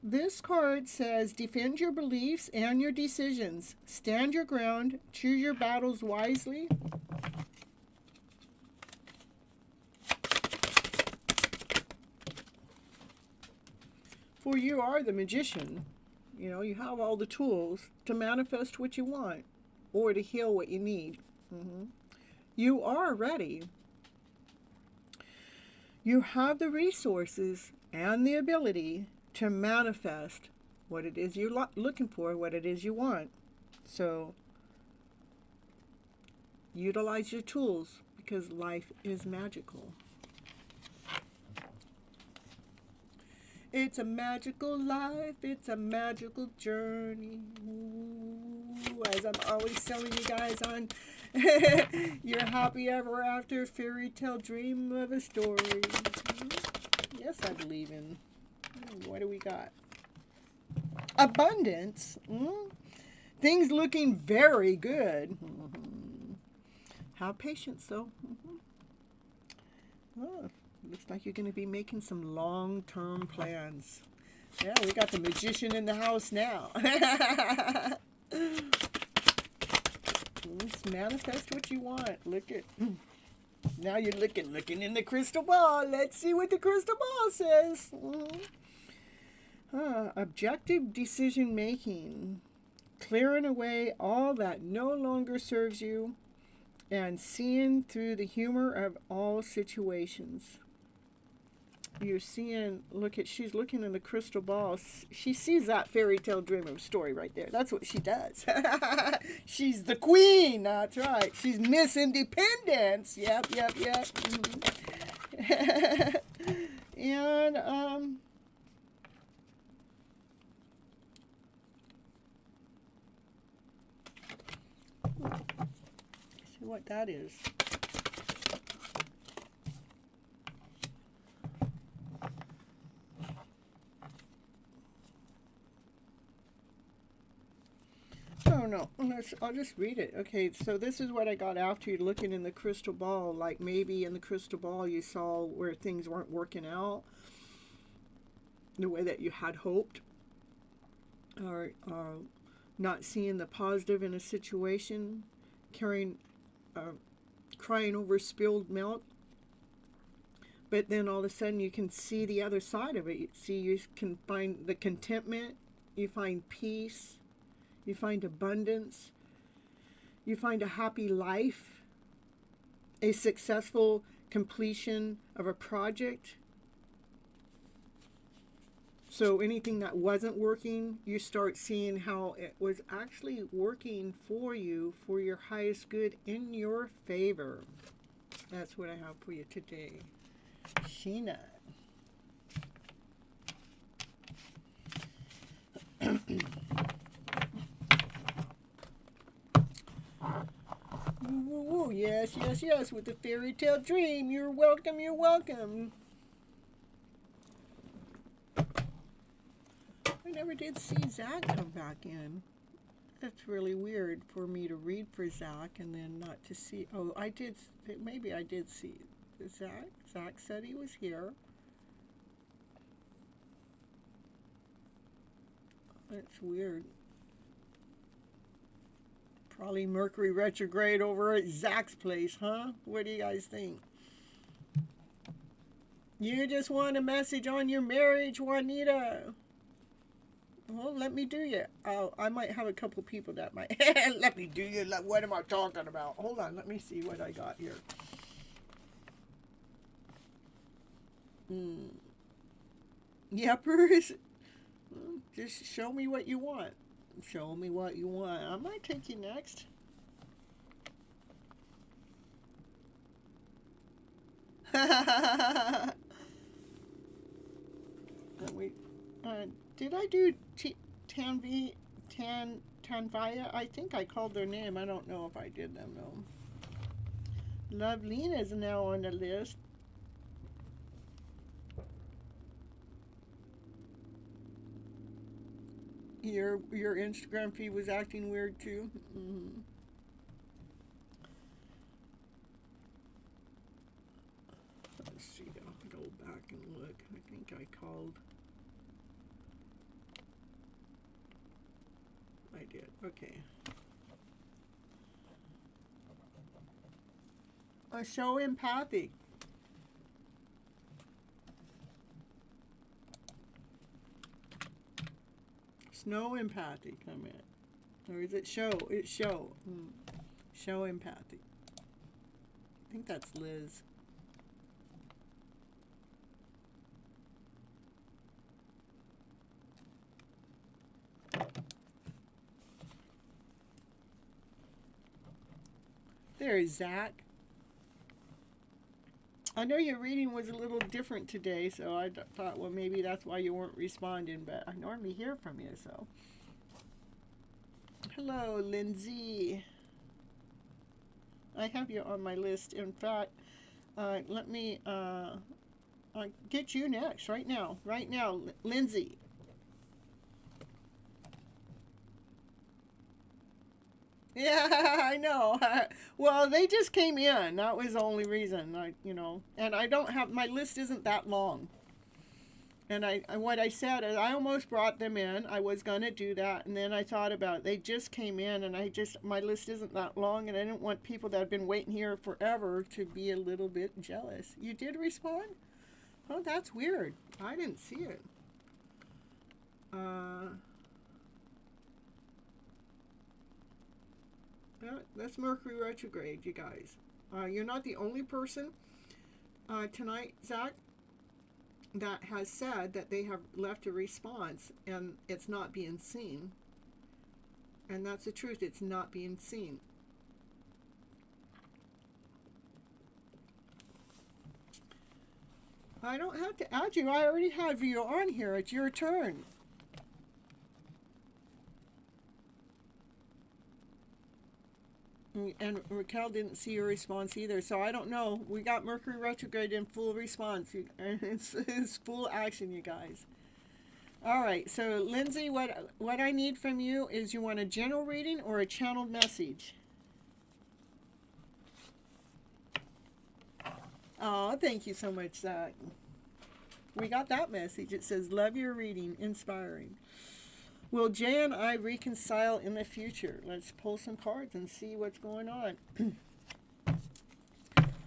This card says, defend your beliefs and your decisions. Stand your ground. Choose your battles wisely. For you are the magician. You know, you have all the tools to manifest what you want or to heal what you need. You are ready. You have the resources and the ability to manifest what it is you're looking for, what it is you want. So, utilize your tools because life is magical. It's a magical life. It's a magical journey. Ooh, as I'm always telling you guys on your happy ever after fairy tale dream of a story. Yes, I believe in. What do we got? Abundance. Things looking very good. Have patience, though. Oh, looks like you're going to be making some long-term plans. Yeah, we got the magician in the house now. Let's manifest what you want. Look at... Now you're looking in the crystal ball. Let's see what the crystal ball says. Objective decision making. Clearing away all that no longer serves you and seeing through the humor of all situations. You're seeing, she's looking in the crystal ball. She sees that fairy tale dream of story right there. That's what she does. She's the queen. That's right. She's Miss Independence. Yep. And, see what that is. no. I'll just read it. Okay, so this is what I got after you looking in the crystal ball. Like maybe in the crystal ball you saw where things weren't working out the way that you had hoped, or not seeing the positive in a situation, carrying, crying over spilled milk. But then all of a sudden you can see the other side of it. You can find the contentment, you find peace, you find abundance, you find a happy life, a successful completion of a project. So anything that wasn't working, you start seeing how it was actually working for you, for your highest good, in your favor. That's what I have for you today. Sheena. Ooh, yes, yes, yes, with the fairy tale dream. You're welcome, you're welcome. I never did see Zach come back in. That's really weird for me to read for Zach and then not to see. Oh, I did. Maybe I did see Zach. Zach said he was here. That's weird. Probably Mercury retrograde over at Zach's place, huh? What do you guys think? You just want a message on your marriage, Juanita. Well, let me do you. I might have a couple people that might. Let me do you. What am I talking about? Hold on. Let me see what I got here. Yepers. Just show me what you want. Show me what you want. I might take you next. Did I do Tanvaya? I think I called their name. I don't know if I did them though. Lovelina is now on the list. Your Instagram feed was acting weird too. Mm-hmm. Let's see. I'll go back and look. I think I called. I did. Okay. Show empathic. Snow empathic, I meant. Or is it show? It's show. Show empathic. I think that's Liz. There's Zach. I know your reading was a little different today, so I thought, well, maybe that's why you weren't responding, but I normally hear from you, so. Hello, Lindsay. I have you on my list. In fact, let me get you next, right now. Right now, Lindsay. Yeah, I know. Well, they just came in. That was the only reason. And I don't have, my list isn't that long. And what I said is I almost brought them in. I was gonna do that, and then I thought about it. They just came in, and my list isn't that long, and I didn't want people that have been waiting here forever to be a little bit jealous. You did respond? Oh, that's weird. I didn't see it. That's Mercury retrograde, you guys. You're not the only person tonight, Zach, that has said that they have left a response and it's not being seen. And that's the truth. It's not being seen. I don't have to add you. I already have you on here. It's your turn. And Raquel didn't see your response either, so I don't know. We got Mercury retrograde in full response. It's full action, you guys. All right, so Lindsay, what I need from you is you want a general reading or a channeled message? Oh, thank you so much, Zach. We got that message. It says, love your reading, inspiring. Will Jay and I reconcile in the future? Let's pull some cards and see what's going on.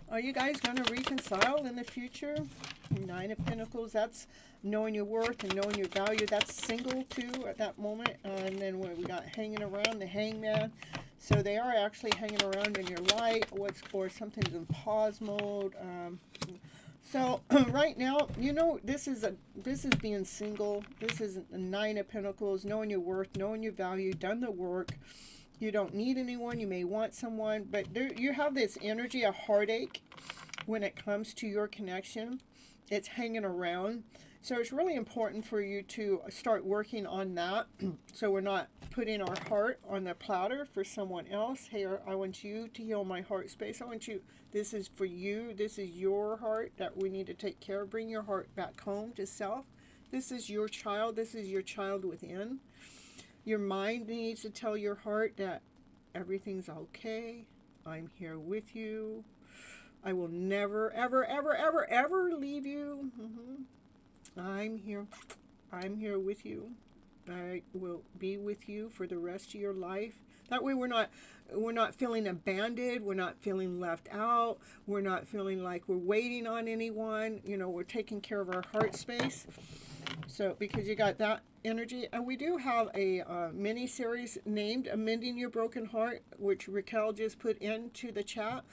Are you guys going to reconcile in the future? Nine of Pentacles, that's knowing your worth and knowing your value. That's single too at that moment. And then what we got hanging around, the Hangman. So they are actually hanging around in your light. Or something's in pause mode. So right now, you know, this is being single. This is a Nine of Pentacles, knowing your worth, knowing your value, done the work. You don't need anyone. You may want someone, but you have this energy, a heartache when it comes to your connection. It's hanging around. So it's really important for you to start working on that so we're not putting our heart on the platter for someone else. Hey, I want you to heal my heart space. I want you, this is for you. This is your heart that we need to take care of. Bring your heart back home to self. This is your child. This is your child within. Your mind needs to tell your heart that everything's okay. I'm here with you. I will never, ever, ever, ever, ever leave you. I'm here. I'm here with you. I will be with you for the rest of your life. That way we're not feeling abandoned. We're not feeling left out. We're not feeling like we're waiting on anyone. You know, we're taking care of our heart space. So because you got that energy. And we do have a mini series named Amending Your Broken Heart, which Raquel just put into the chat.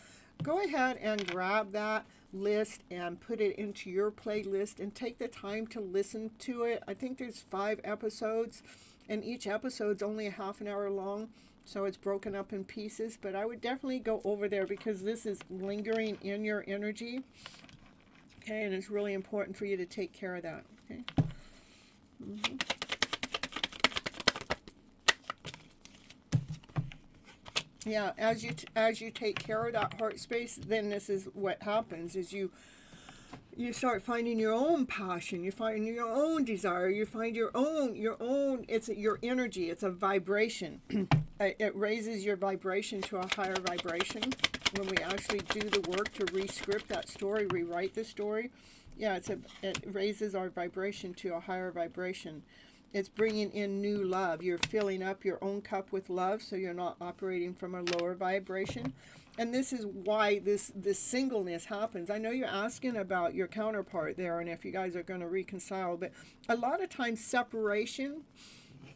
Go ahead and grab that list and put it into your playlist and take the time to listen to it. I think there's 5 episodes and each episode's only a half an hour long, so it's broken up in pieces, but I would definitely go over there because this is lingering in your energy. Okay, and it's really important for you to take care of that. Okay. Yeah, as you take care of that heart space, then this is what happens: is you start finding your own passion, you find your own desire, you find your own. It's your energy. It's a vibration. It raises your vibration to a higher vibration when we actually do the work to re-script that story, rewrite the story. Yeah, it raises our vibration to a higher vibration. It's bringing in new love. You're filling up your own cup with love, so you're not operating from a lower vibration. And this is why this singleness happens. I know you're asking about your counterpart there and if you guys are going to reconcile, but a lot of times separation,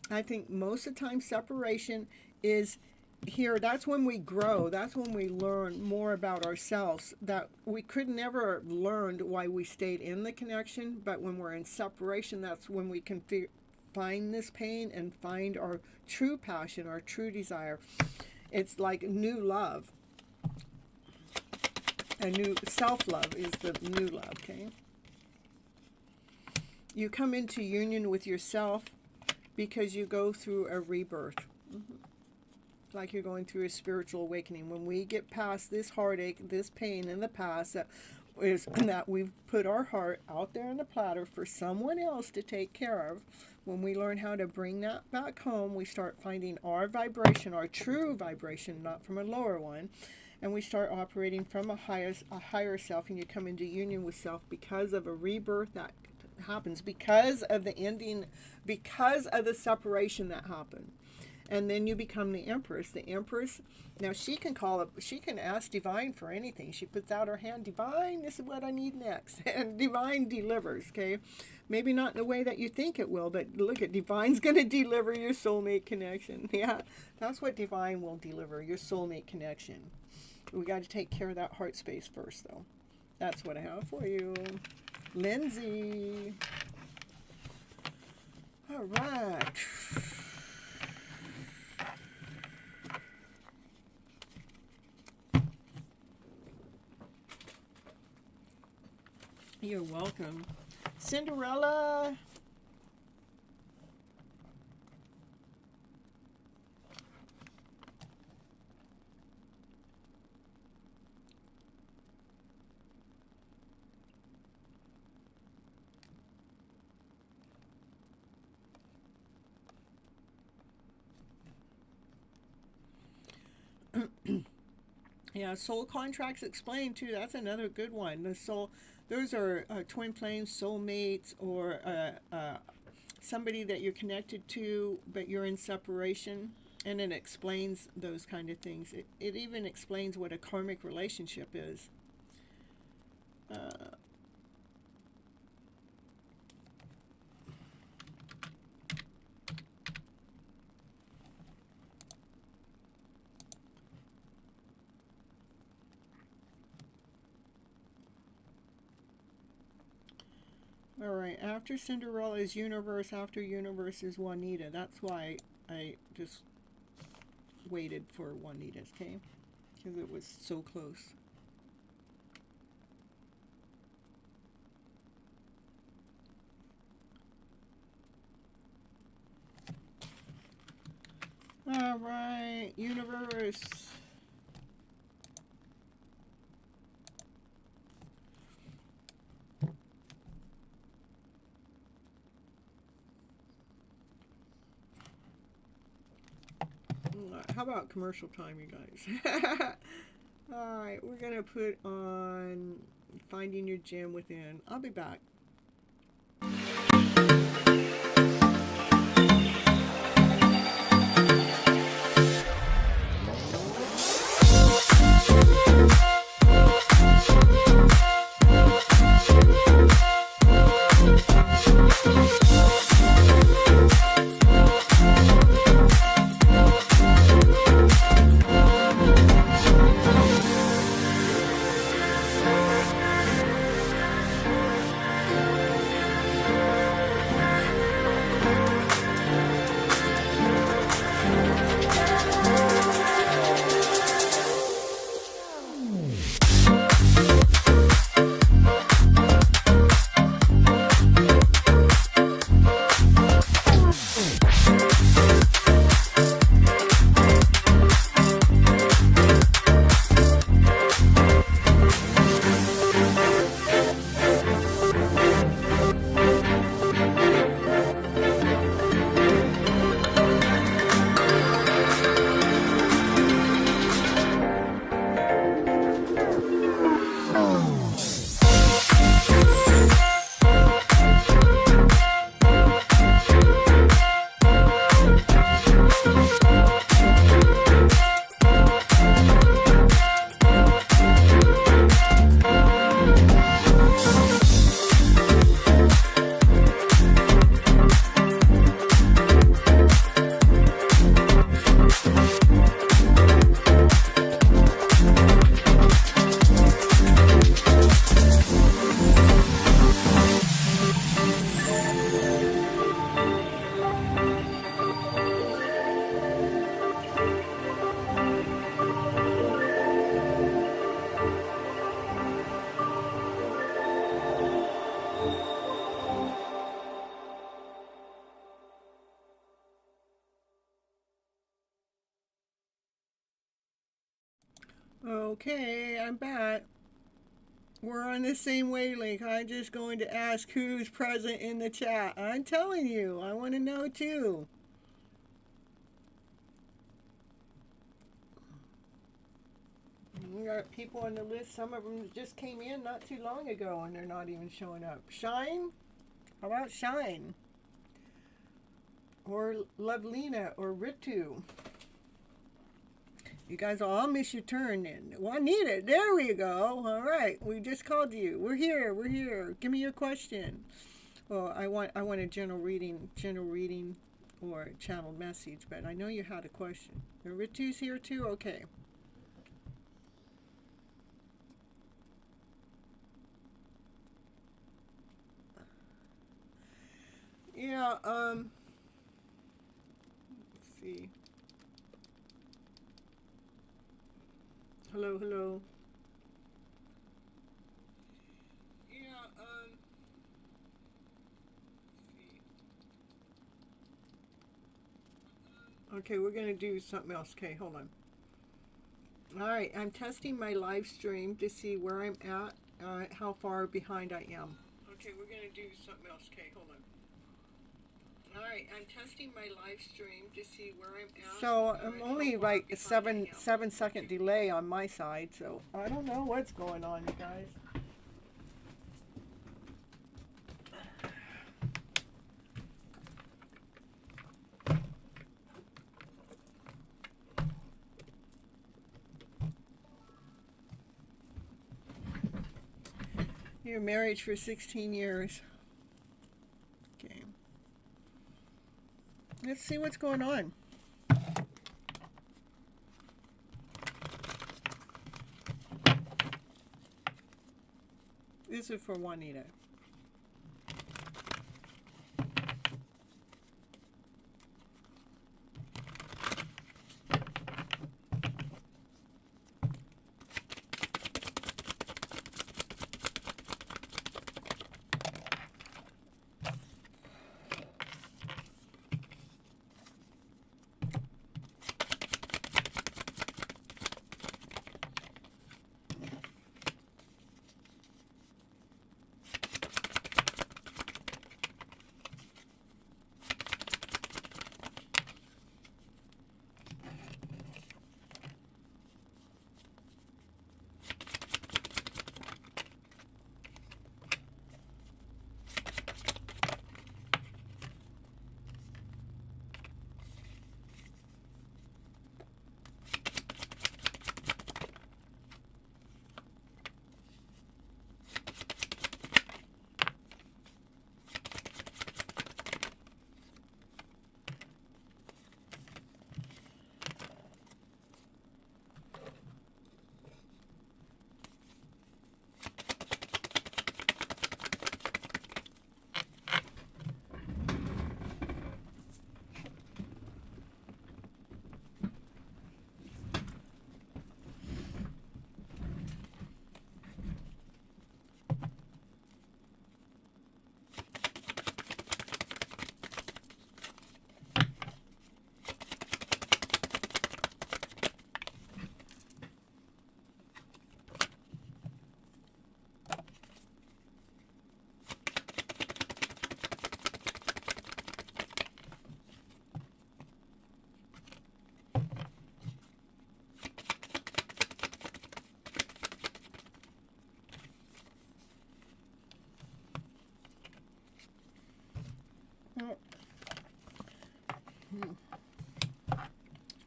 I think most of the time separation is here. That's when we grow. That's when we learn more about ourselves that we could never have learned why we stayed in the connection. But when we're in separation, that's when we can find this pain and find our true passion, our true desire. It's like new love. A new self-love is the new love, okay? You come into union with yourself because you go through a rebirth. Like you're going through a spiritual awakening. When we get past this heartache, this pain in the past, that we've put our heart out there on the platter for someone else to take care of. When we learn how to bring that back home, we start finding our vibration, our true vibration, not from a lower one. And we start operating from a higher self, and you come into union with self because of a rebirth that happens, because of the ending, because of the separation that happened. And then you become the Empress. The Empress, now she can ask Divine for anything. She puts out her hand, Divine, this is what I need next. And Divine delivers, okay? Maybe not in the way that you think it will, but look at Divine's going to deliver your soulmate connection. Yeah, that's what Divine will deliver, your soulmate connection. We got to take care of that heart space first, though. That's what I have for you. Lindsay. All right. You're welcome. Cinderella. Yeah, soul contracts explained too. That's another good one. The soul, those are twin flames, soulmates, or somebody that you're connected to, but you're in separation. And it explains those kind of things. It even explains what a karmic relationship is. Uh, all right, after Cinderella is universe, after universe is Juanita. That's why I just waited for Juanita's, okay? Because it was so close. All right, universe. How about commercial time, you guys? All right, we're going to put on Finding Your Gem Within. I'll be back. Okay, I'm back. We're on the same wavelength. I'm just going to ask who's present in the chat. I'm telling you, I want to know too. We got people on the list. Some of them just came in not too long ago and they're not even showing up. Shine? How about Shine? Or Lovelina or Ritu? You guys will all miss your turn then. Juanita, there we go. All right, we just called you. We're here. We're here. Give me your question. Well, I want a general reading, or channeled message. But I know you had a question. The Ritu's here too. Okay. Yeah. Let's see. Hello, hello. Yeah, okay, we're gonna do something else. Okay, hold on. Alright, I'm testing my live stream to see where I'm at, how far behind I am. Okay, we're gonna do something else. Okay, hold on. All right, I'm testing my live stream to see where I'm at. So I'm only like a 7 second delay on my side, so I don't know what's going on, you guys. You're married for 16 years. Okay. Let's see what's going on. This is for Juanita.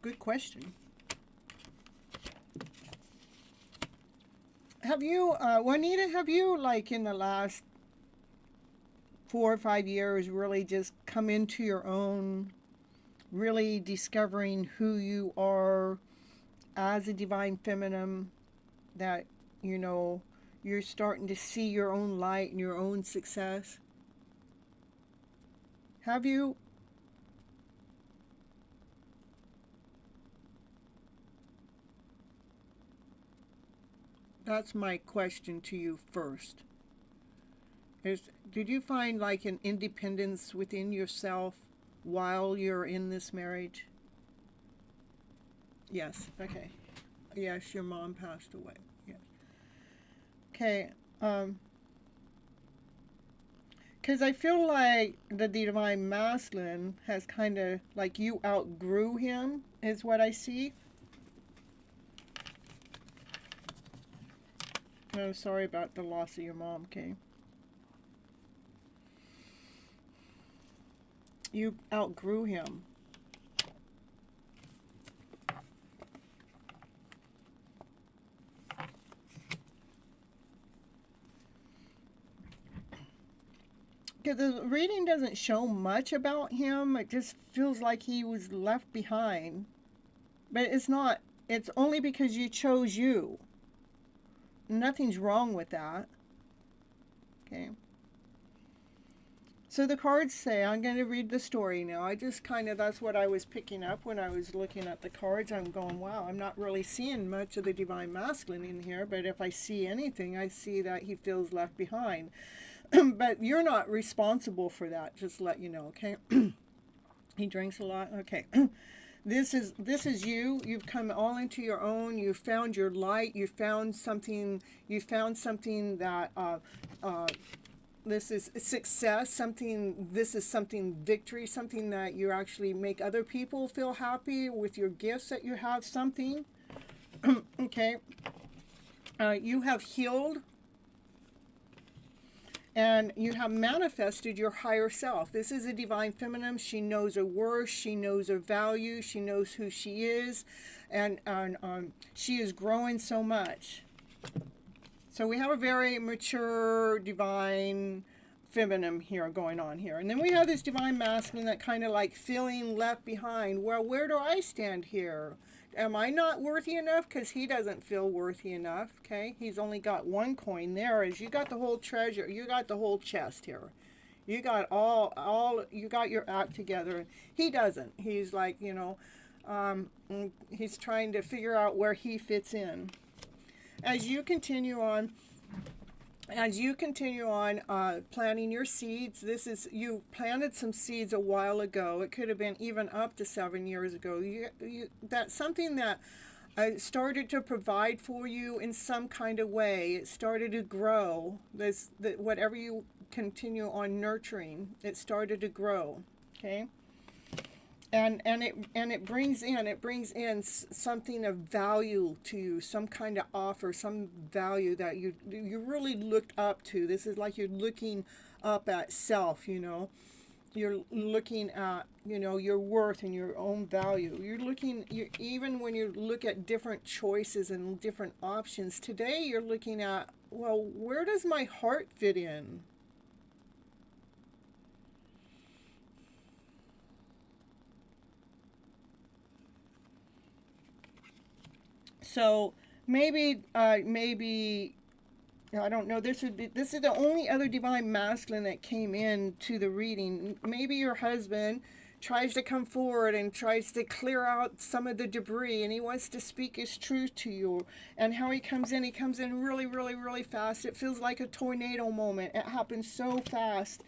Good question. Have you, Juanita, have you, like, in the last 4 or 5 years, really just come into your own, really discovering who you are as a divine feminine, that, you know, you're starting to see your own light and your own success? Have you? That's my question to you first. Did you find like an independence within yourself while you're in this marriage? Yes. Okay. Yes, your mom passed away. Yes. Okay. Because I feel like the divine masculine has kind of, like, you outgrew him, is what I see. I'm sorry about the loss of your mom, okay? You outgrew him. Because the reading doesn't show much about him. It just feels like he was left behind. But it's not. It's only because you chose you. Nothing's wrong with that. Okay. So the cards say, I'm going to read the story now. I just kind of, that's what I was picking up when I was looking at the cards. I'm going, wow, I'm not really seeing much of the divine masculine in here. But if I see anything, I see that he feels left behind. But you're not responsible for that, just to let you know, okay? He drinks a lot? Okay. This is you. You've come all into your own. You found your light. You found something that This is success, something, this is something victory, something that you actually make other people feel happy with your gifts that you have, something. Okay. You have healed and you have manifested your higher self. This is a divine feminine. She knows her worth. She knows her value. She knows who she is. And she is growing so much. So we have a very mature, divine feminine here going on here. And then we have this divine masculine that kind of like feeling left behind. Well, where do I stand here? Am I not worthy enough? Because he doesn't feel worthy enough, okay? He's only got one coin. There is, you got the whole treasure. You got the whole chest here. You got you got your act together. He doesn't. He's like, you know, he's trying to figure out where he fits in. As you continue on planting your seeds, this is, you planted some seeds a while ago. It could have been even up to 7 years ago. That's something that started to provide for you in some kind of way. It started to grow. Whatever you continue on nurturing, it started to grow. Okay. And it brings in something of value to you, some kind of offer, some value that you really looked up to. This is like you're looking up at self, you know. You're looking at, you know, your worth and your own value. Even when you look at different choices and different options, today you're looking at, well, where does my heart fit in? So maybe I don't know. This is the only other divine masculine that came in to the reading. Maybe your husband tries to come forward and tries to clear out some of the debris, and he wants to speak his truth to you. And how he comes in really, really, really fast. It feels like a tornado moment. It happens so fast.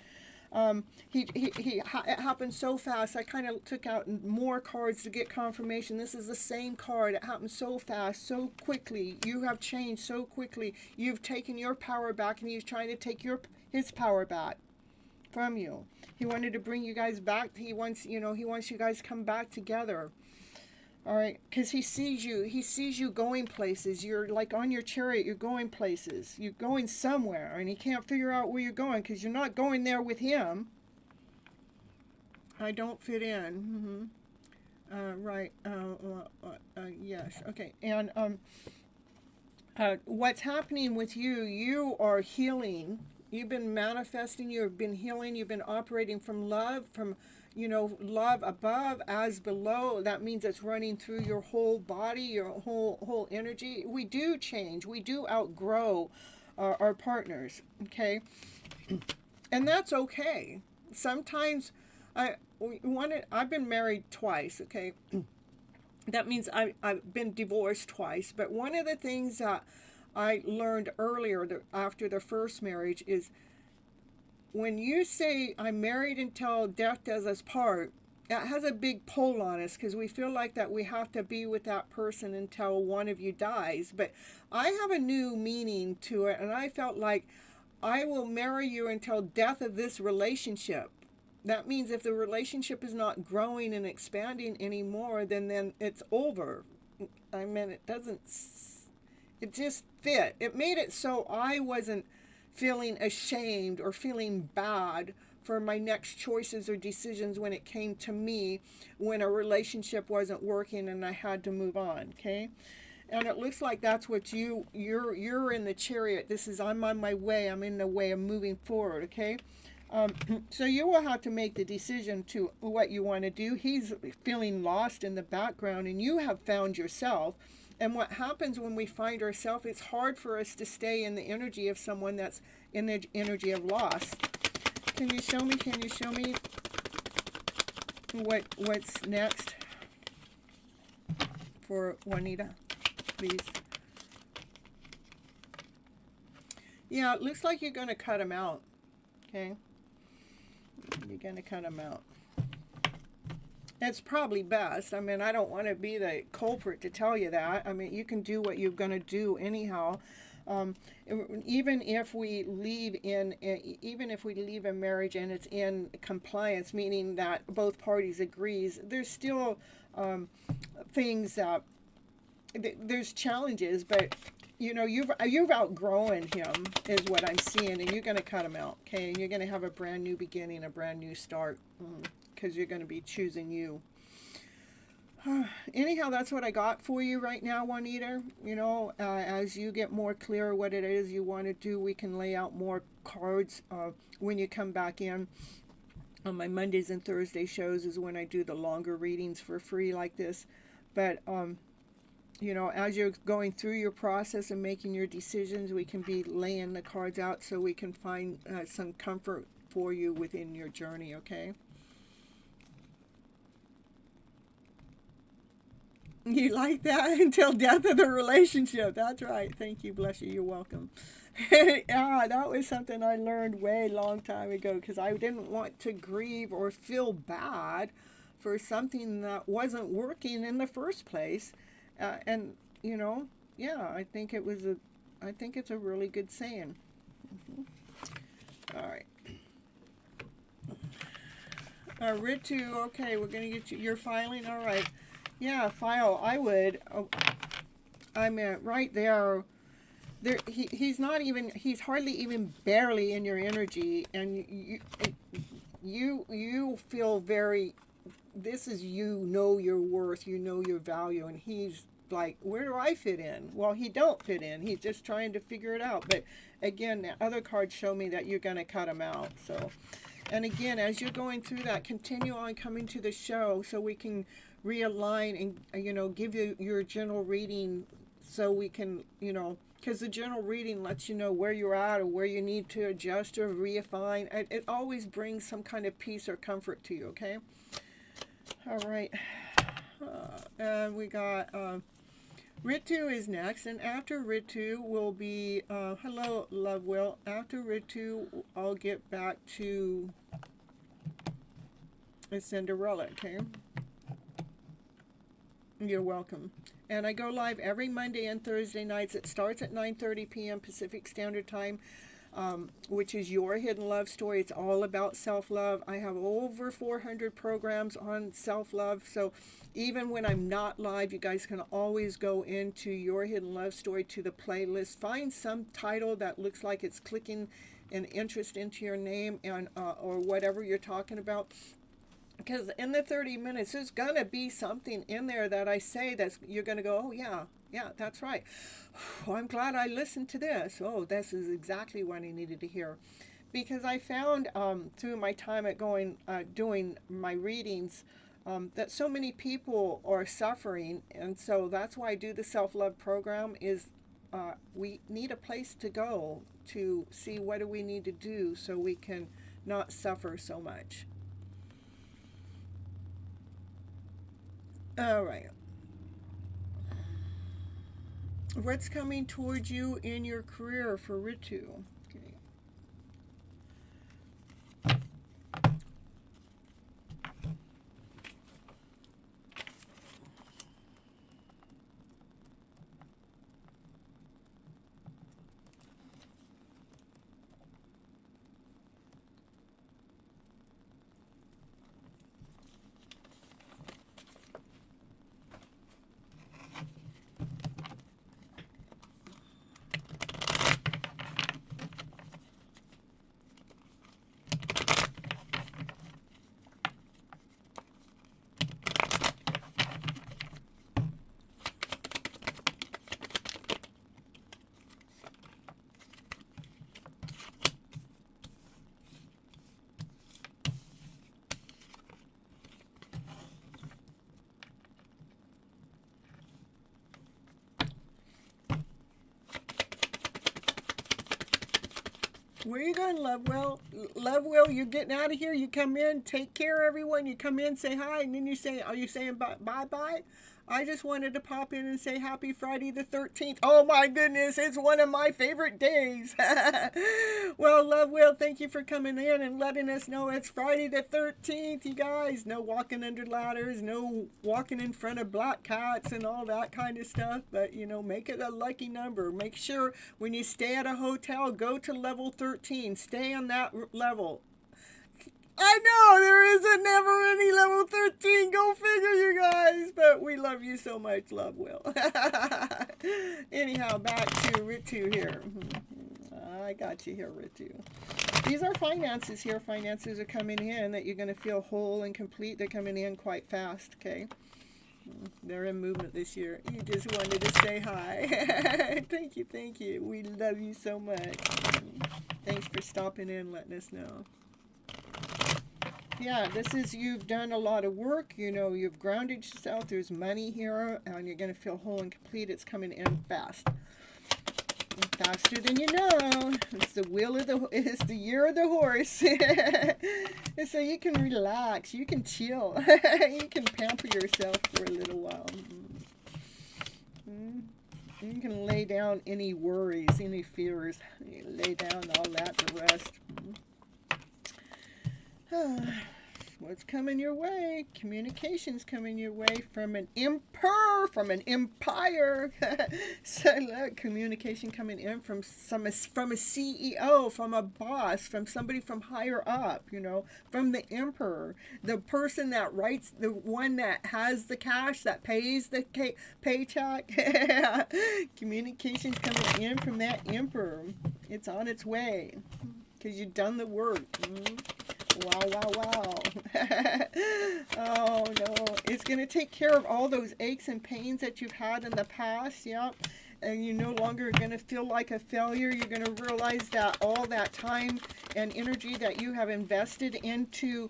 It happened so fast. I kind of took out more cards to get confirmation. This is the same card. It happened so fast, so quickly. You have changed so quickly. You've taken your power back, and he's trying to take his power back from you. He wanted to bring you guys back. He wants you guys to come back together. All right, because he sees you going places. You're like on your chariot, you're going places. You're going somewhere, and he can't figure out where you're going because you're not going there with him. I don't fit in. Right. Yes. Okay. And what's happening with you, you are healing. You've been manifesting, you've been healing, you've been operating from love, from love above as below. That means it's running through your whole body, your whole energy. We do change. We do outgrow our partners, okay? And that's okay. Sometimes I've been married twice, okay? That means I've been divorced twice. But one of the things that I learned earlier after the first marriage is, when you say I'm married until death does us part, that has a big pull on us because we feel like that we have to be with that person until one of you dies. But I have a new meaning to it, and I felt like I will marry you until death of this relationship. That means if the relationship is not growing and expanding anymore, then it's over. I mean, it just fit. It made it so I wasn't feeling ashamed or feeling bad for my next choices or decisions when it came to me, when a relationship wasn't working and I had to move on, okay? And it looks like that's what you're in the chariot. This is, I'm on my way. I'm in the way of moving forward, okay? So you will have to make the decision to what you want to do. He's feeling lost in the background, and you have found yourself. And what happens when we find ourselves, it's hard for us to stay in the energy of someone that's in the energy of loss. Can you show me what's next for Juanita, please? Yeah, it looks like you're going to cut him out, okay? You're going to cut him out. It's probably best. I mean, I don't want to be the culprit to tell you that. I mean, you can do what you're going to do anyhow. Um, even if we leave in marriage and it's in compliance, meaning that both parties agrees, there's still things that there's challenges, but you've outgrown him is what I'm seeing, and you're going to cut him out, okay? And you're going to have a brand new beginning, a brand new start, because you're going to be choosing you. Anyhow, that's what I got for you right now, Juanita. As you get more clear what it is you want to do, we can lay out more cards when you come back in. On my Mondays and Thursday shows is when I do the longer readings for free like this. But as you're going through your process and making your decisions, we can be laying the cards out so we can find some comfort for you within your journey, okay? You like that? Until death of the relationship. That's right. Thank you. Bless you. You're welcome. Yeah, that was something I learned way long time ago because I didn't want to grieve or feel bad for something that wasn't working in the first place. And yeah, I think it's a really good saying. All right. Ritu, okay, we're going to get you. You're filing? All right. Yeah, file. I would. I mean, right there. He's not even. He's hardly even barely in your energy, and you feel very. This is you know your worth. You know your value, and he's like, where do I fit in? Well, he don't fit in. He's just trying to figure it out. But again, the other cards show me that you're going to cut him out. So, and again, as you're going through that, continue on coming to the show so we can realign and give you your general reading so we can because the general reading lets you know where you're at or where you need to adjust or refine. It always brings some kind of peace or comfort to you. Okay. All right. And we got Ritu is next, and after Ritu will be hello, Love Will. After Ritu, I'll get back to Cinderella. Okay. You're welcome. And I go live every Monday and Thursday nights. It starts at 9:30 p.m. Pacific Standard Time, which is Your Hidden Love Story. It's all about self-love. I have over 400 programs on self-love. So even when I'm not live, you guys can always go into Your Hidden Love Story to the playlist. Find some title that looks like it's clicking an interest into your name and or whatever you're talking about. Because in the 30 minutes, there's going to be something in there that I say that you're going to go, oh, yeah, that's right. Oh, I'm glad I listened to this. Oh, this is exactly what I needed to hear. Because I found through my time at doing my readings that so many people are suffering. And so that's why I do the self-love program is we need a place to go to see what do we need to do so we can not suffer so much. All right. What's coming towards you in your career for Ritu? Okay. Where are you going, Lovewell? Lovewell, you're getting out of here. You come in, take care, everyone. You come in, say hi, and then you say, are you saying bye-bye? I just wanted to pop in and say happy Friday the 13th. Oh my goodness, it's one of my favorite days. Well, Love Will, thank you for coming in and letting us know it's Friday the 13th, you guys. No walking under ladders, no walking in front of black cats and all that kind of stuff. But, you know, make it a lucky number. Make sure when you stay at a hotel, go to level 13. Stay on that level. I know there isn't never any level 13. Go figure, you guys. But we love you so much, Love Will. Anyhow, back to Ritu here. I got you here, Ritu. These are finances here. Finances are coming in that you're going to feel whole and complete. They're coming in quite fast, okay? They're in movement this year. You just wanted to say hi. Thank you, thank you. We love you so much. Thanks for stopping in, letting us know. Yeah, this is, you've done a lot of work, you know, you've grounded yourself, there's money here, and you're going to feel whole and complete. It's coming in fast. Faster than you know. It's it's the year of the horse. So you can relax, you can chill, you can pamper yourself for a little while. You can lay down any worries, any fears. You lay down all that to rest. What's coming your way? Communication's coming your way from an emperor, from an empire. So look, communication coming in from a CEO, from a boss, from somebody from higher up, you know, from the emperor, the person that writes, the one that has the cash, that pays the paycheck. Communication's coming in from that emperor. It's on its way because you've done the work. Wow, wow, wow. Oh, no. It's going to take care of all those aches and pains that you've had in the past, yeah. And you're no longer going to feel like a failure. You're going to realize that all that time and energy that you have invested into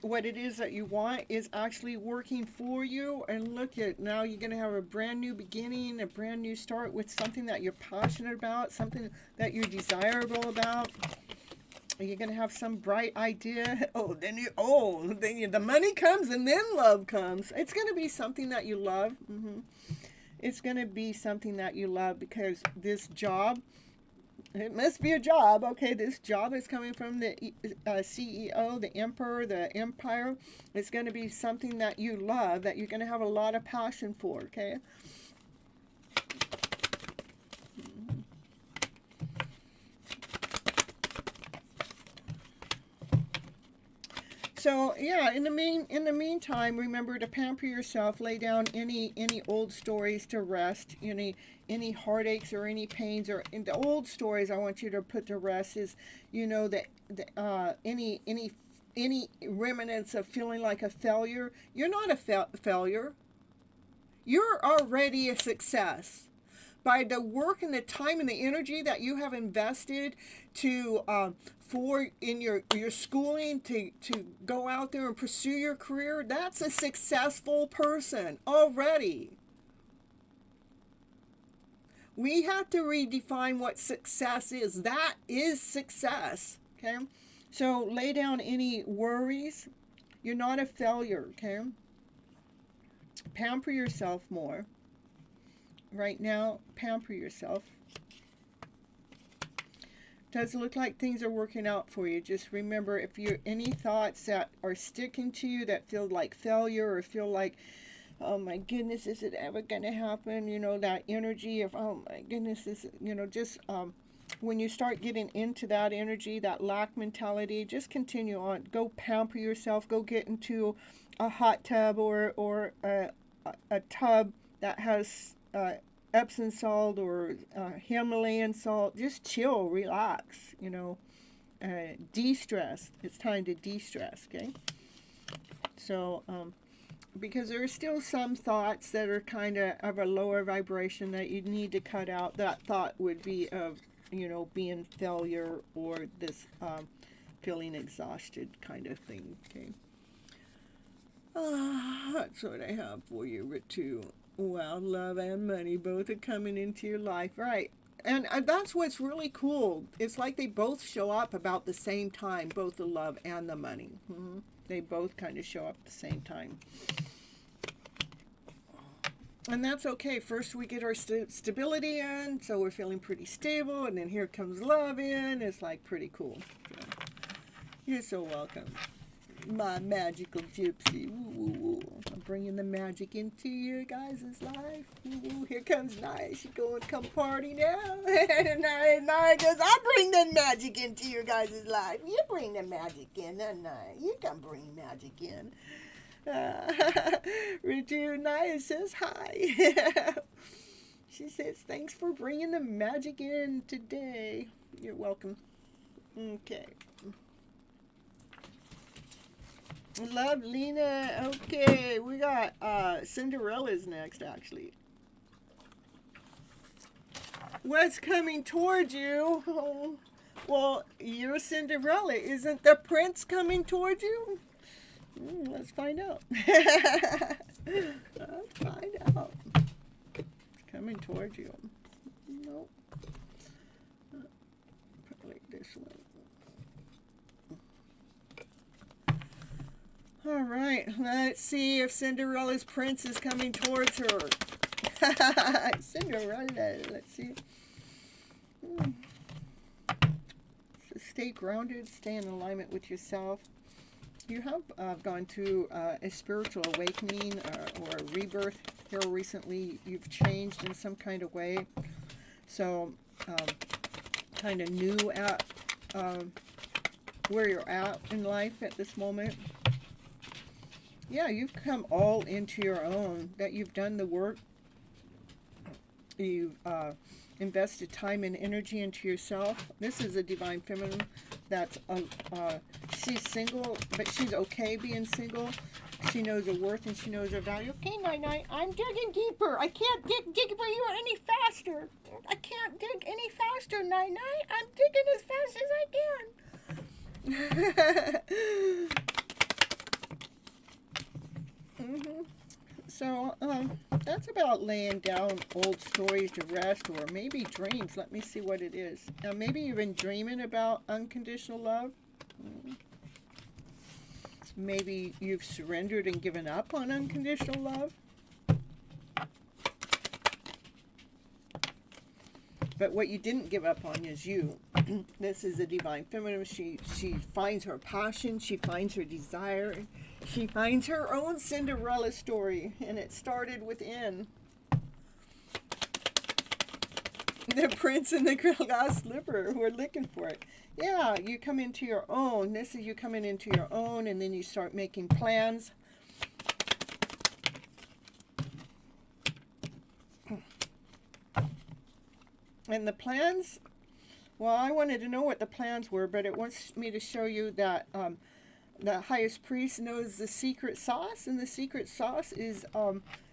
what it is that you want is actually working for you. And look at, now you're going to have a brand new beginning, a brand new start with something that you're passionate about, something that you're desirable about. You're going to have some bright idea. Then the money comes and then love comes. It's going to be something that you love. It's going to be something that you love because this job, it must be a job. Okay, this job is coming from the CEO, the emperor, the empire. It's going to be something that you love, that you're going to have a lot of passion for, okay? So yeah, in the meantime, remember to pamper yourself. Lay down any old stories to rest. Any heartaches or any pains or in the old stories. I want you to put to rest. Is, you know, that any remnants of feeling like a failure. You're not a failure. You're already a success. By the work and the time and the energy that you have invested to for in your schooling to go out there and pursue your career, that's a successful person already. We have to redefine what success is. That is success, okay? So lay down any worries. You're not a failure, okay? Pamper yourself more. Right now, pamper yourself. Does look like things are working out for you. Just remember, if you're any thoughts that are sticking to you that feel like failure or feel like, oh my goodness, is it ever going to happen? You know, that energy of, oh my goodness, just when you start getting into that energy, that lack mentality, just continue on. Go pamper yourself. Go get into a hot tub or a tub that has Epsom salt or Himalayan salt. Just chill, relax, de-stress. It's time to de-stress, okay? So, because there are still some thoughts that are kind of a lower vibration that you need to cut out. That thought would be of, being failure or this feeling exhausted kind of thing, okay? That's what I have for you, Ritu. Wow, love and money both are coming into your life, right? And that's what's really cool. It's like they both show up about the same time, both the love and the money. They both kind of show up at the same time. And that's okay. First, we get our stability in, so we're feeling pretty stable, and then here comes love in. It's like pretty cool. So, you're so welcome, my magical gypsy. Woo, woo, woo. I'm bringing the magic into your guys' life. Woo, woo. Here comes Nia. She's going to come party now. And Nia goes, I'll bring the magic into your guys' life. You bring the magic in, Nia. You can bring magic in. Nia says hi. She says, thanks for bringing the magic in today. You're welcome. Okay. Love Lena. Okay, we got Cinderella's next, actually. What's coming towards you? Oh, well, you're Cinderella. Isn't the prince coming towards you? Let's find out. Let's find out. It's coming towards you. Nope. Probably this way. All right, let's see if Cinderella's prince is coming towards her. Cinderella, let's see. So stay grounded, stay in alignment with yourself. You have gone through a spiritual awakening or a rebirth here recently. You've changed in some kind of way. So kind of new at where you're at in life at this moment. Yeah, you've come all into your own, that you've done the work. You've invested time and energy into yourself. This is a divine feminine that's, she's single, but she's okay being single. She knows her worth and she knows her value. Okay, Night, I'm digging deeper. I can't dig for you any faster. I can't dig any faster, Night. I'm digging as fast as I can. So, that's about laying down old stories to rest, or maybe dreams. Let me see what it is. Now, maybe you've been dreaming about unconditional love. Maybe you've surrendered and given up on unconditional love. But what you didn't give up on is you. This is a divine feminine. She finds her passion. She finds her desire. She finds her own Cinderella story. And it started within. The prince and the glass slipper who are looking for it. Yeah, you come into your own. This is you coming into your own, and then you start making plans. And the plans, well, I wanted to know what the plans were, but it wants me to show you that the highest priest knows the secret sauce, and the secret sauce is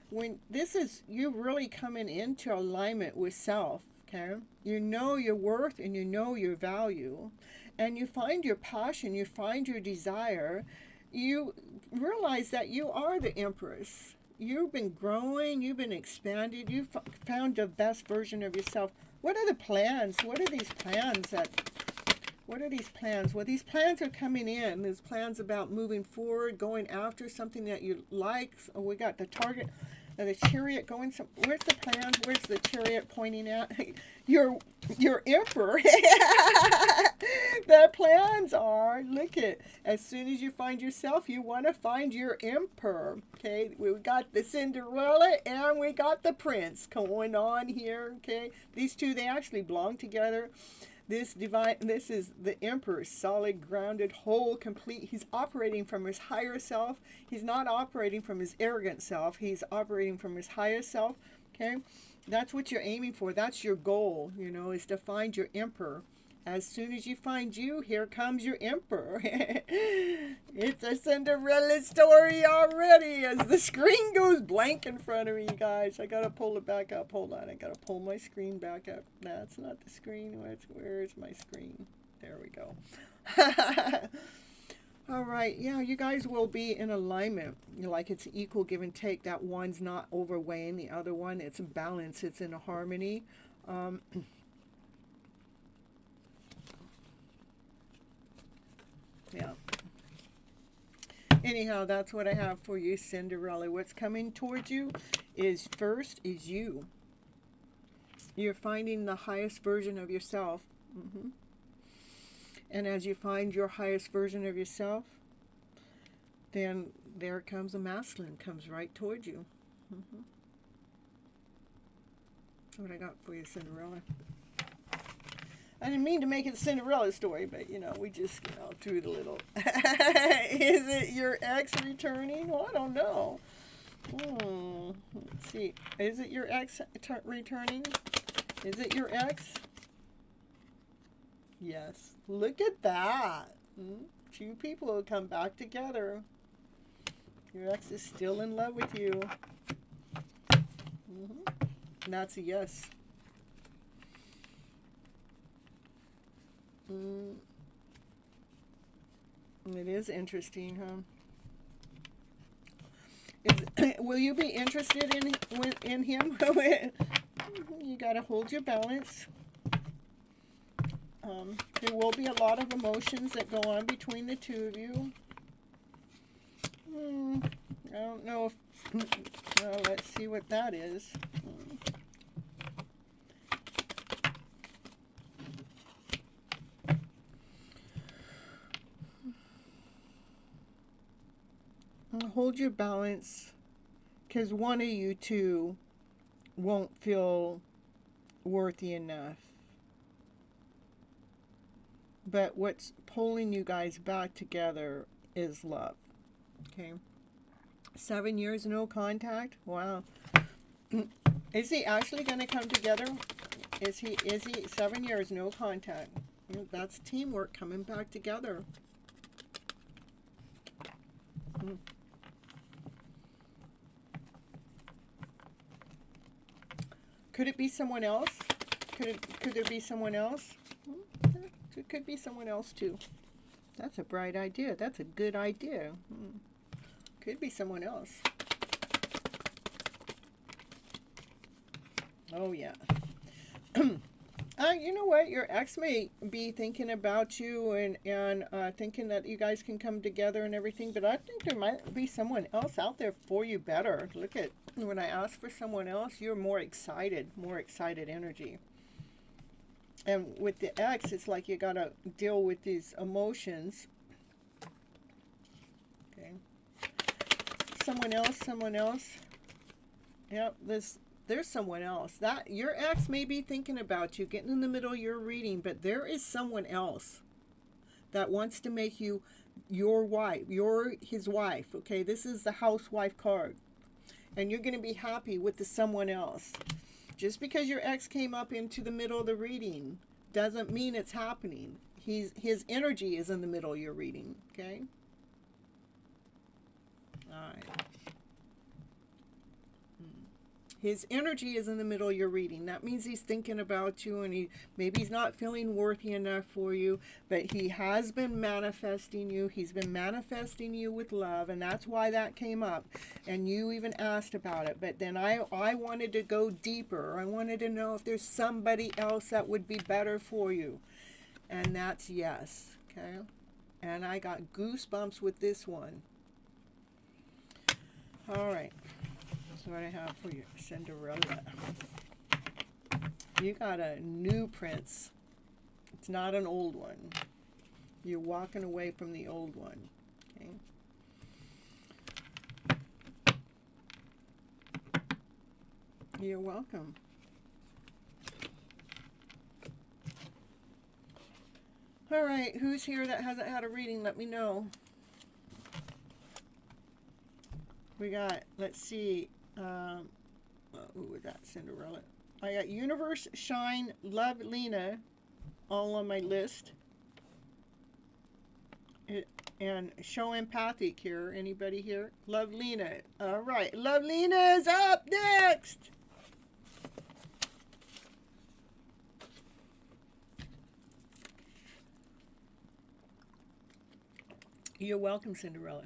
when this is you really coming into alignment with self. Okay, you know your worth and you know your value, and you find your passion, you find your desire. You realize that you are the empress. You've been growing, you've been expanded, you've found the best version of yourself. What are the plans? What are these plans Well, these plans are coming in. There's plans about moving forward, going after something that you like. Oh, we got the target, the chariot going. Where's the plan? Where's the chariot pointing at? Your emperor. The plans are, look at, as soon as you find yourself, you want to find your emperor. Okay, we got the Cinderella and we got the prince going on here. Okay, these two, they actually belong together. This is the emperor, solid, grounded, whole, complete. He's operating from his higher self. He's not operating from his arrogant self. He's operating from his higher self. Okay, that's what you're aiming for. That's your goal, is to find your emperor. As soon as you find you, here comes your emperor. It's a Cinderella story already as the screen goes blank in front of me, guys. I got to pull it back up. Hold on. I got to pull my screen back up. That's not the screen. Where's my screen? There we go. All right. Yeah, you guys will be in alignment. Like it's equal give and take. That one's not overweighing the other one. It's a balance. It's in a harmony. Yeah. Anyhow, that's what I have for you, Cinderella. What's coming towards you is first is you. You're finding the highest version of yourself. And as you find your highest version of yourself, then there comes a masculine, comes right towards you. That's what I got for you, Cinderella. I didn't mean to make it a Cinderella story, but, you know, we just, you know, threw it a little. Is it your ex returning? Well, I don't know. Let's see. Is it your ex returning? Is it your ex? Yes. Look at that. Two people will come back together. Your ex is still in love with you. And that's a yes. It is interesting, huh? Will you be interested in him? You gotta hold your balance. There will be a lot of emotions that go on between the two of you. I don't know if... well, let's see what that is. Hold your balance, because one of you two won't feel worthy enough. But what's pulling you guys back together is love. Okay. 7 years no contact. Wow. Is he actually going to come together? Is he 7 years no contact? That's teamwork coming back together. Could it be someone else? Could there be someone else? It could be someone else too. That's a bright idea. That's a good idea. Could be someone else. Oh yeah. You know what? Your ex may be thinking about you and thinking that you guys can come together and everything, but I think there might be someone else out there for you better. Look at, when I ask for someone else, you're more excited energy. And with the ex, it's like you gotta deal with these emotions. Okay. Someone else. Yep, there's someone else. That your ex may be thinking about you, getting in the middle of your reading, but there is someone else that wants to make you your wife. You're his wife. Okay, this is the housewife card. And you're gonna be happy with the someone else. Just because your ex came up into the middle of the reading doesn't mean it's happening. His energy is in the middle of your reading, okay? All right. His energy is in the middle of your reading. That means he's thinking about you, and maybe he's not feeling worthy enough for you, but he has been manifesting you. He's been manifesting you with love, and that's why that came up. And you even asked about it. But then I wanted to go deeper. I wanted to know if there's somebody else that would be better for you. And that's yes. Okay? And I got goosebumps with this one. All right. What I have for you, Cinderella. You got a new prince. It's not an old one. You're walking away from the old one. Okay. You're welcome. All right, who's here that hasn't had a reading? Let me know. We got, let's see. Who was that? Cinderella. I got Universe, Shine, Love, Lena, all on my list. And Show Empathic here. Anybody here? Love, Lena. All right. Love, Lena is up next. You're welcome, Cinderella.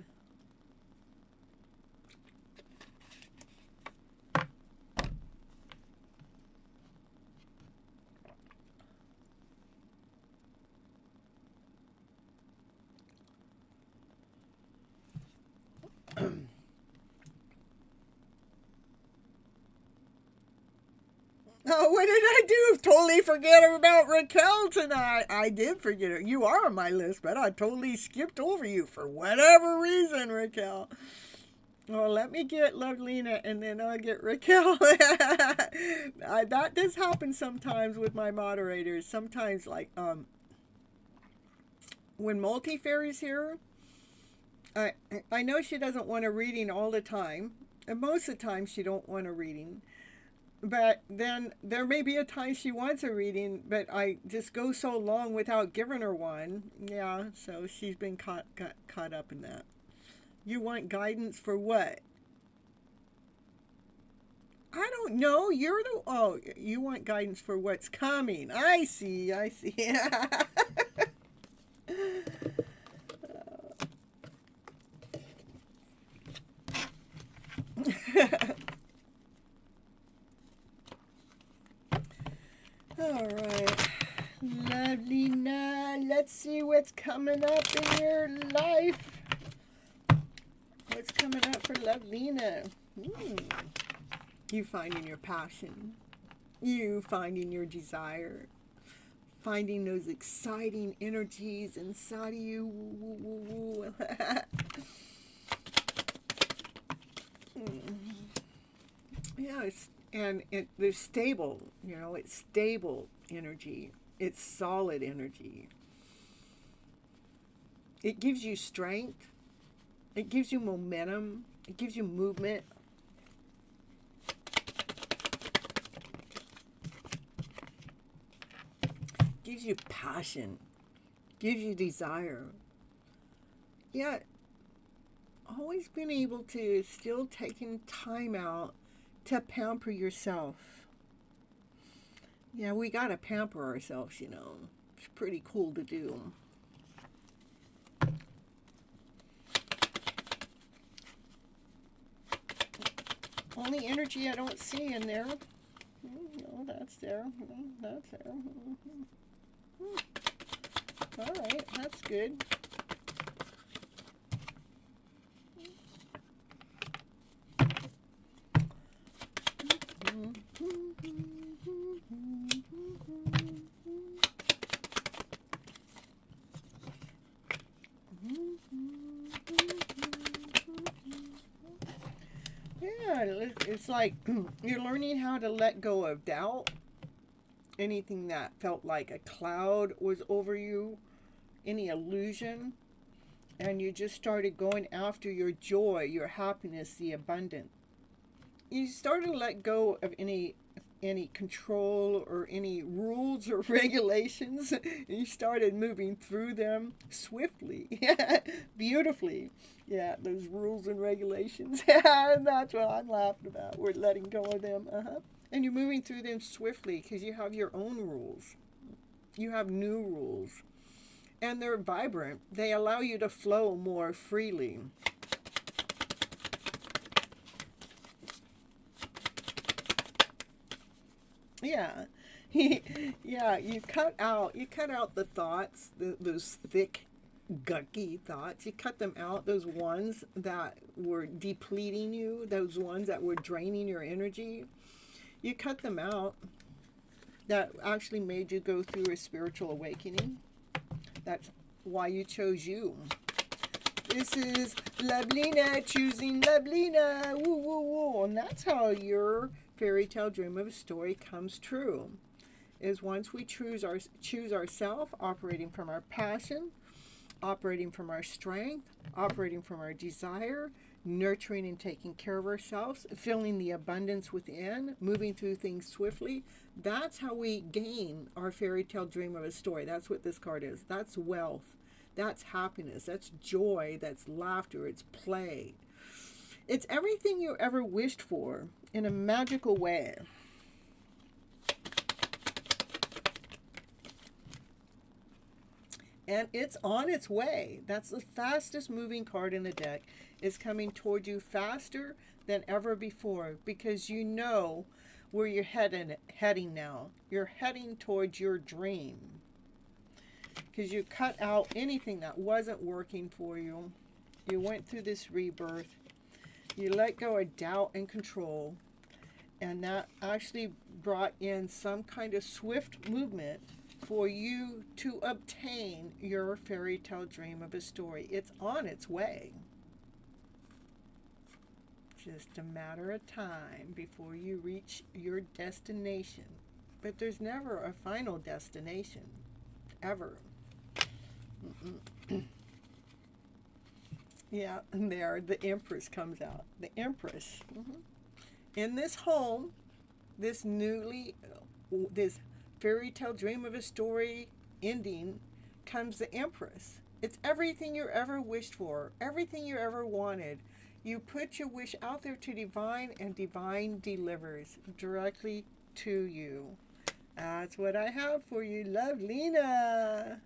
totally forget about Raquel tonight. I did forget her. You are on my list, but I totally skipped over you for whatever reason, Raquel. Well, let me get Lovelina and then I'll get Raquel. That does happen sometimes with my moderators. Sometimes, like, when Multifairy's here, I know she doesn't want a reading all the time. And most of the time she don't want a reading. But then there may be a time she wants a reading, but I just go so long without giving her one. Yeah, so she's been caught up in that. You want guidance for what? I don't know. You want guidance for what's coming. I see. All right. Lovelina, let's see what's coming up in your life. What's coming up for Lovelina? You finding your passion. You finding your desire. Finding those exciting energies inside of you. Woo, woo, woo, woo. Yes, and they're stable. It's stable energy. It's solid energy. It gives you strength. It gives you momentum. It gives you movement. It gives you passion. It gives you desire. Yet, always been able to still taking time out to pamper yourself. Yeah, we gotta pamper ourselves, It's pretty cool to do. Only energy I don't see in there. No, that's there. That's there. All right, that's good. It's like you're learning how to let go of doubt. Anything that felt like a cloud was over you, any illusion, and you just started going after your joy, your happiness, the abundance. You started to let go of any control or any rules or regulations. You started moving through them swiftly, beautifully. Yeah, those rules and regulations. That's what I'm laughing about. We're letting go of them. And you're moving through them swiftly because you have your own rules. You have new rules. And they're vibrant. They allow you to flow more freely. Yeah. Yeah, you cut out the thoughts, those thick, gunky thoughts. You cut them out, those ones that were depleting you, those ones that were draining your energy. You cut them out. That actually made you go through a spiritual awakening. That's why you chose you. This is Lovelina choosing Lovelina. Woo, woo, woo. And that's how your fairy tale dream of a story comes true. Is once we choose ourselves, operating from our passion, operating from our strength, operating from our desire, nurturing and taking care of ourselves, feeling the abundance within, moving through things swiftly. That's how we gain our fairy tale dream of a story. That's what this card is. That's wealth. That's happiness. That's joy. That's laughter. It's play. It's everything you ever wished for in a magical way. And it's on its way. That's the fastest moving card in the deck. It's coming toward you faster than ever before because you know where you're heading now. You're heading towards your dream. Because you cut out anything that wasn't working for you. You went through this rebirth. You let go of doubt and control. And that actually brought in some kind of swift movement for you to obtain your fairy tale dream of a story. It's on its way. Just a matter of time before you reach your destination. But there's never a final destination. Ever. Yeah, and there the Empress comes out. The Empress. In this home, this fairy tale dream of a story ending, comes the Empress. It's everything you ever wished for, everything you ever wanted. You put your wish out there to divine, and divine delivers directly to you. That's what I have for you, love, Lena.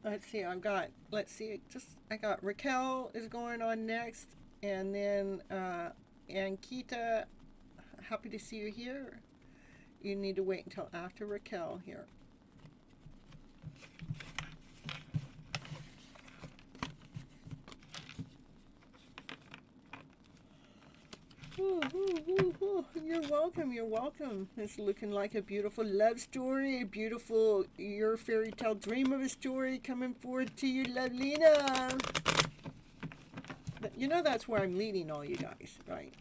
Let's see, I got Raquel is going on next, and then Ankita, happy to see you here. You need to wait until after Raquel here. You're welcome, you're welcome. It's looking like a beautiful love story, a beautiful your fairy tale dream of a story coming forward to you, Lovelina. You know that's where I'm leading all you guys, right?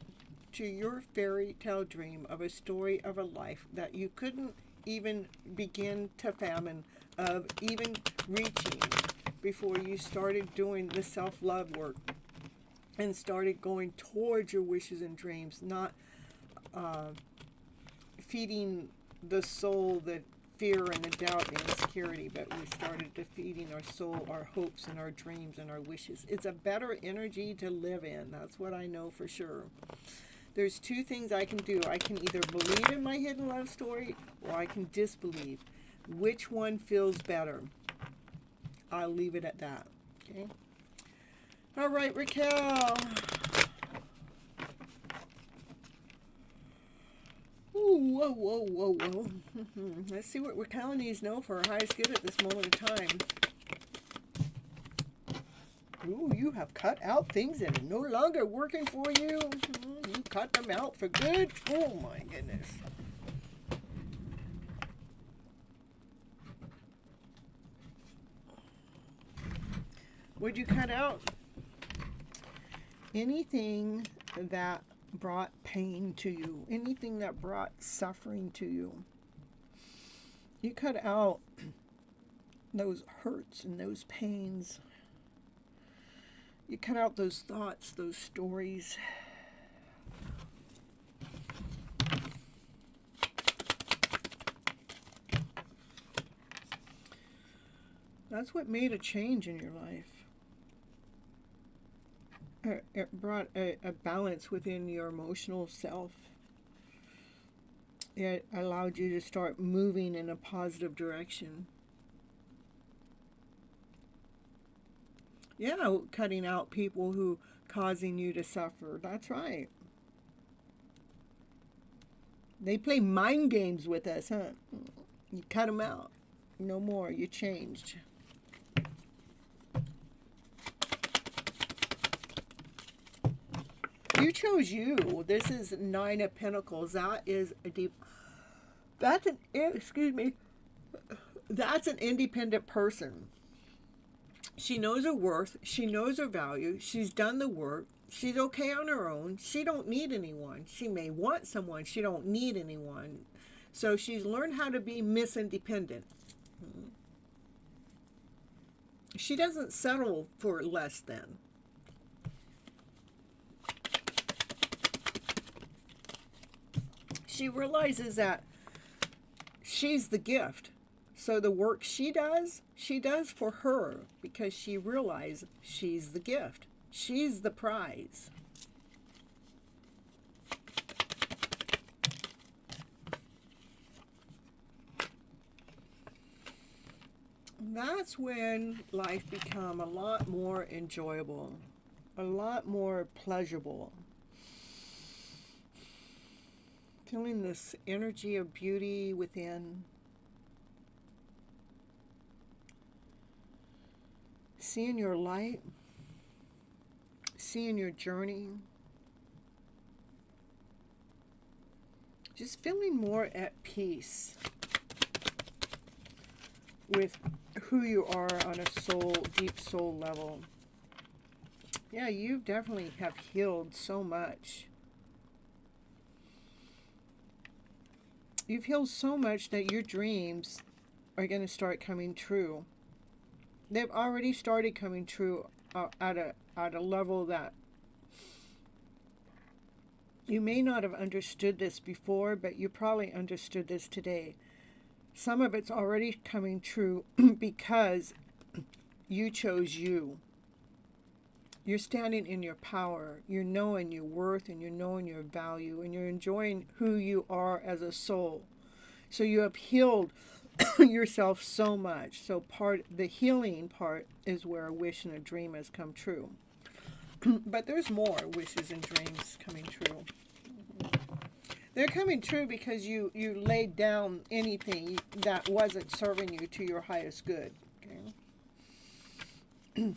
To your fairy tale dream of a story of a life that you couldn't even begin to fathom of even reaching before you started doing the self-love work and started going towards your wishes and dreams, not feeding the soul the fear and the doubt and insecurity, but we started defeating our soul, our hopes and our dreams and our wishes. It's a better energy to live in. That's what I know for sure. There's two things I can do. I can either believe in my hidden love story or I can disbelieve. Which one feels better? I'll leave it at that. Okay. All right, Raquel. Ooh, whoa, whoa, whoa, whoa. Let's see what Raquel needs to know for her highest good at this moment of time. Ooh, you have cut out things that are no longer working for you. You cut them out for good. Oh, my goodness. What'd you cut out? Anything that brought pain to you, anything that brought suffering to you. You cut out those hurts and those pains. You cut out those thoughts, those stories. That's what made a change in your life. It brought a balance within your emotional self. It allowed you to start moving in a positive direction. Yeah, cutting out people who causing you to suffer. That's right. They play mind games with us, huh? You cut them out. No more. You changed. You chose you. This is Nine of Pentacles. That is a deep. That's an independent person. She knows her worth. She knows her value. She's done the work. She's okay on her own. She don't need anyone. She may want someone. She don't need anyone. So she's learned how to be Miss Independent. She doesn't settle for less than. She realizes that she's the gift. So the work she does for her because she realizes she's the gift. She's the prize. That's when life becomes a lot more enjoyable, a lot more pleasurable. Feeling this energy of beauty within. Seeing your light. seeing your journey. Just feeling more at peace with who you are on a soul, deep soul level. Yeah, you definitely have healed so much. You've healed so much that your dreams are going to start coming true. They've already started coming true at a level that you may not have understood this before, but you probably understood this today. Some of it's already coming true because you chose you. You're standing in your power. You're knowing your worth, and you're knowing your value, and you're enjoying who you are as a soul. So you have healed yourself so much. So the healing part is where a wish and a dream has come true. But there's more wishes and dreams coming true. They're coming true because you laid down anything that wasn't serving you to your highest good. Okay?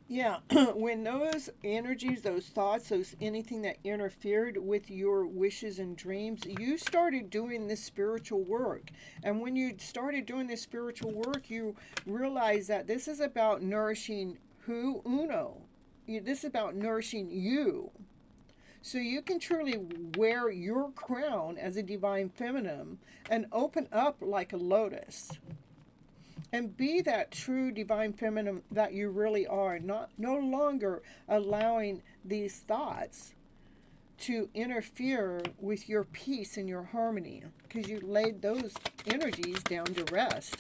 Yeah, when those energies, those thoughts, anything that interfered with your wishes and dreams, you started doing this spiritual work. And when you started doing this spiritual work, you realized that this is about nourishing this is about nourishing you. So you can truly wear your crown as a divine feminine and open up like a lotus. And be that true divine feminine that you really are, no longer allowing these thoughts to interfere with your peace and your harmony, because you laid those energies down to rest.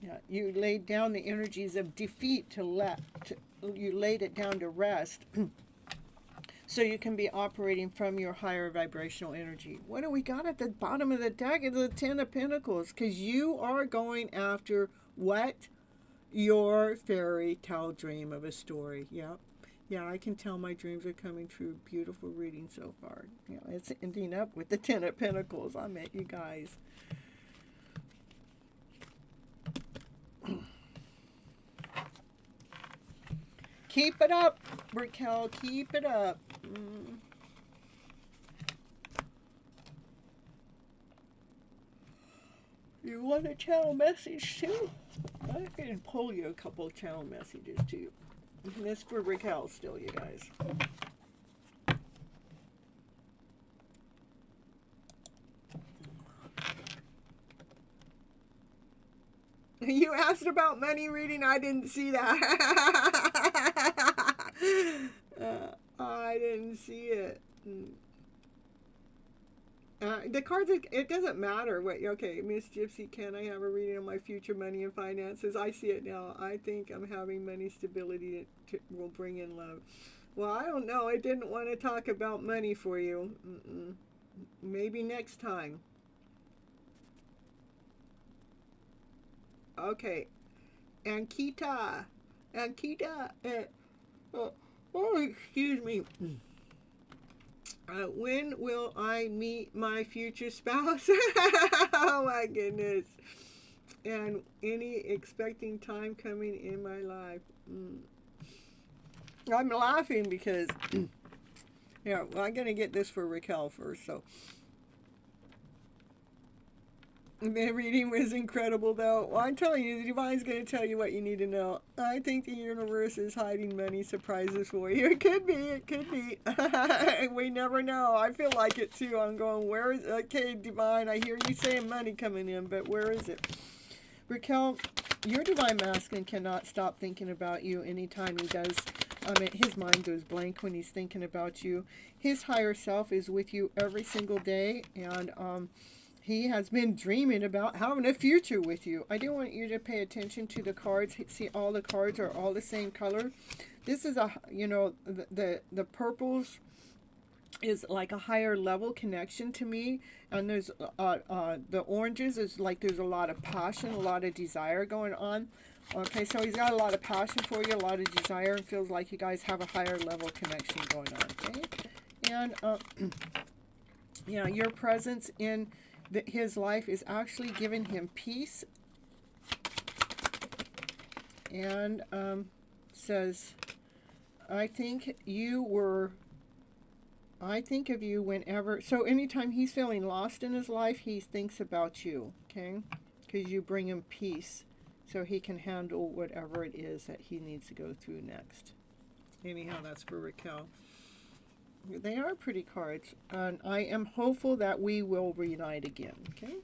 Yeah, you laid down the energies of defeat you laid it down to rest. So you can be operating from your higher vibrational energy. What do we got at the bottom of the deck? Is the Ten of Pentacles. Because you are going after what? Your fairy tale dream of a story. Yep. Yeah, I can tell my dreams are coming true. Beautiful reading so far. Yeah, it's ending up with the Ten of Pentacles. I met you guys. Keep it up, Raquel. Keep it up. You want a channel message too? I can pull you a couple of channel messages too. And this for Raquel still, you guys. You asked about money reading. I didn't see that. I didn't see it. The cards, it doesn't matter what. Okay, Miss Gypsy, can I have a reading on my future money and finances? I see it now. I think I'm having money stability that will bring in love. Well, I don't know. I didn't want to talk about money for you. Maybe next time. Okay. Ankita. Excuse me. When will I meet my future spouse? Oh my goodness. And any expecting time coming in my life. I'm laughing because, yeah, well, I'm going to get this for Raquel first, so. The reading was incredible, though. Well, I'm telling you, the Divine's going to tell you what you need to know. I think the universe is hiding many surprises for you. It could be. It could be. We never know. I feel like it, too. I'm going, where is... Okay, Divine, I hear you saying money coming in, but where is it? Raquel, your Divine Masculine cannot stop thinking about you anytime he does. His mind goes blank when he's thinking about you. His higher self is with you every single day, and... he has been dreaming about having a future with you. I do want you to pay attention to the cards. See, all the cards are all the same color. This is the purples is like a higher level connection to me. And there's the oranges is like there's a lot of passion, a lot of desire going on. Okay, so he's got a lot of passion for you, a lot of desire, and feels like you guys have a higher level connection going on. Okay, and yeah, your presence in his life is actually giving him peace. And says, I think of you whenever, so anytime he's feeling lost in his life, he thinks about you, okay? Because you bring him peace so he can handle whatever it is that he needs to go through next. Anyhow, that's for Raquel. They are pretty cards, and I am hopeful that we will reunite again, okay?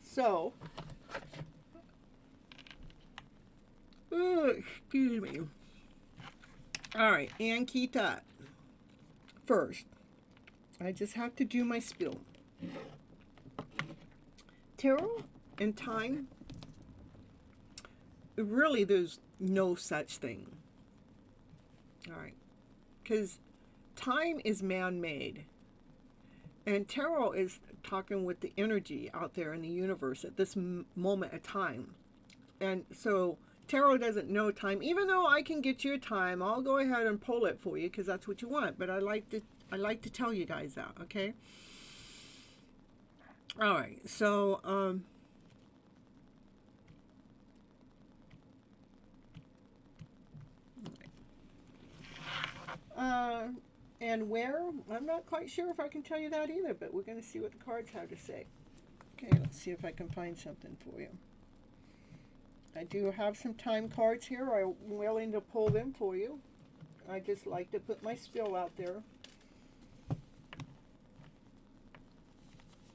So, excuse me. All right, and Kita. First, I just have to do my spiel. Tarot and time, really there's no such thing. All right, because time is man-made. And tarot is talking with the energy out there in the universe at this moment of time. And so tarot doesn't know time. Even though I can get you a time, I'll go ahead and pull it for you because that's what you want. But I like to tell you guys that, okay? All right. So and where? I'm not quite sure if I can tell you that either, but we're going to see what the cards have to say. Okay, let's see if I can find something for you. I do have some time cards here. I'm willing to pull them for you. I just like to put my spill out there.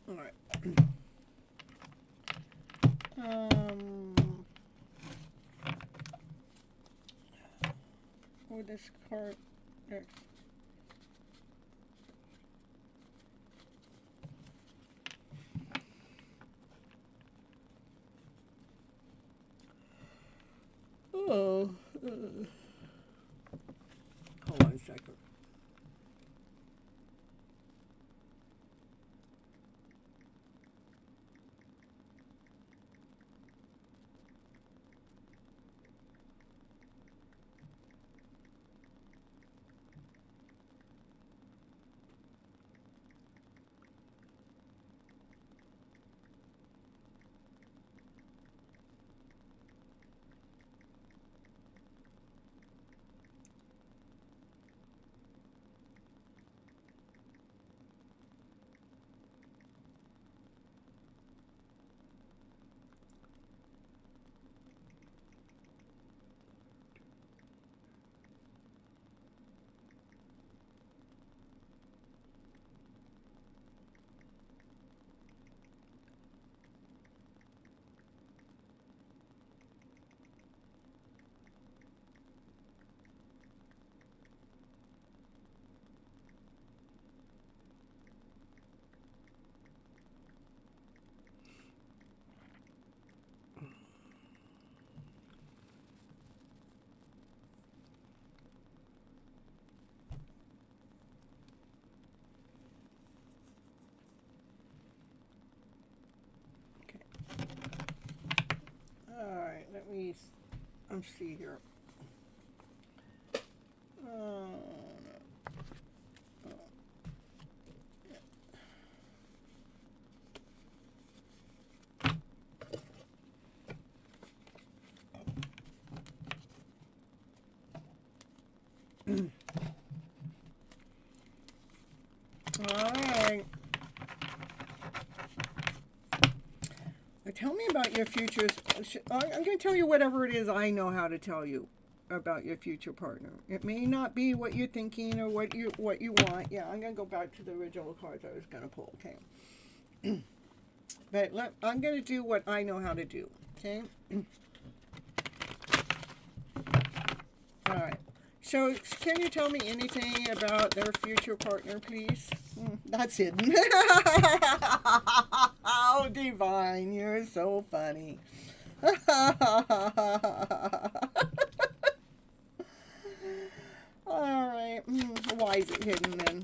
All right. Or this card next. Oh, hold on a second. All right, let me see here. All right. Tell me about your future. I'm going to tell you whatever it is I know how to tell you about your future partner. It may not be what you're thinking or what you want. Yeah, I'm going to go back to the original cards I was going to pull. Okay. But I'm going to do what I know how to do. Okay. All right. So, can you tell me anything about their future partner, please? That's hidden. Oh, Divine, you're so funny. All right. Why is it hidden then?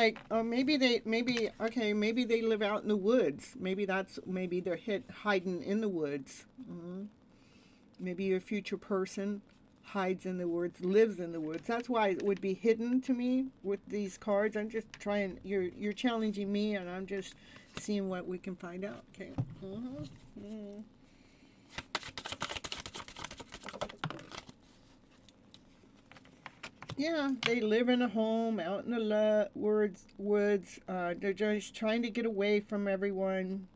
like, maybe they live out in the woods. Maybe they're hiding in the woods. Maybe your future person hides in the woods, lives in the woods. That's why it would be hidden to me with these cards. I'm just trying. You're challenging me, and I'm just seeing what we can find out. Okay. Yeah, they live in a home out in the woods. They're just trying to get away from everyone.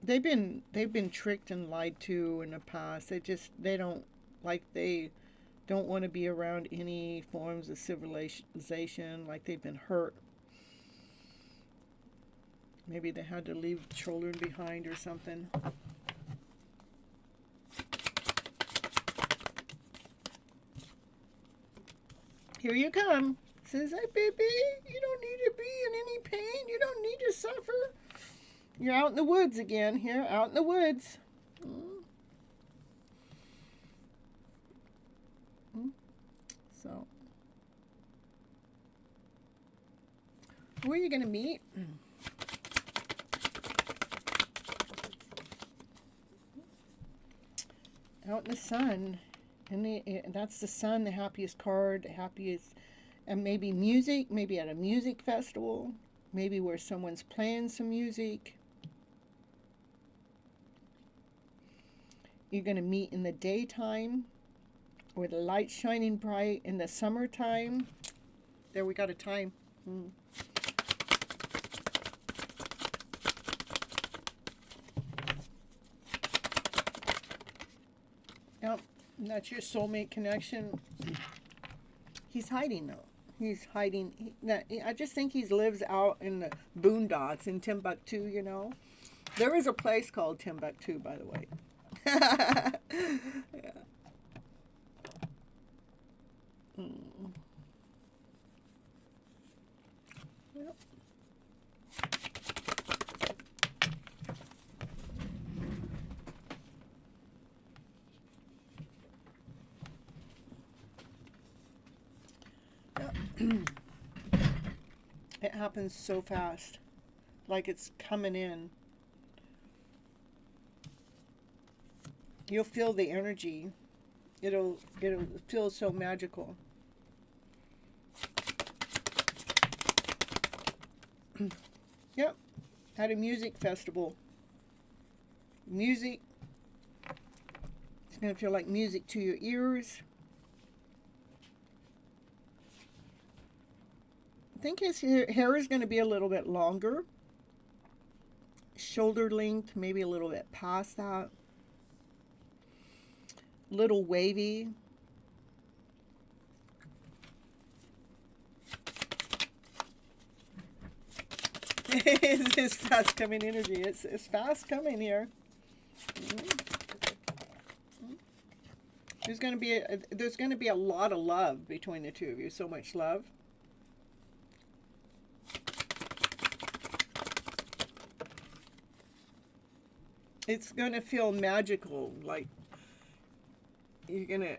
They've been tricked and lied to in the past. They don't want to be around any forms of civilization. Like they've been hurt. Maybe they had to leave children behind or something. Here you come. Says, hey, baby, you don't need to be in any pain. You don't need to suffer. You're out in the woods again. Here, out in the woods. So, who are you going to meet? Out in the sun. That's the sun, the happiest card, the happiest, and maybe music, maybe at a music festival, maybe where someone's playing some music. You're going to meet in the daytime, or the light shining bright in the summertime. There, we got a time. Yep. That's your soulmate connection. He's hiding though. He's hiding. I just think he lives out in the boondocks in Timbuktu, you know. There is a place called Timbuktu, by the way. Yeah. Yep. It happens so fast, like it's coming in. You'll feel the energy. It'll feel so magical. Yep, at a music festival. Music. It's gonna feel like music to your ears. I think his hair is going to be a little bit longer. Shoulder length, maybe a little bit past that. Little wavy. It's fast coming energy. It's fast coming here. There's going to be a lot of love between the two of you. So much love. It's going to feel magical, like you're going to,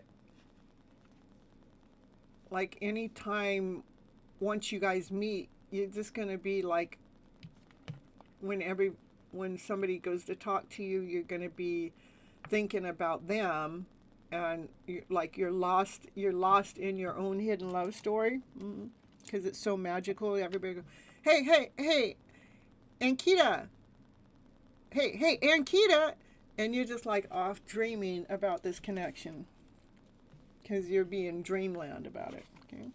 like anytime, once you guys meet, you're just going to be like, when somebody goes to talk to you, you're going to be thinking about them, and you're lost in your own hidden love story, because it's so magical. Everybody goes, hey, Ankita. Hey, Ankita, and you're just like off dreaming about this connection because you're being dreamland about it. Okay.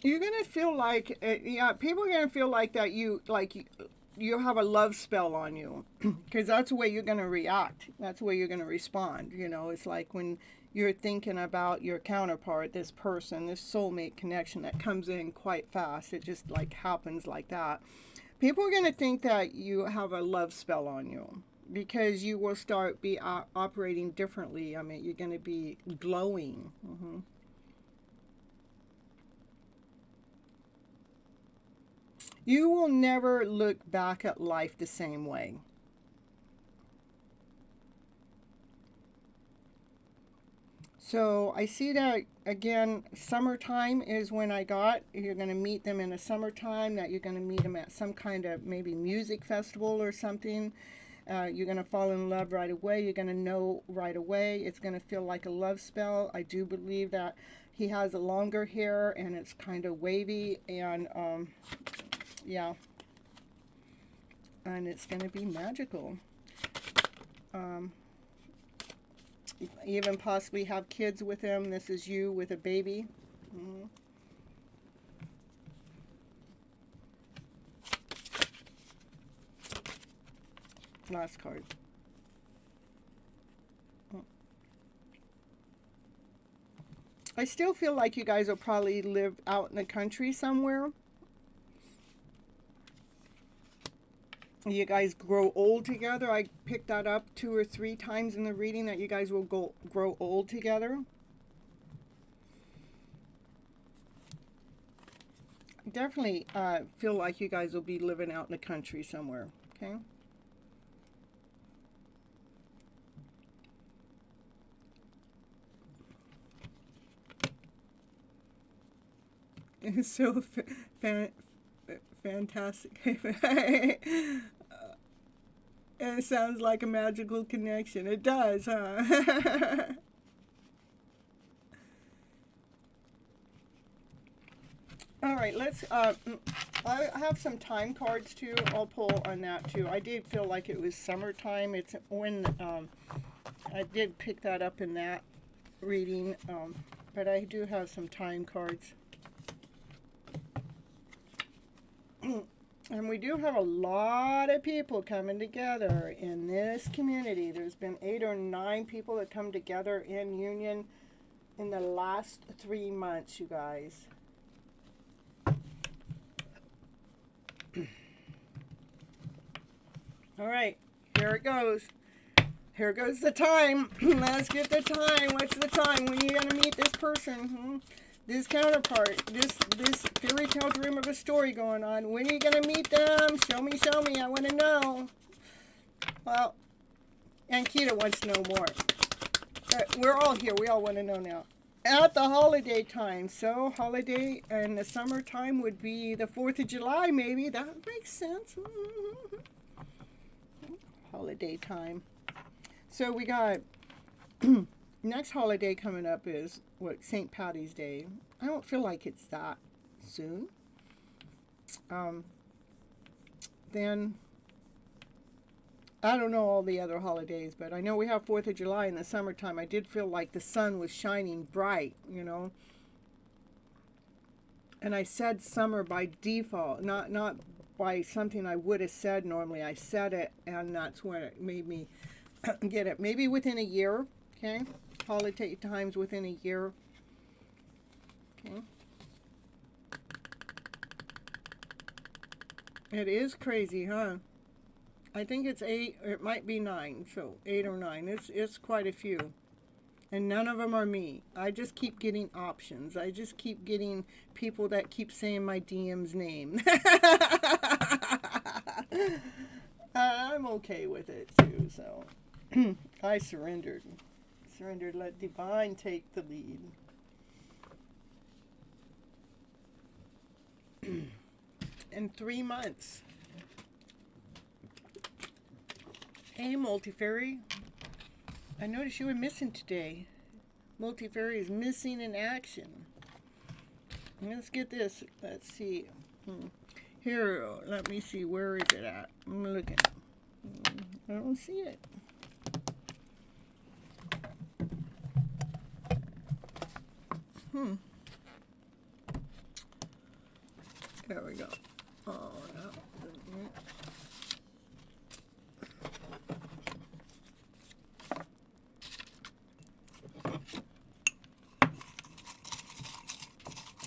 You're gonna feel like, yeah, people are gonna feel like that you have a love spell on you, because that's the way you're gonna react. That's the way you're gonna respond. You know, it's like when you're thinking about your counterpart, this person, this soulmate connection that comes in quite fast. It just like happens like that. People are gonna think that you have a love spell on you, because you will start be operating differently. I mean, you're gonna be glowing. You will never look back at life the same way. So I see that again, summertime is when I got, you're going to meet them in the summertime, that you're going to meet them at some kind of maybe music festival or something. You're going to fall in love right away. You're going to know right away. It's going to feel like a love spell. I do believe that he has a longer hair and it's kind of wavy, and yeah, and it's going to be magical. Even possibly have kids with him. This is you with a baby. Last card. I still feel like you guys will probably live out in the country somewhere. You guys grow old together. I picked that up 2 or 3 times in the reading, that you guys will grow old together. Definitely feel like you guys will be living out in the country somewhere. Okay. It's so fantastic. It sounds like a magical connection. It does, huh? All right, let's, I have some time cards too. I'll pull on that too. I did feel like it was summertime. It's when, I did pick that up in that reading, but I do have some time cards. And we do have a lot of people coming together in this community. There's been 8 or 9 people that come together in union in the last 3 months, you guys. All right, here it goes. Here goes the time. Let's get the time. What's the time? When are you going to meet this person? This counterpart, this fairy tale dream of a story going on. When are you going to meet them? Show me, I want to know. Well, Ankita wants to know more. We're all here. We all want to know now. At the holiday time. So, holiday in the summertime would be the 4th of July, maybe. That makes sense. Holiday time. So, we got... Next holiday coming up is, what, St. Patty's Day. I don't feel like it's that soon. Then, I don't know all the other holidays, but I know we have 4th of July in the summertime. I did feel like the sun was shining bright, you know. And I said summer by default, not by something I would have said normally. I said it, and that's when it made me get it. Maybe within a year, okay? Holiday times within a year. Okay. It is crazy, huh? I think it's 8, or it might be 9, so 8 or 9. It's quite a few. And none of them are me. I just keep getting options. I just keep getting people that keep saying my DM's name. I'm okay with it, too, so I surrendered. Let divine take the lead. In 3 months. Hey, Multifairy. I noticed you were missing today. Multifairy is missing in action. Let's get this. Let's see. Here, let me see. Where is it at? I'm looking. I don't see it. There we go. Oh, no.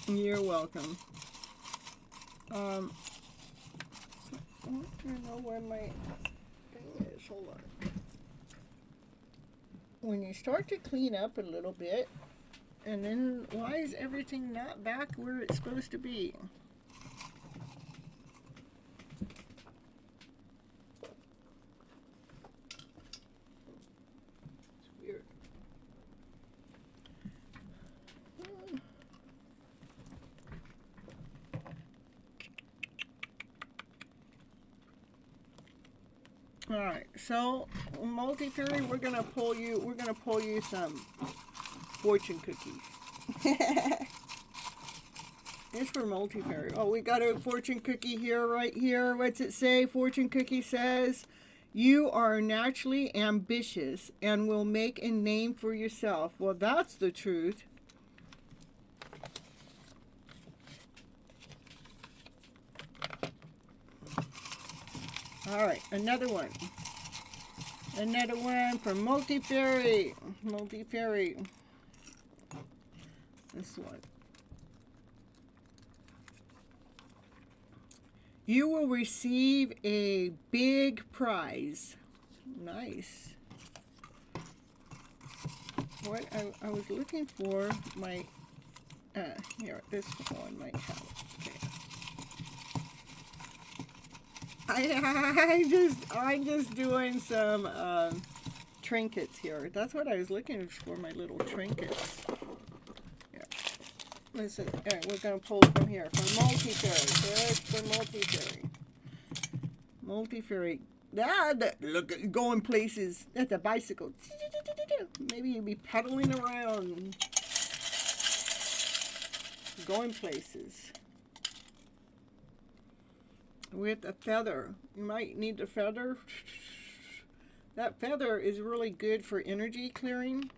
You're welcome. I don't know where my thing is. Hold on. When you start to clean up a little bit, and then why is everything not back where it's supposed to be? It's weird. All right, so multi-fairy, we're gonna pull you some fortune cookies. It's for multi-fairy. Oh, we got a fortune cookie here, right here. What's it say? Fortune cookie says, you are naturally ambitious and will make a name for yourself. Well, that's the truth. All right, another one. Another one from multi-fairy. Multi-fairy. This one. You will receive a big prize. Nice. What I was looking for, my, here, this one might have it. Okay. I'm just doing some trinkets here. That's what I was looking for, my little trinkets. Yeah. Listen, all right, we're gonna pull from here for multi-fairy. There's for multi-fairy. Multi-fairy. Look, going places. That's a bicycle. Maybe you'd be pedaling around, going places. With a feather. You might need the feather. That feather is really good for energy clearing.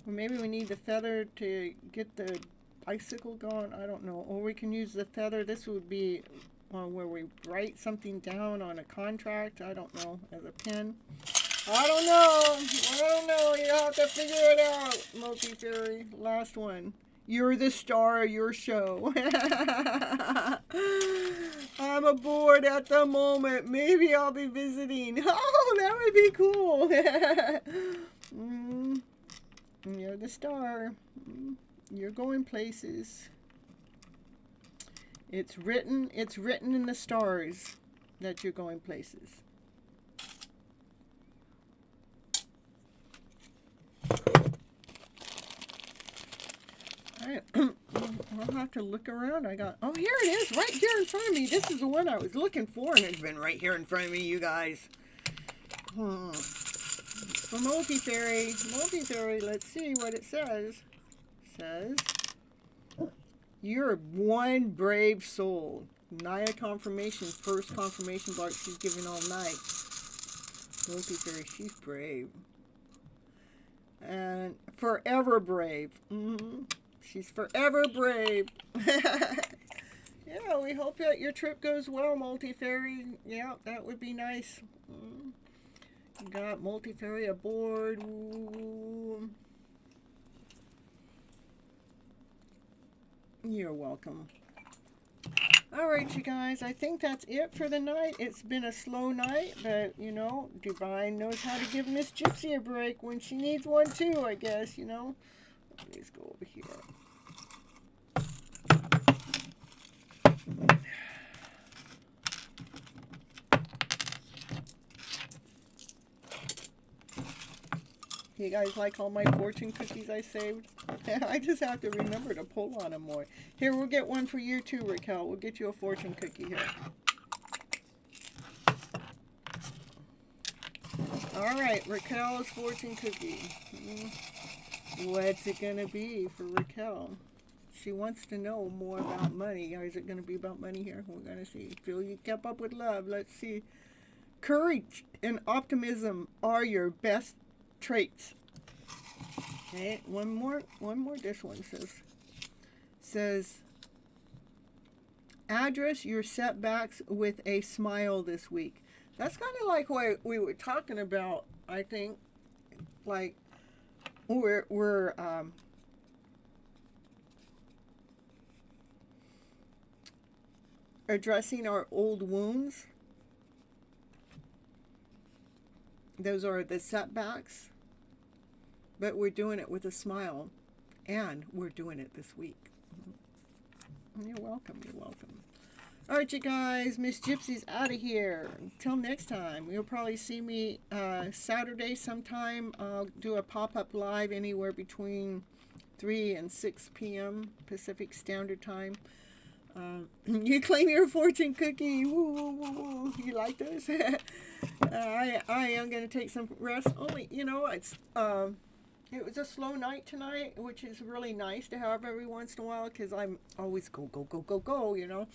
Or maybe we need the feather to get the bicycle going. I don't know. Or we can use the feather. This would be where we write something down on a contract. I don't know. As a pen. I don't know. You have to figure it out. Multi-fairy. Last one. You're the star of your show. I'm aboard at the moment. Maybe I'll be visiting. Oh, that would be cool. You're the star. You're going places. It's written in the stars that you're going places. I'll have to look around. Oh, here it is, right here in front of me. This is the one I was looking for, and it's been right here in front of me, you guys. For multi-fairy, let's see what it says. It says, you're one brave soul. Naya confirmation, first confirmation mark she's given all night. Multi-fairy, she's brave. And forever brave. She's forever brave. Yeah, we hope that your trip goes well, multi-fairy. Yeah, that would be nice. You got multi-fairy aboard. Ooh. You're welcome. All right, you guys, I think that's it for the night. It's been a slow night, but, you know, Divine knows how to give Miss Gypsy a break when she needs one, too, I guess, you know. Let's go over here. You guys like all my fortune cookies I saved? I just have to remember to pull on them more. Here, we'll get one for you too, Raquel. We'll get you a fortune cookie here. Alright, Raquel's fortune cookie. What's it going to be for Raquel? She wants to know more about money. Or is it going to be about money here? We're going to see. Feel you kept up with love. Let's see. Courage and optimism are your best traits. Okay, one more. This one says, Address your setbacks with a smile this week. That's kind of like what we were talking about, I think. Like, we're addressing our old wounds. Those are the setbacks. But we're doing it with a smile. And we're doing it this week. You're welcome. You're welcome. All right, you guys. Miss Gypsy's out of here. Until next time. You'll probably see me Saturday sometime. I'll do a pop-up live anywhere between 3 and 6 p.m. Pacific Standard Time. You claim your fortune cookie. Woo, woo, woo, woo. You like those? I am going to take some rest. Only, it was a slow night tonight, which is really nice to have every once in a while because I'm always go, go, go, go, go, You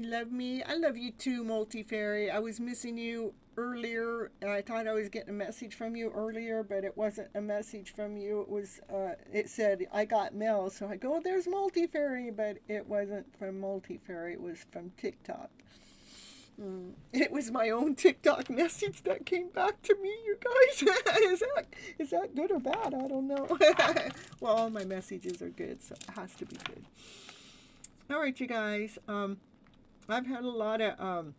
love me. I love you too, Multi-Fairy. I was missing you earlier. I thought I was getting a message from you earlier, but it wasn't a message from you. It was, it said, I got mail. So I go, there's Multi-Fairy, but it wasn't from Multi-Fairy. It was from TikTok. It was my own TikTok message that came back to me, you guys. Is that good or bad? I don't know. Well, all my messages are good, so it has to be good. All right, you guys. I've had a lot of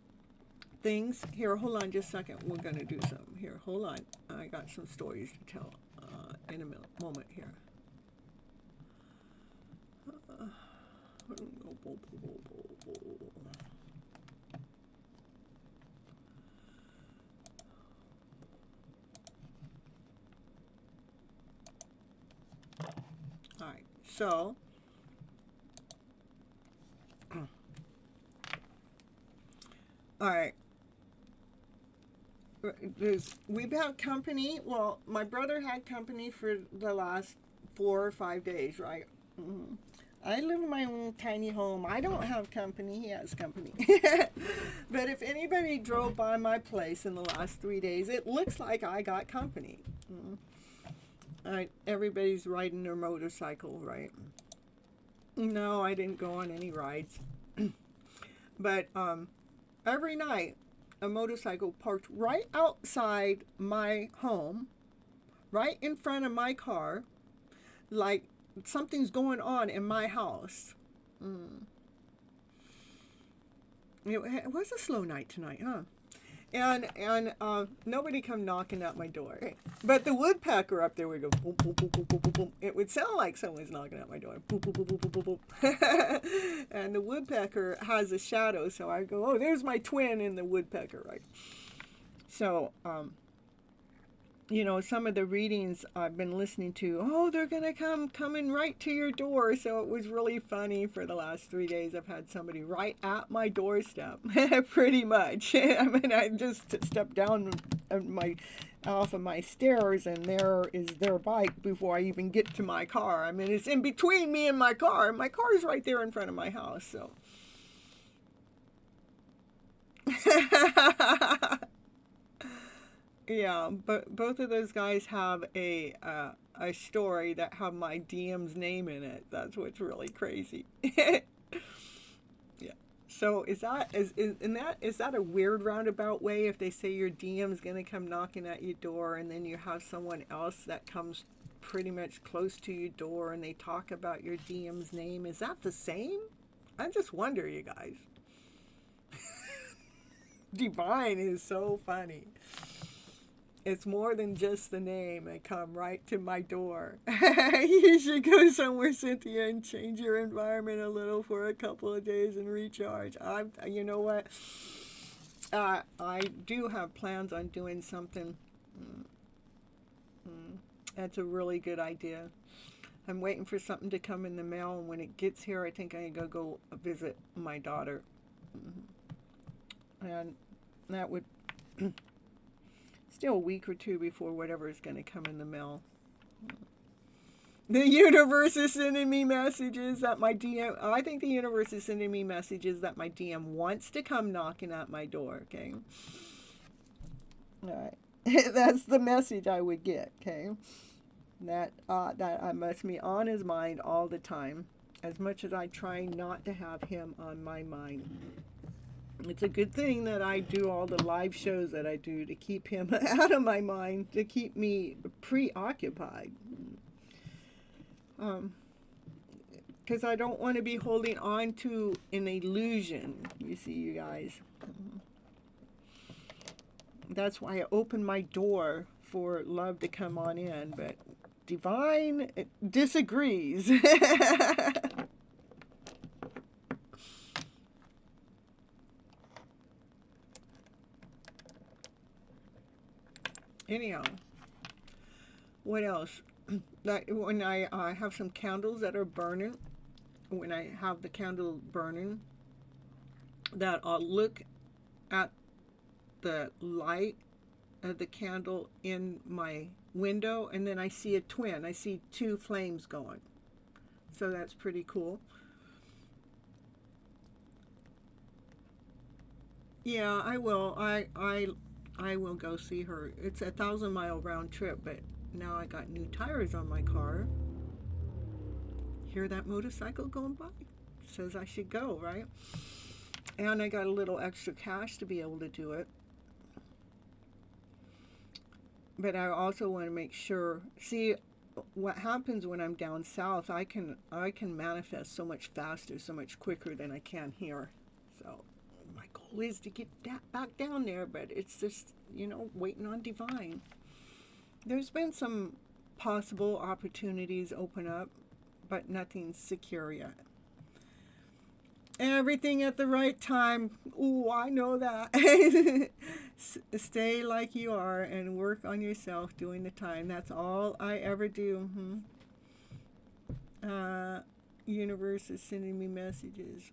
things. Here, hold on just a second. We're going to do something. Here, hold on. I got some stories to tell in a moment here. All right, so all right, we've had company. Well, my brother had company for the last 4 or 5 days, right? Mm-hmm. I live in my own tiny home. I don't have company. He has company. But if anybody drove by my place in the last 3 days, it looks like I got company. Mm-hmm. Everybody's riding their motorcycle, right? No, I didn't go on any rides. But every night, a motorcycle parked right outside my home, right in front of my car, like something's going on in my house. It was a slow night tonight, huh? And nobody come knocking at my door. But the woodpecker up there would go boom, boom, boom, boom, boom, boom, boom. It would sound like someone's knocking at my door. Boom, boom, boom, boom, boom, boom, boom. And the woodpecker has a shadow, so I go, oh, there's my twin in the woodpecker, right? So, some of the readings I've been listening to, oh, they're going to coming right to your door. So it was really funny for the last 3 days. I've had somebody right at my doorstep, pretty much. I mean, I just stepped down off of my stairs and there is their bike before I even get to my car. I mean, it's in between me and my car. My car is right there in front of my house, so. Yeah, but both of those guys have a story that have my DM's name in it. That's what's really crazy. Yeah. So is that a weird roundabout way if they say your DM's gonna come knocking at your door and then you have someone else that comes pretty much close to your door and they talk about your DM's name? Is that the same? I just wonder, you guys. Divine is so funny. It's more than just the name. They come right to my door. You should go somewhere, Cynthia, and change your environment a little for a couple of days and recharge. You know what? I do have plans on doing something. That's a really good idea. I'm waiting for something to come in the mail, and when it gets here, I think I can go visit my daughter. And that would... Still a week or two before whatever is going to come in the mail. The universe is sending me messages that my DM... I think the universe is sending me messages that my DM wants to come knocking at my door, okay? All right. That's the message I would get, okay? That I must be on his mind all the time. as much as I try not to have him on my mind. It's a good thing that I do all the live shows that I do to keep him out of my mind, to keep me preoccupied. Because I don't want to be holding on to an illusion, you see, you guys. That's why I opened my door for love to come on in, but Divine disagrees. Anyhow, what else? When I have some candles that are burning, when I have the candle burning, that I'll look at the light of the candle in my window, and then I see a twin. I see two flames going. So that's pretty cool. Yeah, I will. I will go see her. It's a 1,000-mile round trip, but now I got new tires on my car. Hear that motorcycle going by? Says I should go, right? And I got a little extra cash to be able to do it. But I also want to make sure, see, what happens when I'm down south, I can manifest so much faster, so much quicker than I can here. So my goal is to get back down there, but it's just, waiting on Divine. There's been some possible opportunities open up, but nothing's secure yet. Everything at the right time. Ooh, I know that. Stay like you are and work on yourself doing the time. That's all I ever do. Universe is sending me messages.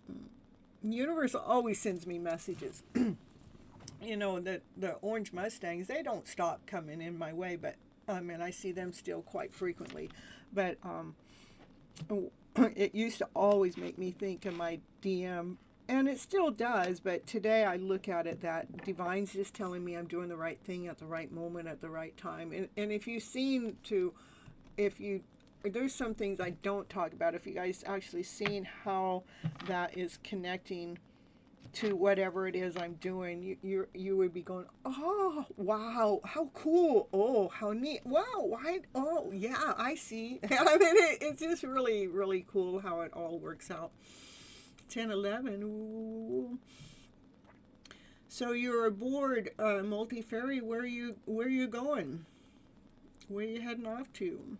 Universe always sends me messages. The orange Mustangs, they don't stop coming in my way, but I see them still quite frequently. But it used to always make me think of my DM, and it still does, but today I look at it that Divine's just telling me I'm doing the right thing at the right moment at the right time. And if there's some things I don't talk about, if you guys actually seen how that is connecting to whatever it is I'm doing, you would be going, oh wow, how cool, oh how neat, wow, why, oh yeah, I see. It's just really, really cool how it all works out. 10-11. Ooh. So you're aboard multi-ferry. Where are you going? Where are you heading off to?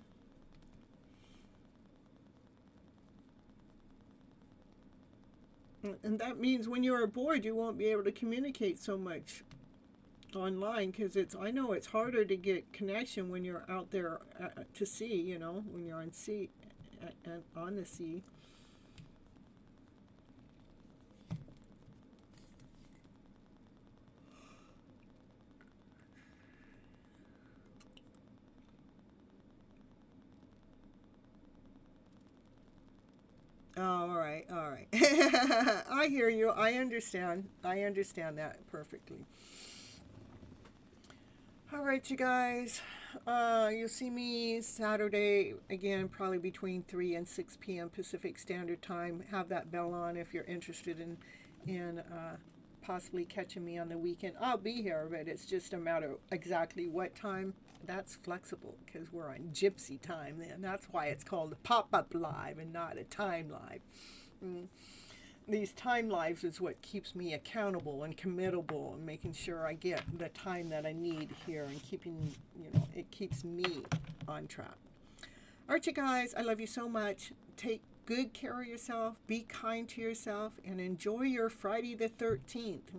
And that means when you're aboard, you won't be able to communicate so much online, because I know it's harder to get connection when you're out there to sea, when you're on sea, on the sea. All right. I hear you. I understand that perfectly. All right, you guys. You'll see me Saturday again, probably between 3 and 6 p.m. Pacific Standard Time. Have that bell on if you're interested in possibly catching me on the weekend. I'll be here, but it's just a matter of exactly what time. That's flexible because we're on Gypsy time then. That's why it's called a pop-up live and not a time live. These time lives is what keeps me accountable and committable and making sure I get the time that I need here and keeping, it keeps me on track. All right, you guys, I love you so much. Take good care of yourself, be kind to yourself, and enjoy your Friday the 13th.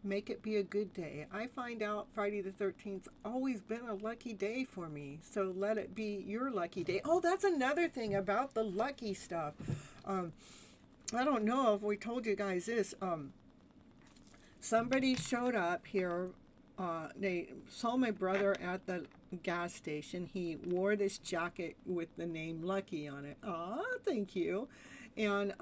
Make it be a good day. I find out Friday the 13th's always been a lucky day for me, so let it be your lucky day. Oh, that's another thing about the lucky stuff. I don't know if we told you guys this. Somebody showed up here. They saw my brother at the gas station. He wore this jacket with the name Lucky on it. Aw, thank you. And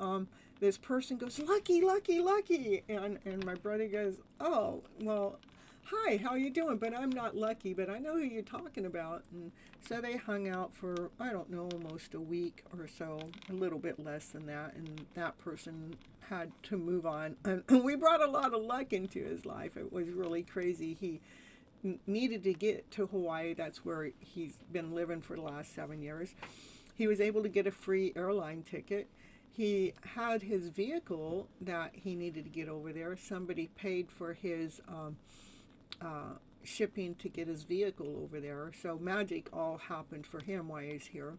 this person goes, Lucky, Lucky, Lucky. And my brother goes, oh, well, hi, how you doing? But I'm not lucky, but I know who you're talking about. And so they hung out for, I don't know, almost a week or so, a little bit less than that. And that person had to move on. And we brought a lot of luck into his life. It was really crazy. He needed to get to Hawaii. That's where he's been living for the last 7 years. He was able to get a free airline ticket. He had his vehicle that he needed to get over there. Somebody paid for his shipping to get his vehicle over there. So magic all happened for him while he's here.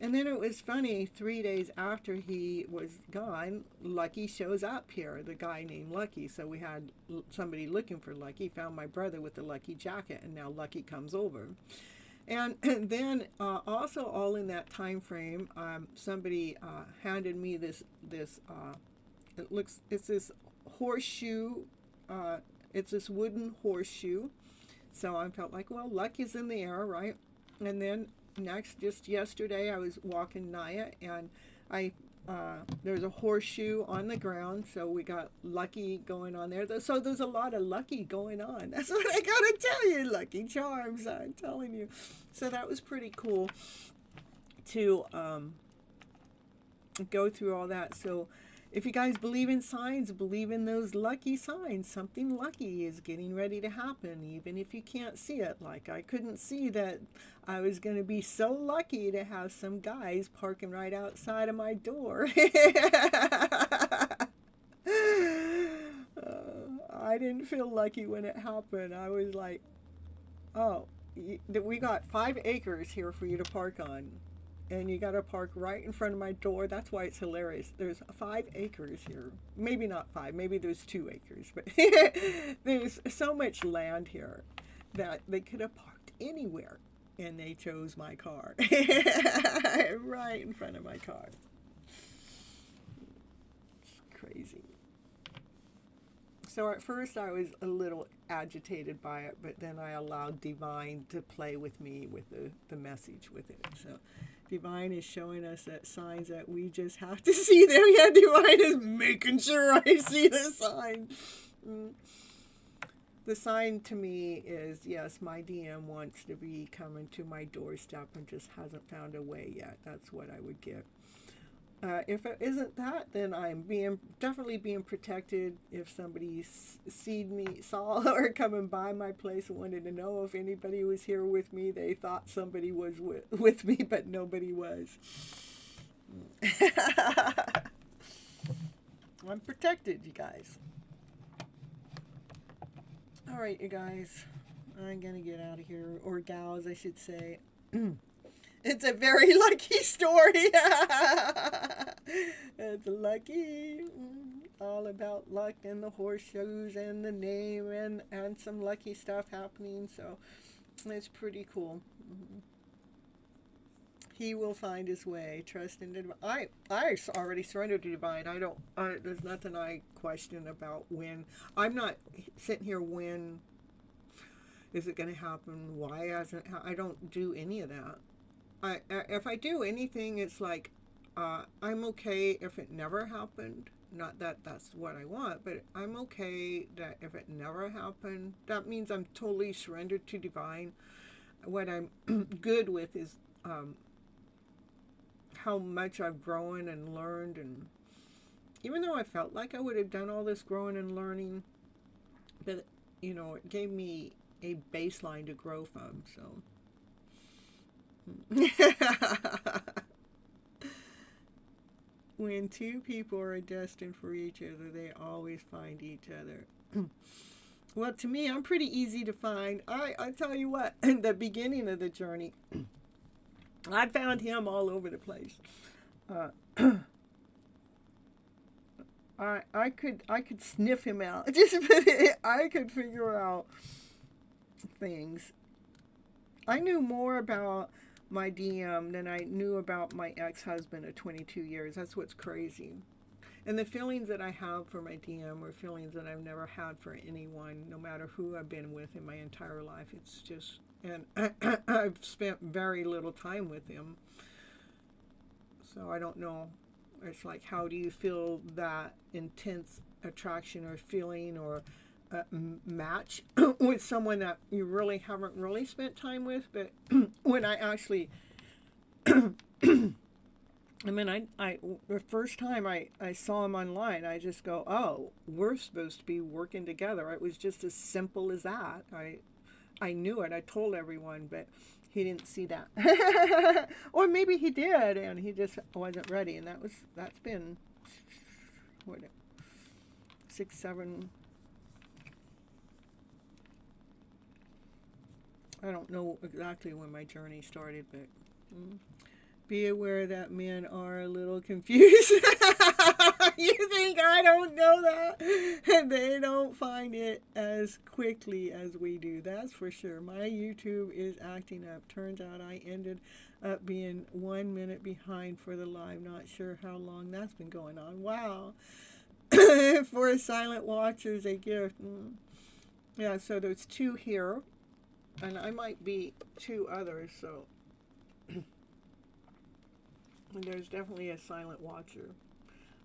And then it was funny, 3 days after he was gone, Lucky shows up here, the guy named Lucky. So we had somebody looking for Lucky, found my brother with the Lucky jacket, and now Lucky comes over. And then also all in that time frame, somebody handed me this it's this horseshoe, it's this wooden horseshoe. So I felt like, well, luck is in the air, right? And then next, just yesterday, I was walking Naya, and there's a horseshoe on the ground, so we got lucky going on there. So there's a lot of lucky going on. That's what I gotta tell you, Lucky Charms, I'm telling you. So that was pretty cool to go through all that. So if you guys believe in signs, believe in those lucky signs. Something lucky is getting ready to happen, even if you can't see it. Like I couldn't see that I was going to be so lucky to have some guys parking right outside of my door. I didn't feel lucky when it happened. I was like, oh, we got 5 acres here for you to park on. And you got to park right in front of my door. That's why it's hilarious. There's 5 acres here. Maybe not 5. Maybe there's 2 acres. But there's so much land here that they could have parked anywhere. And they chose my car. Right in front of my car. It's crazy. So at first I was a little agitated by it. But then I allowed Divine to play with me with the message with it. So Divine is showing us that signs that we just have to see them. Yeah, Divine is making sure I see the sign. The sign to me is, yes, my DM wants to be coming to my doorstep and just hasn't found a way yet. That's what I would get. If it isn't that, then I'm definitely being protected. If somebody saw or coming by my place and wanted to know if anybody was here with me, they thought somebody was with me, but nobody was. I'm protected, you guys. All right, you guys. I'm going to get out of here. Or gals, I should say. It's a very lucky story. It's lucky. All about luck and the horseshoes and the name and some lucky stuff happening. So it's pretty cool. He will find his way. Trust in Divine. I already surrendered to Divine. There's nothing I question about when. I'm not sitting here when is it going to happen? Why hasn't? I don't do any of that. If I do anything, it's like I'm okay if it never happened. Not that that's what I want, but I'm okay that if it never happened, that means I'm totally surrendered to Divine. What I'm good with is how much I've grown and learned, and even though I felt like I would have done all this growing and learning, but it gave me a baseline to grow from. So. When two people are destined for each other, they always find each other. Well, to me, I'm pretty easy to find. I tell you what, in the beginning of the journey, I found him all over the place. I could sniff him out. I could figure out things. I knew more about my DM than I knew about my ex-husband of 22 years. That's what's crazy. And the feelings that I have for my DM are feelings that I've never had for anyone, no matter who I've been with in my entire life. It's just, and I've spent very little time with him. So I don't know. It's like, how do you feel that intense attraction or feeling or match with someone that you really haven't really spent time with. But when I actually, I mean, I the first time I saw him online, I just go, oh, we're supposed to be working together. It was just as simple as that. I knew it. I told everyone, but he didn't see that. Or maybe he did, and he just wasn't ready. And that's been what, 6, 7. I don't know exactly when my journey started, but be aware that men are a little confused. You think I don't know that? And they don't find it as quickly as we do. That's for sure. My YouTube is acting up. Turns out I ended up being 1 minute behind for the live. Not sure how long that's been going on. Wow. For silent watchers, a gift. Yeah, so there's 2 here. And I might be 2 others, so. And there's definitely a silent watcher.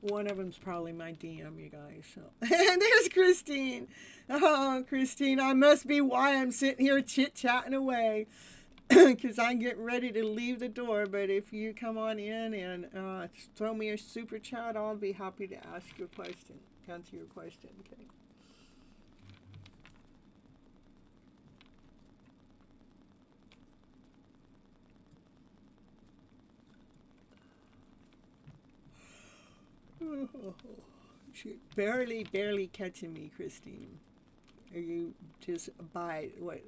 One of them's probably my DM, you guys. So, and there's Christine. Oh, Christine, I must be why I'm sitting here chit-chatting away, because I'm getting ready to leave the door. But if you come on in and throw me a super chat, I'll be happy to ask your question, answer your question. Okay. Barely catching me, Christine. Are you just by what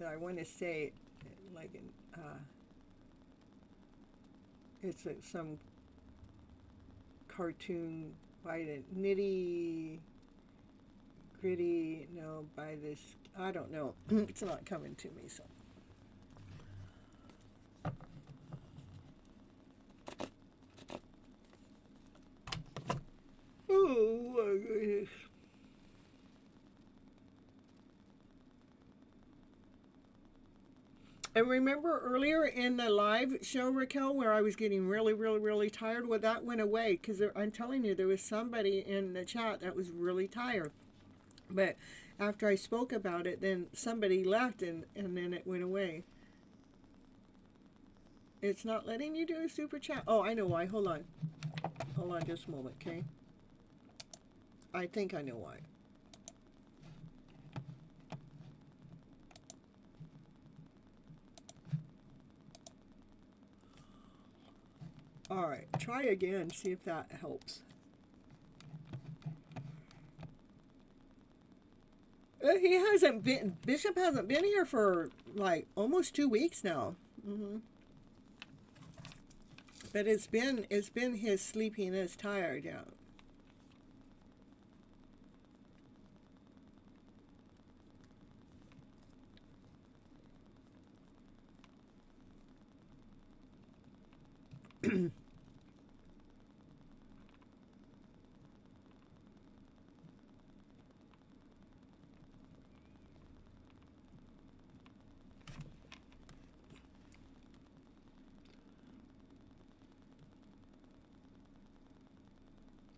I want to say? Like, it's some cartoon by the nitty gritty. No, by this. I don't know. It's not coming to me. So. Oh my goodness. And remember earlier in the live show, Raquel, where I was getting really tired? Well, that went away because I'm telling you, there was somebody in the chat that was really tired. But after I spoke about it, then somebody left and then it went away. It's not letting you do a super chat. Oh, I know why. Hold on. Hold on just a moment, okay? I think I know why. All right, try again, see if that helps. Bishop hasn't been here for like almost 2 weeks now. But it's been his sleepiness, tired, yeah.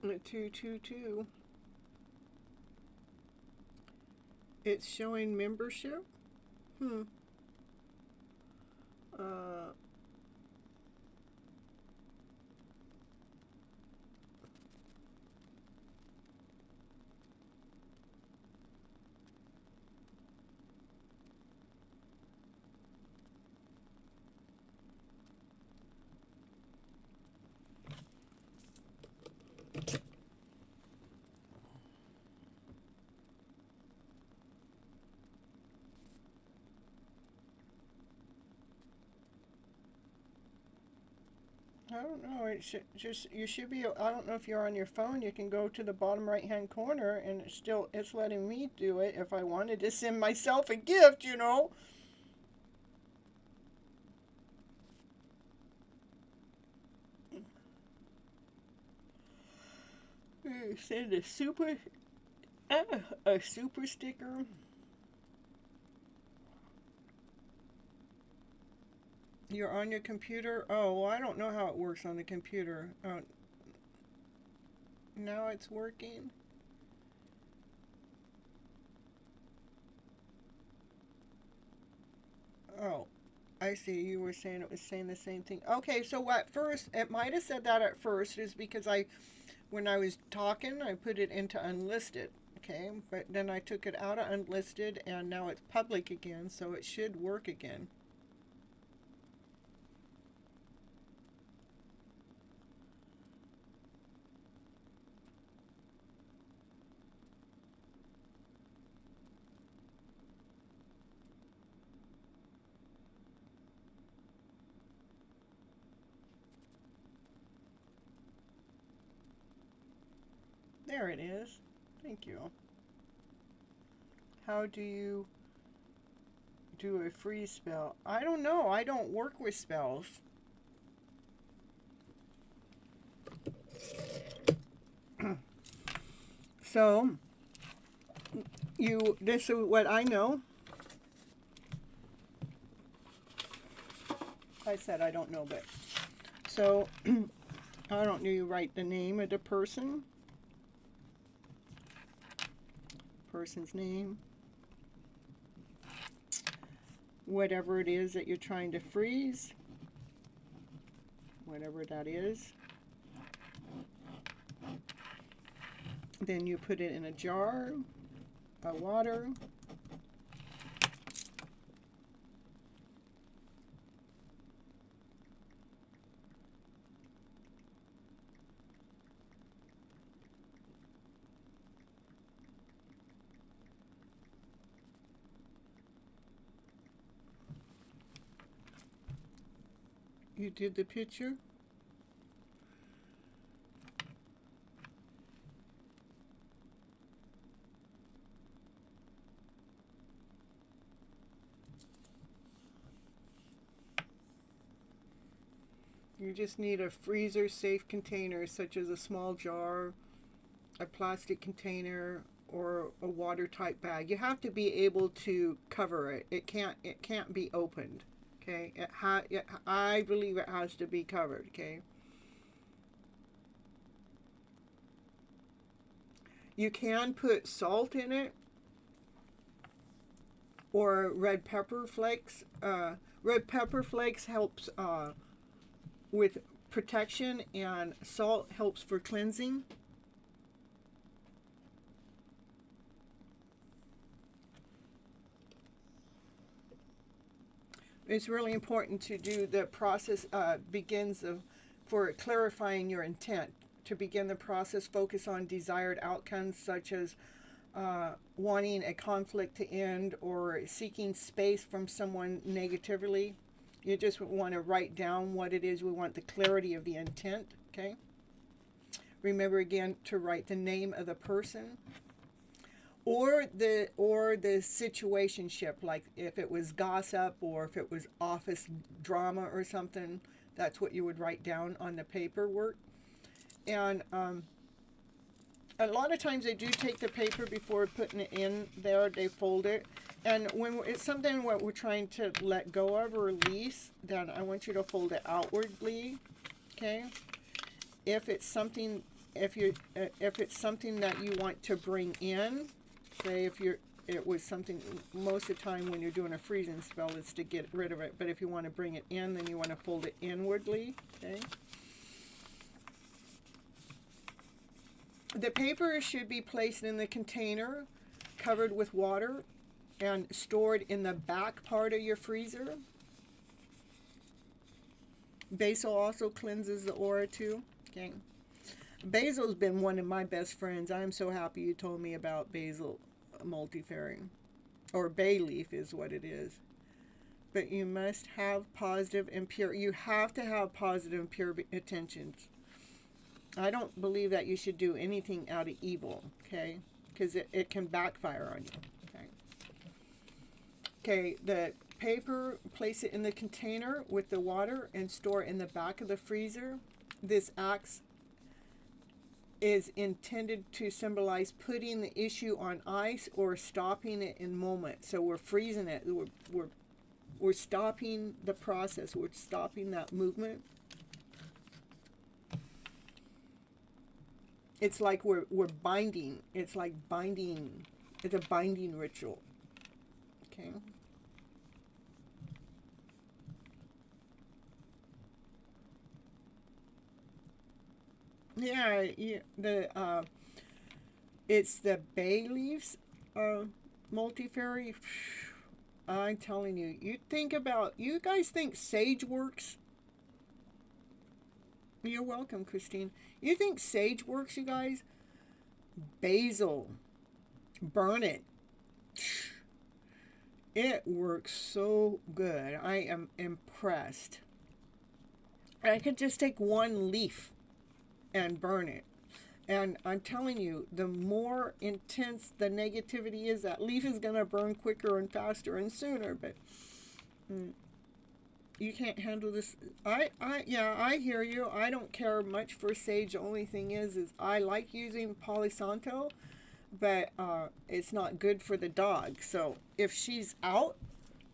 The 222. It's showing membership. Uh. I don't know. It should just you should be. I don't know if you're on your phone. You can go to the bottom right hand corner, and it's letting me do it. If I wanted to send myself a gift, you know. Send a super sticker. You're on your computer? Oh, well, I don't know how it works on the computer. Now it's working. I see. You were saying it was saying the same thing. Okay, so at first, it might have said that at first, is because when I was talking, I put it into unlisted. Okay, but then I took it out of unlisted, and now it's public again, so it should work again. There it is. Thank you. How do you do a freeze spell? I don't know. I don't work with spells. So, this is what I know. I said I don't know, but so I don't know. You write the name of the person's name, whatever it is that you're trying to freeze, whatever that is. Then you put it in a jar of water. You did the picture? You just need a freezer safe container, such as a small jar, a plastic container, or a watertight bag. You have to be able to cover it. It can't be opened. Okay, I believe it has to be covered. Okay, you can put salt in it or red pepper flakes. Red pepper flakes helps with protection, and salt helps for cleansing. It's really important to do the process for clarifying your intent. To begin the process, focus on desired outcomes such as wanting a conflict to end or seeking space from someone negatively. You just want to write down what it is. We want the clarity of the intent. Okay. Remember again to write the name of the person, or the situationship, like if it was gossip or if it was office drama or something. That's what you would write down on the paperwork. And a lot of times they do take the paper before putting it in there. They fold it. And when it's something what we're trying to let go of or release, then I want you to fold it outwardly. Okay. If it's something that you want to bring in, say it was something, most of the time when you're doing a freezing spell, it's to get rid of it. But if you want to bring it in, then you want to fold it inwardly. Okay. The paper should be placed in the container, covered with water, and stored in the back part of your freezer. Basil also cleanses the aura too. Okay. Basil's been one of my best friends. I'm so happy you told me about basil multifari, or bay leaf is what it is. But you must have positive and pure. You have to have positive and pure intentions. I don't believe that you should do anything out of evil, okay? Because it can backfire on you, okay? Okay, the paper, place it in the container with the water and store it in the back of the freezer. This acts is intended to symbolize putting the issue on ice or stopping it in moment. So we're freezing it. We're stopping the process. We're stopping that movement. It's like we're binding. It's like binding. It's a binding ritual. Okay. Yeah, it's the bay leaves, multifairy. I'm telling you, you guys think sage works? You're welcome, Christine. You think sage works, you guys? Basil, burn it. It works so good. I am impressed. I could just take one leaf and burn it. And I'm telling you, the more intense the negativity is, that leaf is going to burn quicker and faster and sooner. But mm, you can't handle this. Yeah, I hear you. I don't care much for sage. The only thing is I like using Palo Santo, but it's not good for the dog. So if she's out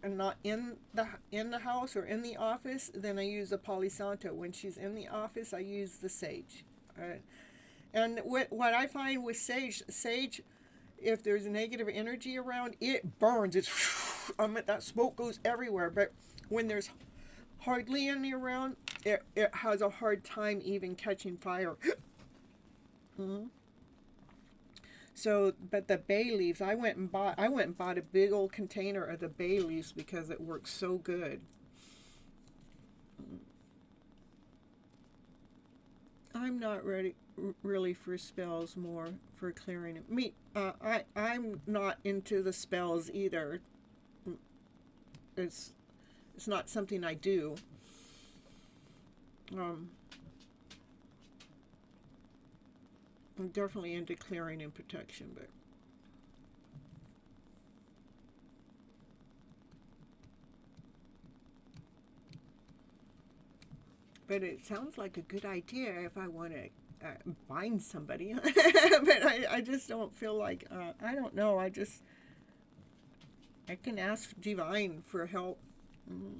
and not in the house or in the office, then I use the Palo Santo. When she's in the office, I use the sage. And what I find with sage, if there's negative energy around, it burns. That smoke goes everywhere. But when there's hardly any around, it has a hard time even catching fire. Mm-hmm. So, but the bay leaves, I went and bought a big old container of the bay leaves because it works so good. I'm not ready really for spells, more for clearing it. I'm not into the spells either. It's it's not something I do. Um, I'm definitely into clearing and protection, but it sounds like a good idea if I want to bind somebody. But I just don't feel like I don't know. I can ask divine for help. Mm.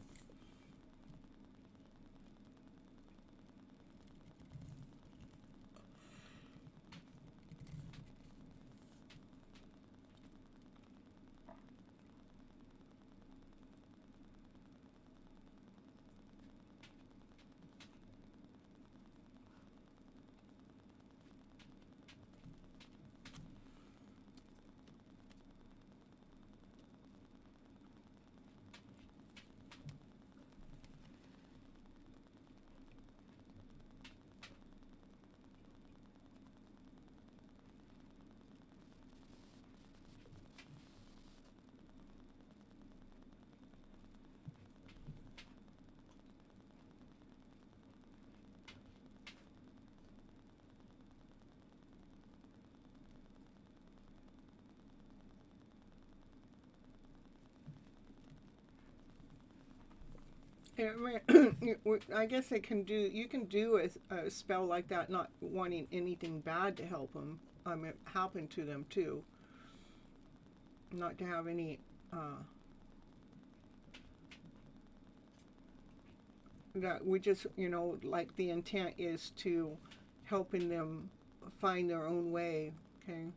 Yeah, I guess it can do. You can do a spell like that, not wanting anything bad to help them. Happen to them too. Not to have any. That we just, like the intent is to helping them find their own way. Okay.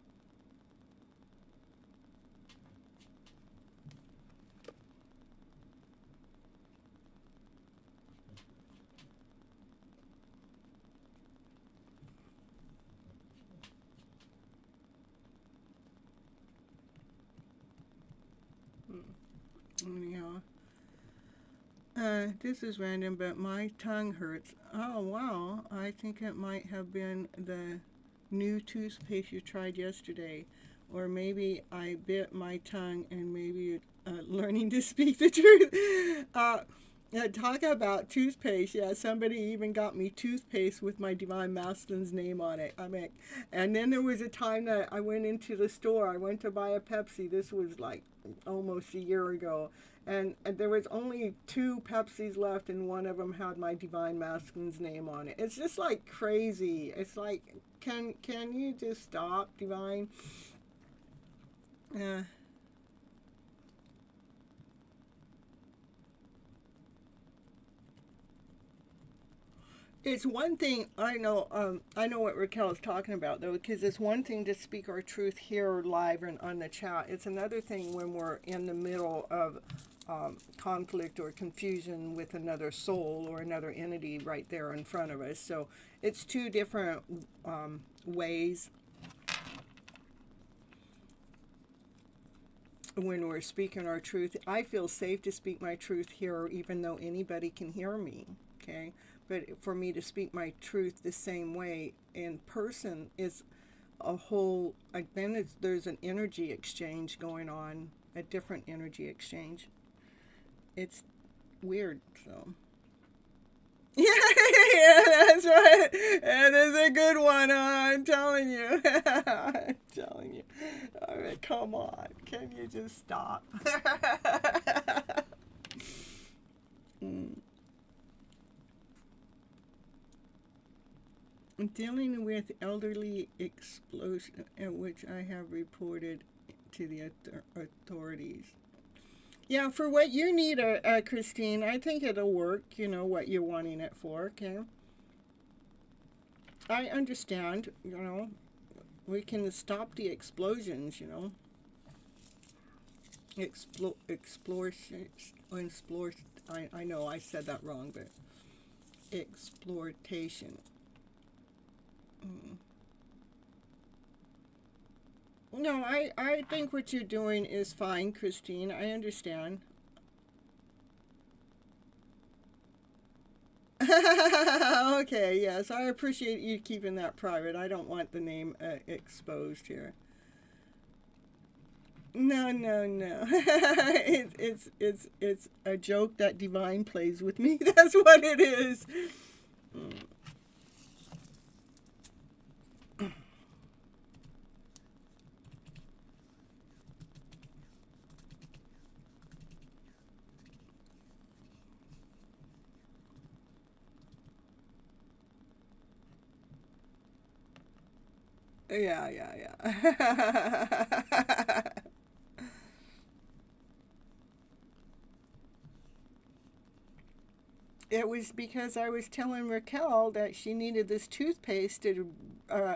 Yeah. This is random, but my tongue hurts. Oh, wow. I think it might have been the new toothpaste you tried yesterday. Or maybe I bit my tongue and maybe learning to speak the truth. Talk about toothpaste. Yeah, somebody even got me toothpaste with my Divine Masculine's name on it. And then there was a time that I went into the store. I went to buy a Pepsi. This was like almost a year ago. And there was only two Pepsis left, and one of them had my Divine Masculine's name on it. It's just like crazy. It's like, can you just stop, Divine? Uh, It's one thing I know what Raquel is talking about though, because it's one thing to speak our truth here live and on the chat. It's another thing when we're in the middle of conflict or confusion with another soul or another entity right there in front of us. So it's two different ways when we're speaking our truth. I feel safe to speak my truth here, even though anybody can hear me. Okay. But for me to speak my truth the same way in person is a whole, like, then there's an energy exchange going on, a different energy exchange. It's weird, so. Yeah, yeah, that's right. That is a good one, I'm telling you. I'm telling you. I mean, come on. Can you just stop? mm. Dealing with elderly explosion, which I have reported to the authorities. Yeah, for what you need, Christine, I think it'll work. You know what you're wanting it for. Okay, I understand. You know, we can stop the explosions. You know, explore. I know I said that wrong, but exploitation. No, I think what you're doing is fine, Christine. I understand. Okay, yes, I appreciate you keeping that private. I don't want the name exposed here. No, no, no. It's a joke that Divine plays with me. That's what it is. Yeah, yeah, yeah. It was because I was telling Raquel that she needed this toothpaste to uh,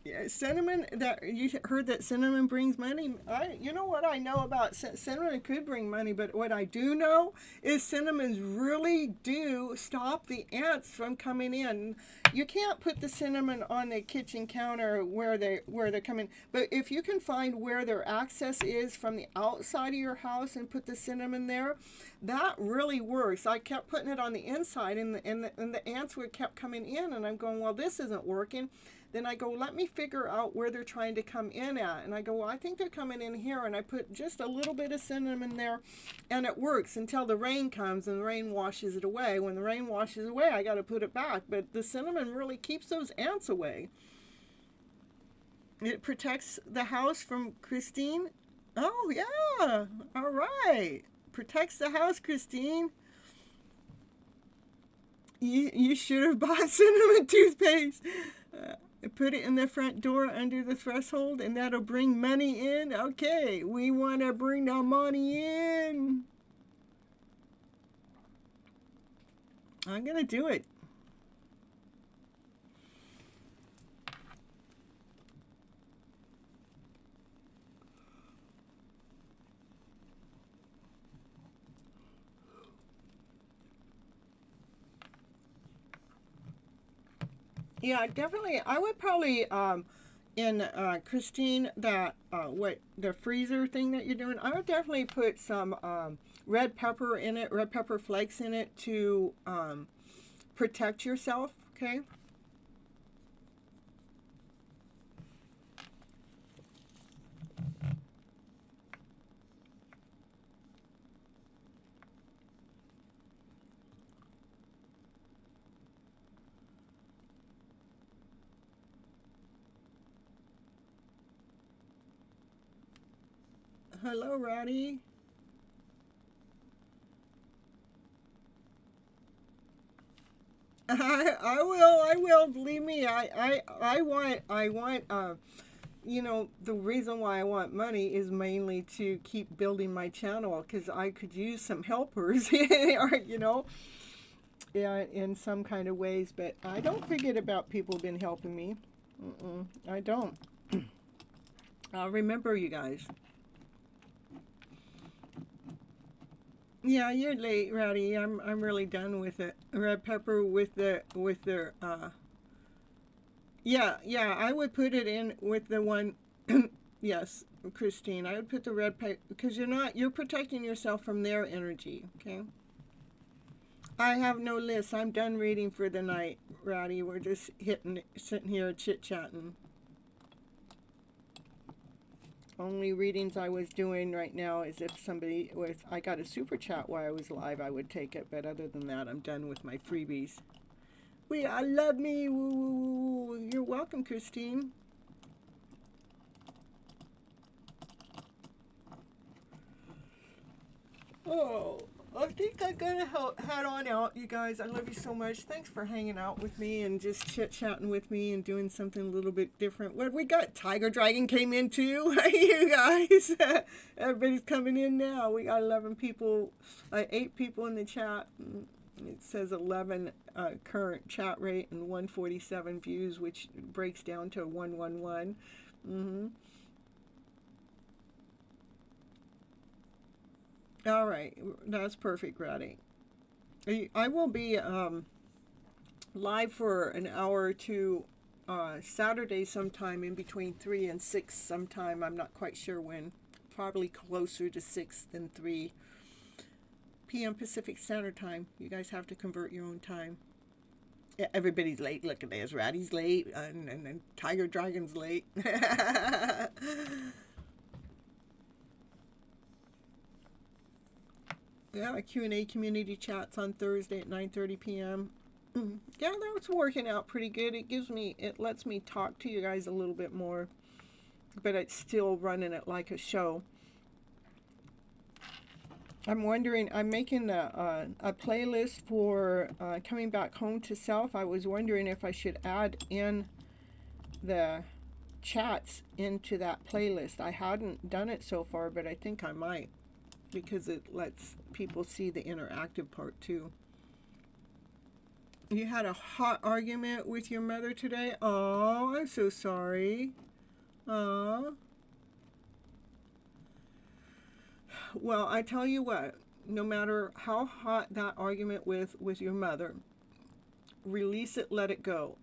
yeah, cinnamon. That you heard that cinnamon brings money. You know what I know about cinnamon could bring money, but what I do know is cinnamons really do stop the ants from coming in. You can't put the cinnamon on the kitchen counter where they're coming, but if you can find where their access is from the outside of your house and put the cinnamon there, that really works. I kept putting it on the inside, and the ants would kept coming in, and I'm going, well, this isn't working. Then I go, let me figure out where they're trying to come in at. And I go, well, I think they're coming in here. And I put just a little bit of cinnamon there, and it works until the rain comes and the rain washes it away. When the rain washes away, I got to put it back. But the cinnamon really keeps those ants away. It protects the house from Christine. Oh, yeah. All right. Protects the house, Christine. You should have bought cinnamon toothpaste. Put it in the front door under the threshold, and that'll bring money in. Okay, we want to bring the money in. I'm going to do it. Yeah, definitely. I would probably, in Christine, that what the freezer thing that you're doing, I would definitely put some red pepper in it, red pepper flakes in it to protect yourself. Okay. Hello, Roddy. I will. Believe me, I want. You know, the reason why I want money is mainly to keep building my channel because I could use some helpers. You know, yeah, in some kind of ways, but I don't forget about people who've been helping me. I don't. I'll remember you guys. Yeah, you're late, Rowdy. I'm really done with it. Red pepper with the yeah, I would put it in with the one. Yes, Christine, I would put the red pepper because you're protecting yourself from their energy. Okay. I have no list. I'm done reading for the night, Rowdy. We're just sitting here chit chatting. Only readings I was doing right now is if somebody I got a super chat while I was live, I would take it. But other than that, I'm done with my freebies. I love me. Woo, woo, woo. You're welcome, Christine. Oh, I think I'm gonna head on out, you guys. I love you so much. Thanks for hanging out with me and just chit-chatting with me and doing something a little bit different. What we got? Tiger Dragon came in too. You guys. Everybody's coming in now. We got 11 people, 8 people in the chat. It says 11 current chat rate and 147 views, which breaks down to 111. All right, that's perfect, Ratty. I will be live for an hour or two Saturday sometime in between 3 and 6 sometime. I'm not quite sure when. Probably closer to 6 than 3 p.m. Pacific Standard Time. You guys have to convert your own time. Yeah, everybody's late. Look at this. Ratty's late and Tiger Dragon's late. Yeah, Q&A community chats on Thursday at 9:30 p.m. Yeah, that's working out pretty good. It lets me talk to you guys a little bit more, but it's still running it like a show. I'm wondering, I'm making a playlist for coming back home to self. I was wondering if I should add in the chats into that playlist. I hadn't done it so far, but I think I might, because it lets people see the interactive part too. You had a hot argument with your mother today? Oh, I'm so sorry. Oh. Well, I tell you what, no matter how hot that argument with your mother, release it, let it go.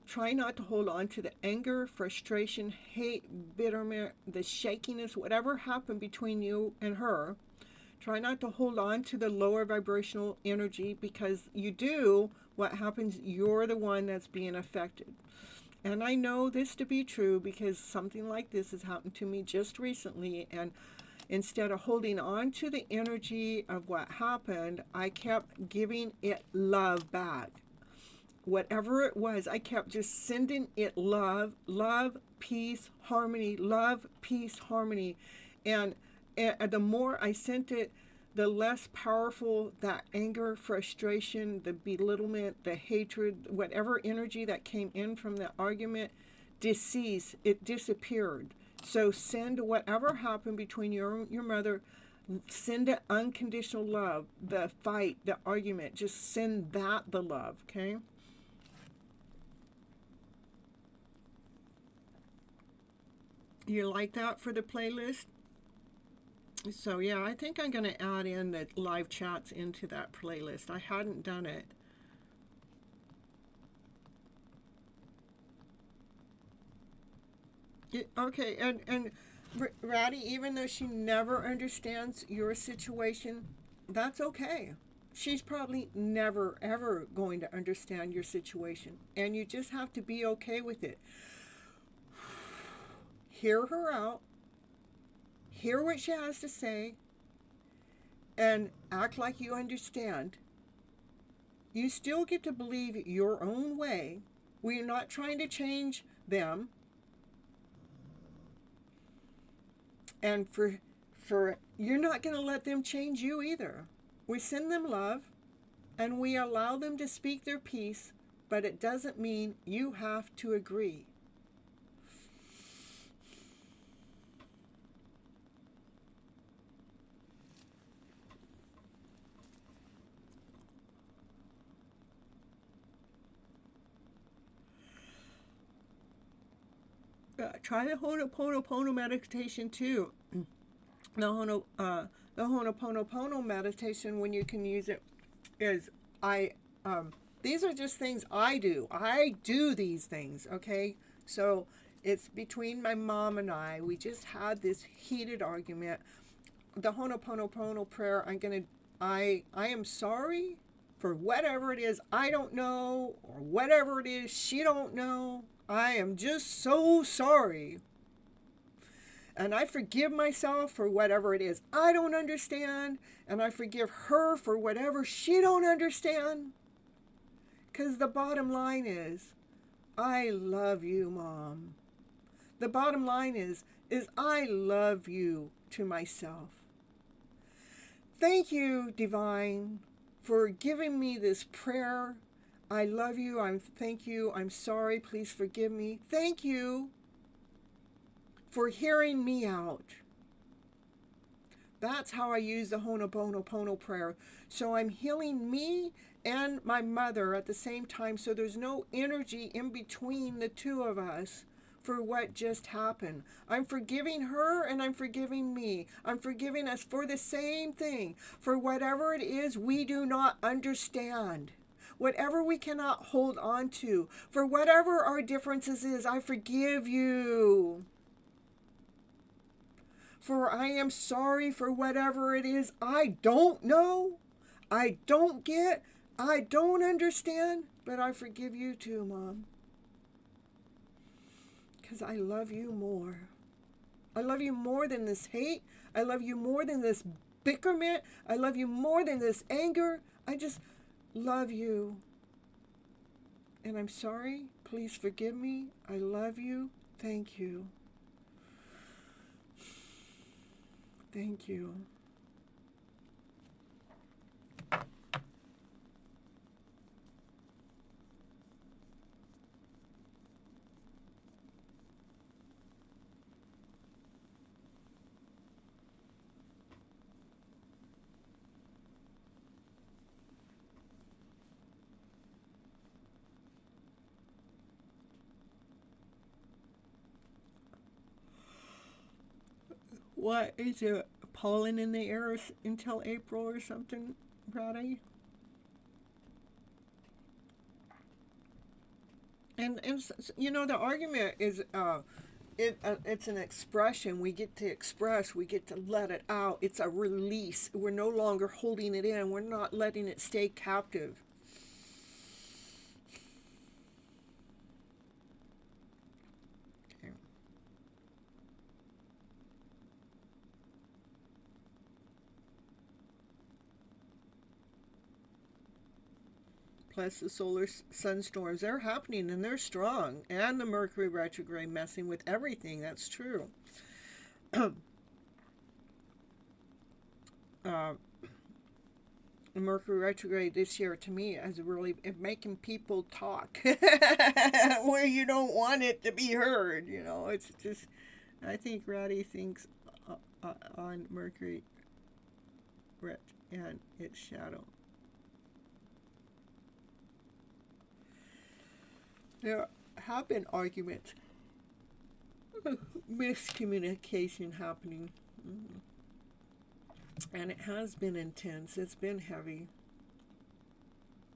Try not to hold on to the anger, frustration, hate, bitterment, the shakiness, whatever happened between you and her. Try not to hold on to the lower vibrational energy, because you do, what happens, you're the one that's being affected. And I know this to be true because something like this has happened to me just recently, and instead of holding on to the energy of what happened, I kept giving it love back. Whatever it was, I kept just sending it love, peace, harmony, love, peace, harmony. And the more I sent it, the less powerful that anger, frustration, the belittlement, the hatred, whatever energy that came in from the argument, deceased. It disappeared. So send whatever happened between your mother, send it unconditional love. The fight, the argument, just send that the love, okay? You like that for the playlist? So yeah, I think I'm going to add in the live chats into that playlist. I hadn't done it. Okay, and Ratty, even though she never understands your situation, that's okay. She's probably never, ever going to understand your situation. And you just have to be okay with it. Hear her out. Hear what she has to say. And act like you understand. You still get to believe your own way. We're not trying to change them. And for you're not going to let them change you either. We send them love and we allow them to speak their piece, but it doesn't mean you have to agree. try the Ho'oponopono meditation too. The Ho'oponopono meditation, when you can use it, is these are just things I do. I do these things, okay? So it's between my mom and I. We just had this heated argument. The Ho'oponopono prayer, I am sorry for whatever it is I don't know, or whatever it is she don't know. I am just so sorry. And I forgive myself for whatever it is I don't understand, and I forgive her for whatever she don't understand. Because the bottom line is, I love you, Mom. The bottom line is I love you to myself. Thank you, Divine, for giving me this prayer. I love you. Thank you. I'm sorry. Please forgive me. Thank you for hearing me out. That's how I use the Ho'oponopono prayer. So I'm healing me and my mother at the same time, so there's no energy in between the two of us for what just happened. I'm forgiving her and I'm forgiving me. I'm forgiving us for the same thing, for whatever it is we do not understand. Whatever we cannot hold on to, for whatever our differences is, I forgive you. For I am sorry for whatever it is I don't know, I don't get, I don't understand, but I forgive you too, Mom. Because I love you more. I love you more than this hate. I love you more than this bickerment. I love you more than this anger. I just love you. And I'm sorry. Please forgive me. I love you. Thank you. Thank you. What is it? Pollen in the air until April or something, Brady? And you know, the argument is it's an expression. We get to express, we get to let it out. It's a release. We're no longer holding it in. We're not letting it stay captive. Okay. Plus the solar sunstorms, they're happening and they're strong. And the Mercury retrograde messing with everything. That's true. Mercury retrograde this year to me is really making people talk where you don't want it to be heard. You know, it's just, I think Ratty thinks on Mercury ret and its shadow. There have been arguments, miscommunication happening. And it has been intense. It's been heavy.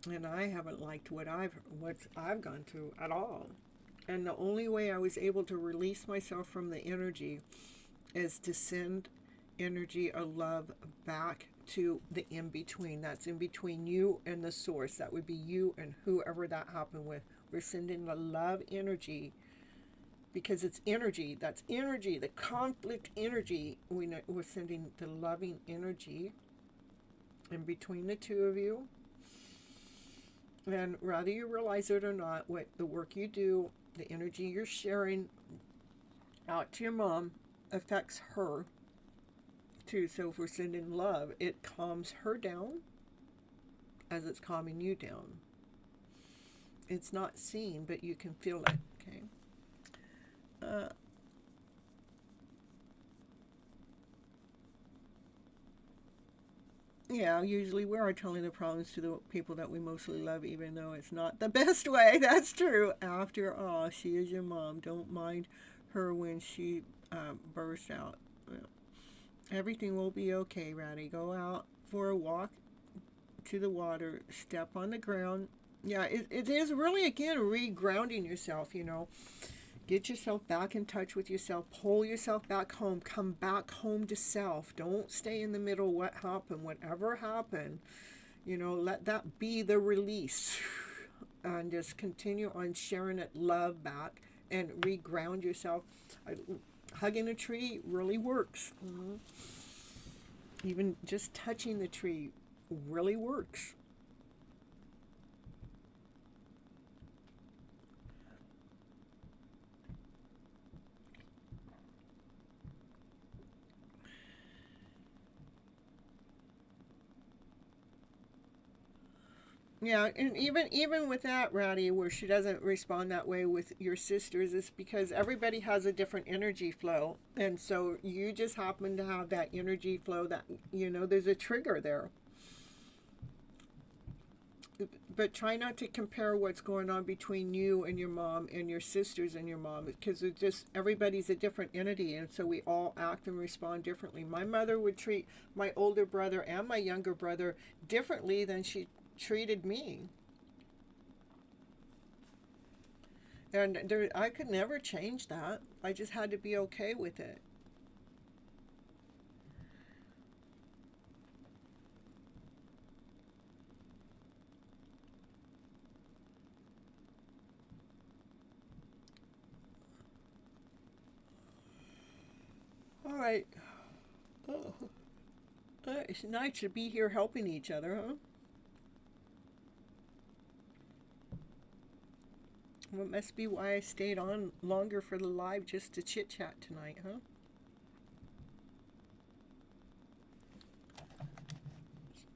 And I haven't liked what I've gone through at all. And the only way I was able to release myself from the energy is to send energy of love back to the in-between. That's in between you and the source. That would be you and whoever that happened with. We're sending the love energy because it's energy. That's energy, the conflict energy. We're sending the loving energy in between the two of you. And whether you realize it or not, what the work you do, the energy you're sharing out to your mom affects her too. So if we're sending love, it calms her down as it's calming you down. It's not seen, but you can feel it, okay? Yeah, usually we are telling the problems to the people that we mostly love, even though it's not the best way. That's true. After all, she is your mom. Don't mind her when she burst out. Everything will be okay, Ratty. Go out for a walk to the water, step on the ground. Yeah, it is really, again, re-grounding yourself, you know. Get yourself back in touch with yourself. Pull yourself back home. Come back home to self. Don't stay in the middle. What happened? Whatever happened, you know, let that be the release. And just continue on sharing that love back and re-ground yourself. Hugging a tree really works. Even just touching the tree really works. Yeah, and even with that, Ratty, where she doesn't respond that way with your sisters, is because everybody has a different energy flow, and so you just happen to have that energy flow that, you know, there's a trigger there. But try not to compare what's going on between you and your mom and your sisters and your mom, because it's just, everybody's a different entity, and so we all act and respond differently. My mother would treat my older brother and my younger brother differently than she treated me. And there, I could never change that. I just had to be okay with it. All right. Oh, it's nice to be here helping each other, huh? Well, it must be why I stayed on longer for the live, just to chit chat tonight, huh?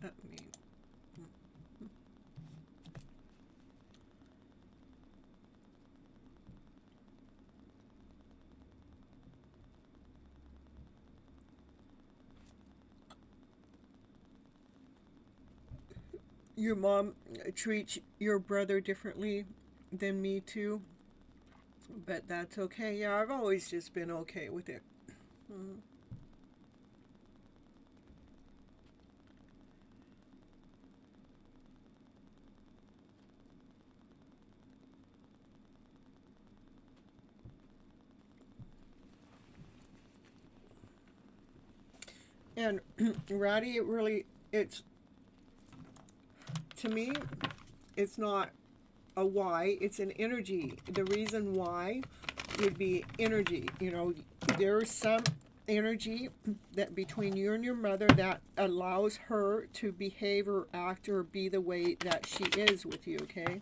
Let me. Your mom treats your brother differently than me too, but that's okay. Yeah, I've always just been okay with it. Mm. And Ratty, it really, it's, to me, it's not a why, it's an energy. The reason why would be energy. You know, there's some energy that between you and your mother that allows her to behave or act or be the way that she is with you, okay?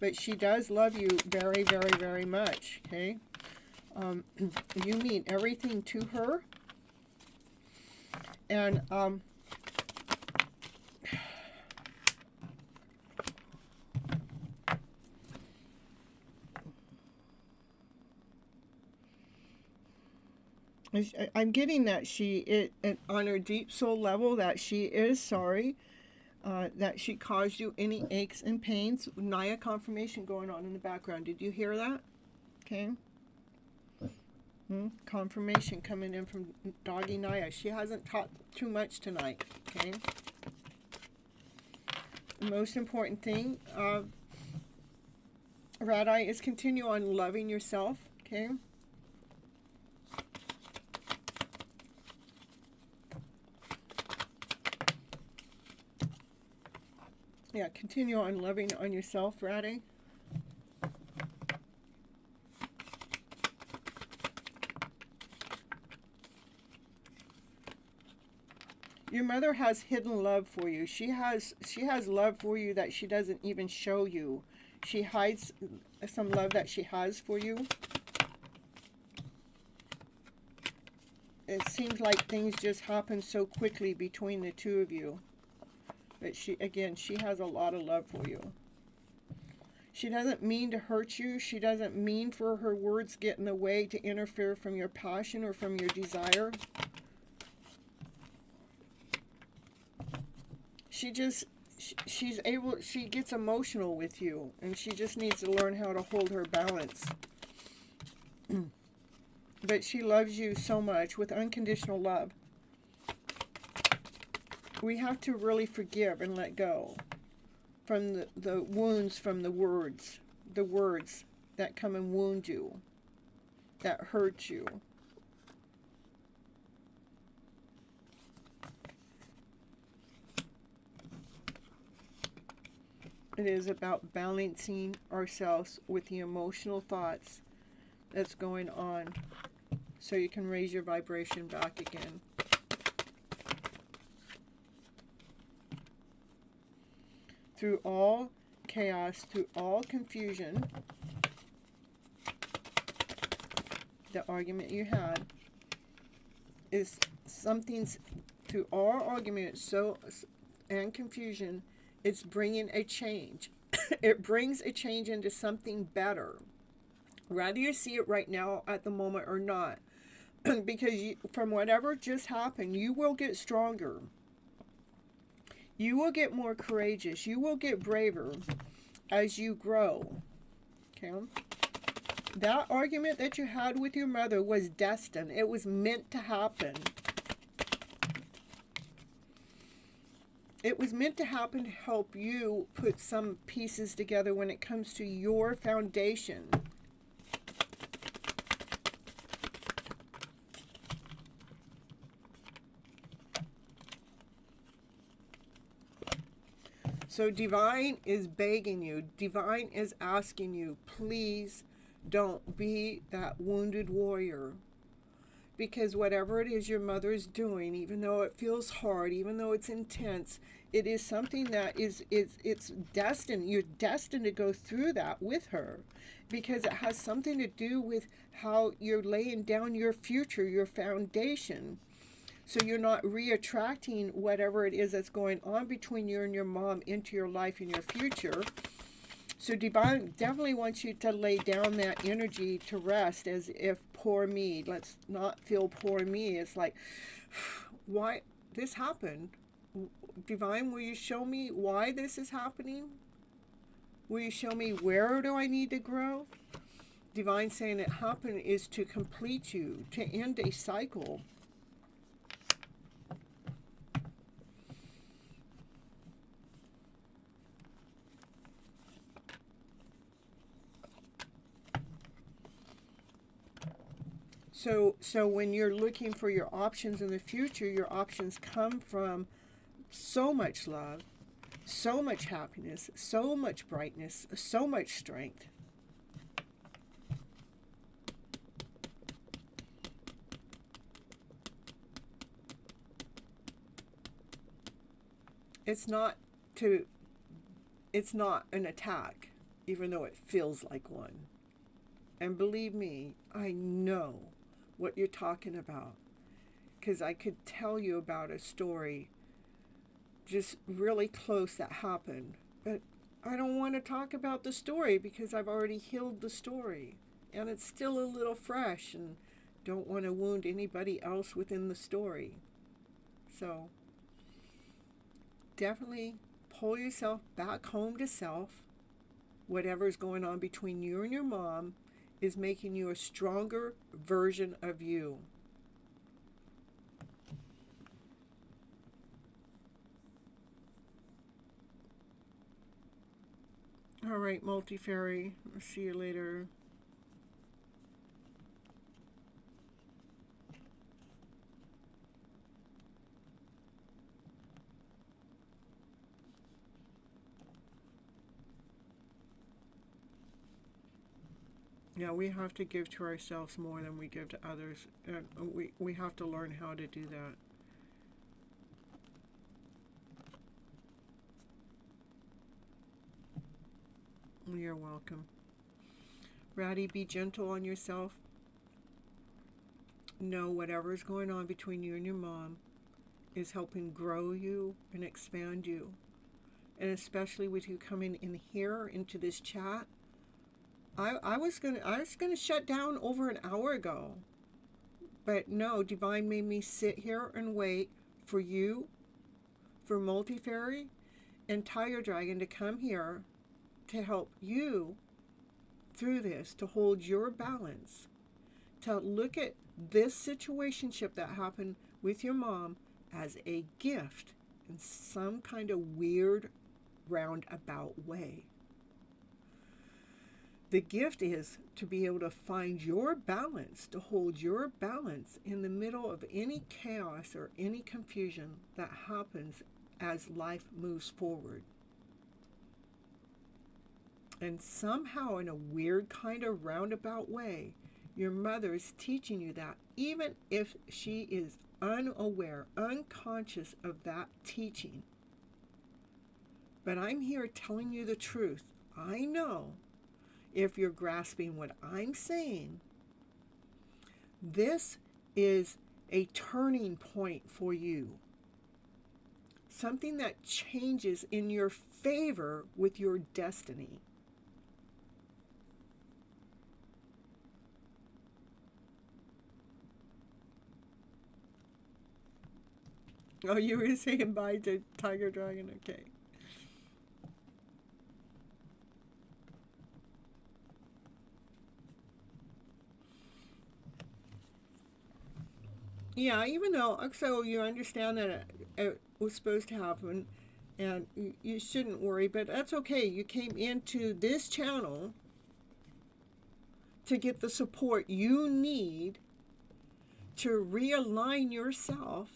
But she does love you very, very, very much, okay? You mean everything to her. And I'm getting that on her deep soul level, that she is sorry, that she caused you any aches and pains. Naya confirmation going on in the background. Did you hear that? Okay. Confirmation coming in from Doggy Naya. She hasn't talked too much tonight. Okay. The most important thing, Rat Eye, is continue on loving yourself. Okay. Yeah, continue on loving on yourself, Ratty. Your mother has hidden love for you. She has love for you that she doesn't even show you. She hides some love that she has for you. It seems like things just happen so quickly between the two of you. But she has a lot of love for you. She doesn't mean to hurt you. She doesn't mean for her words get in the way to interfere from your passion or from your desire. She gets emotional with you, and she just needs to learn how to hold her balance. but she loves you so much with unconditional love. We have to really forgive and let go from the wounds, from the words that come and wound you, that hurt you. It is about balancing ourselves with the emotional thoughts that's going on so you can raise your vibration back again. Through all chaos, through all confusion, the argument you had is something's, through all arguments and confusion, it's bringing a change. It brings a change into something better. Whether you see it right now at the moment or not, because from whatever just happened, you will get stronger. You will get more courageous. You will get braver as you grow. Okay? That argument that you had with your mother was destined. It was meant to happen. It was meant to happen to help you put some pieces together when it comes to your foundation. So Divine is begging you, Divine is asking you, please don't be that wounded warrior. Because whatever it is your mother is doing, even though it feels hard, even though it's intense, it is something that it's destined. You're destined to go through that with her, because it has something to do with how you're laying down your future, your foundation. So you're not re-attracting whatever it is that's going on between you and your mom into your life and your future. So Divine definitely wants you to lay down that energy to rest, as if poor me. Let's not feel poor me. It's like, why this happened? Divine, will you show me why this is happening? Will you show me where do I need to grow? Divine saying it happened is to complete you, to end a cycle. So when you're looking for your options in the future, your options come from so much love, so much happiness, so much brightness, so much strength. It's not an attack, even though it feels like one. And believe me, I know what you're talking about, because I could tell you about a story just really close that happened, but I don't want to talk about the story because I've already healed the story and it's still a little fresh, and don't want to wound anybody else within the story. So definitely pull yourself back home to self. Whatever's going on between you and your mom is making you a stronger version of you. All right, Multi-Fairy. I'll see you later. Yeah, we have to give to ourselves more than we give to others. And we have to learn how to do that. You're welcome. Ratty, be gentle on yourself. Know whatever is going on between you and your mom is helping grow you and expand you. And especially with you coming in here into this chat, I was gonna shut down over an hour ago, but no, Divine made me sit here and wait for you, for Multi-Fairy and Tiger Dragon to come here to help you through this, to hold your balance, to look at this situationship that happened with your mom as a gift in some kind of weird roundabout way. The gift is to be able to find your balance, to hold your balance in the middle of any chaos or any confusion that happens as life moves forward. And somehow, in a weird kind of roundabout way, your mother is teaching you that, even if she is unaware, unconscious of that teaching. But I'm here telling you the truth. I know if you're grasping what I'm saying, this is a turning point for you. Something that changes in your favor with your destiny. Oh, you were saying bye to Tiger Dragon? Okay. Yeah, even though, so you understand that it was supposed to happen and you shouldn't worry, but that's okay. You came into this channel to get the support you need to realign yourself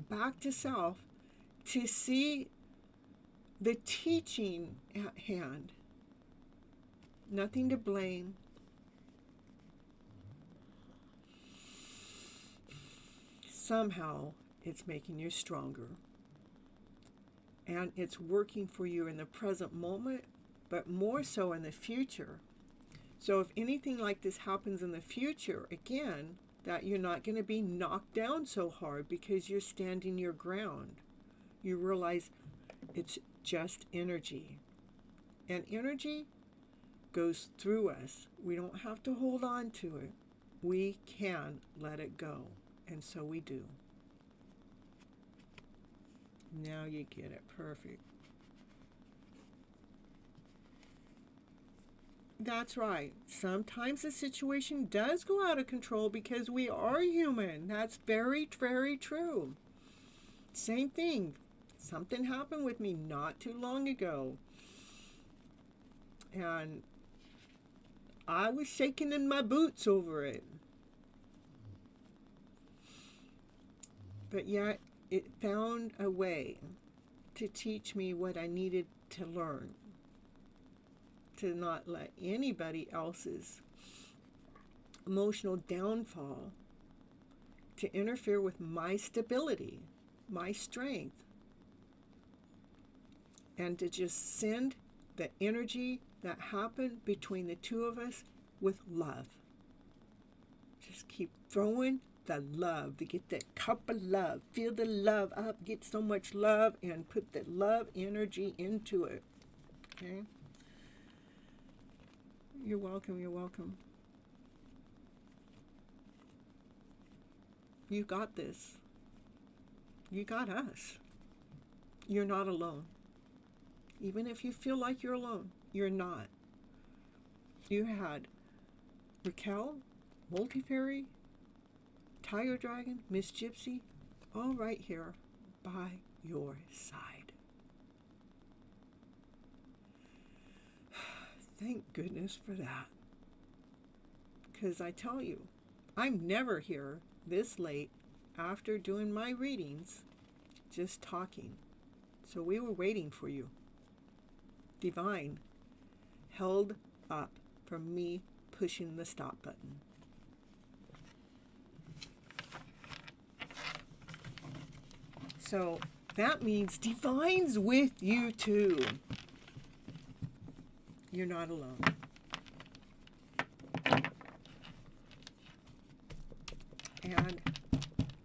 back to self, to see the teaching at hand. Nothing to blame. Somehow it's making you stronger. And it's working for you in the present moment, but more so in the future. So if anything like this happens in the future, again, that you're not going to be knocked down so hard because you're standing your ground. You realize it's just energy. And energy goes through us. We don't have to hold on to it. We can let it go. And so we do. Now you get it. Perfect. That's right. Sometimes the situation does go out of control because we are human. That's very, very true. Same thing. Something happened with me not too long ago. And I was shaking in my boots over it. But yet it found a way to teach me what I needed to learn. To not let anybody else's emotional downfall to interfere with my stability, my strength, and to just send the energy that happened between the two of us with love. Just keep throwing the love, to get that cup of love, fill the love up, get so much love, and put the love energy into it. Okay? You're welcome, you're welcome. You got this. You got us. You're not alone. Even if you feel like you're alone, you're not. You had Raquel, Multifairy, Tiger Dragon, Miss Gypsy, all right here by your side. Thank goodness for that. Because I tell you, I'm never here this late after doing my readings, just talking. So we were waiting for you. Divine held up from me pushing the stop button. So that means Divine's with you too. You're not alone. And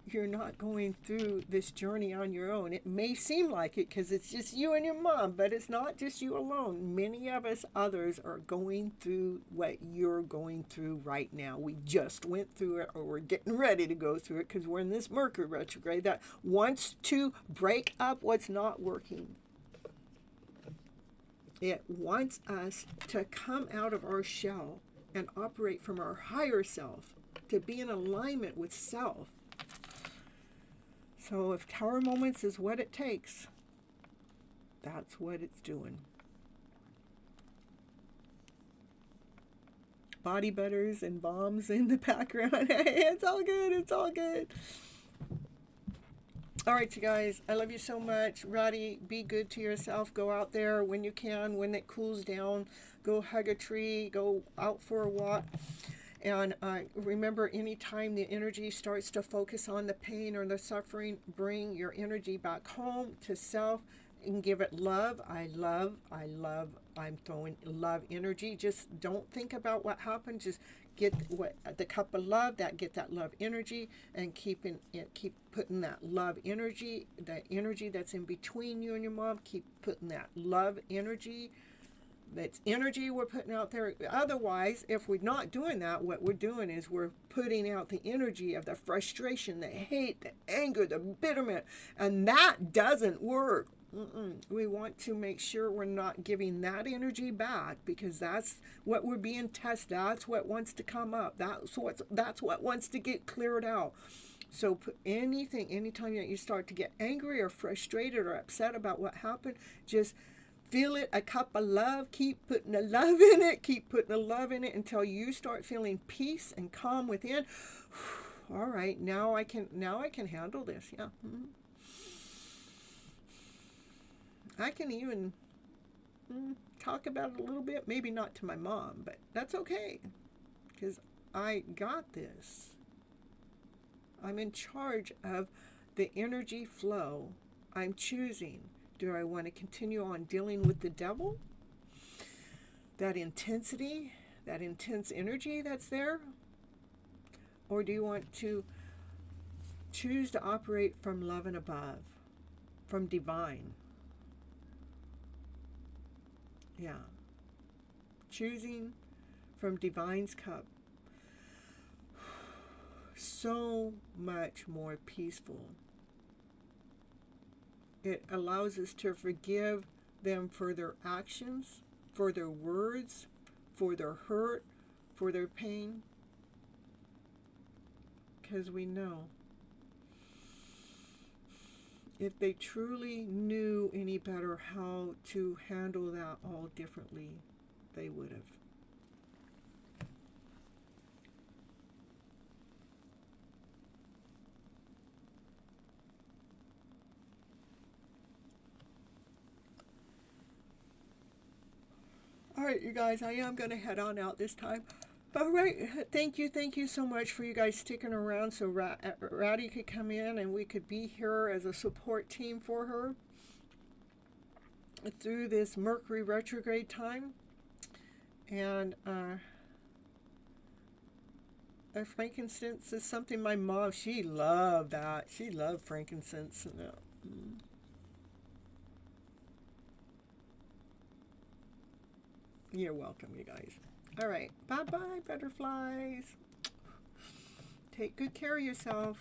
you're not going through this journey on your own. It may seem like it because it's just you and your mom, but it's not just you alone. Many of us others are going through what you're going through right now. We just went through it, or we're getting ready to go through it because we're in this Mercury retrograde that wants to break up what's not working. It wants us to come out of our shell and operate from our higher self, to be in alignment with self. So if Tower Moments is what it takes, that's what it's doing. Body butters and bombs in the background. It's all good. It's all good. All right, you guys. I love you so much. Roddy, be good to yourself. Go out there when you can. When it cools down, go hug a tree. Go out for a walk. And remember, anytime the energy starts to focus on the pain or the suffering, bring your energy back home to self and give it love. I love. I'm throwing love energy. Just don't think about what happened. Just get the cup of love, get that love energy, and keep putting that love energy, the energy that's in between you and your mom, keep putting that love energy. That's energy we're putting out there. Otherwise, if we're not doing that, what we're doing is we're putting out the energy of the frustration, the hate, the anger, the bitterment, and that doesn't work. We want to make sure we're not giving that energy back, because that's what we're being tested. That's what wants to come up. That's what wants to get cleared out. So anytime that you start to get angry or frustrated or upset about what happened, just feel it, a cup of love. Keep putting the love in it. Keep putting the love in it until you start feeling peace and calm within. All right, now I can handle this. Yeah. I can even talk about it a little bit. Maybe not to my mom, but that's okay, because I got this. I'm in charge of the energy flow. I'm choosing. Do I want to continue on dealing with the devil? That intensity, that intense energy that's there? Or do you want to choose to operate from love and above, from divine? Yeah. Choosing from divine's cup. So much more peaceful. It allows us to forgive them for their actions, for their words, for their hurt, for their pain. Because we know if they truly knew any better how to handle that all differently, they would have. All right, you guys, I am going to head on out this time. All right, thank you so much for you guys sticking around so Ratty could come in and we could be here as a support team for her through this Mercury retrograde time. And frankincense is something my mom, she loved that. She loved frankincense. You're welcome, you guys. All right. Bye-bye, butterflies. Take good care of yourself.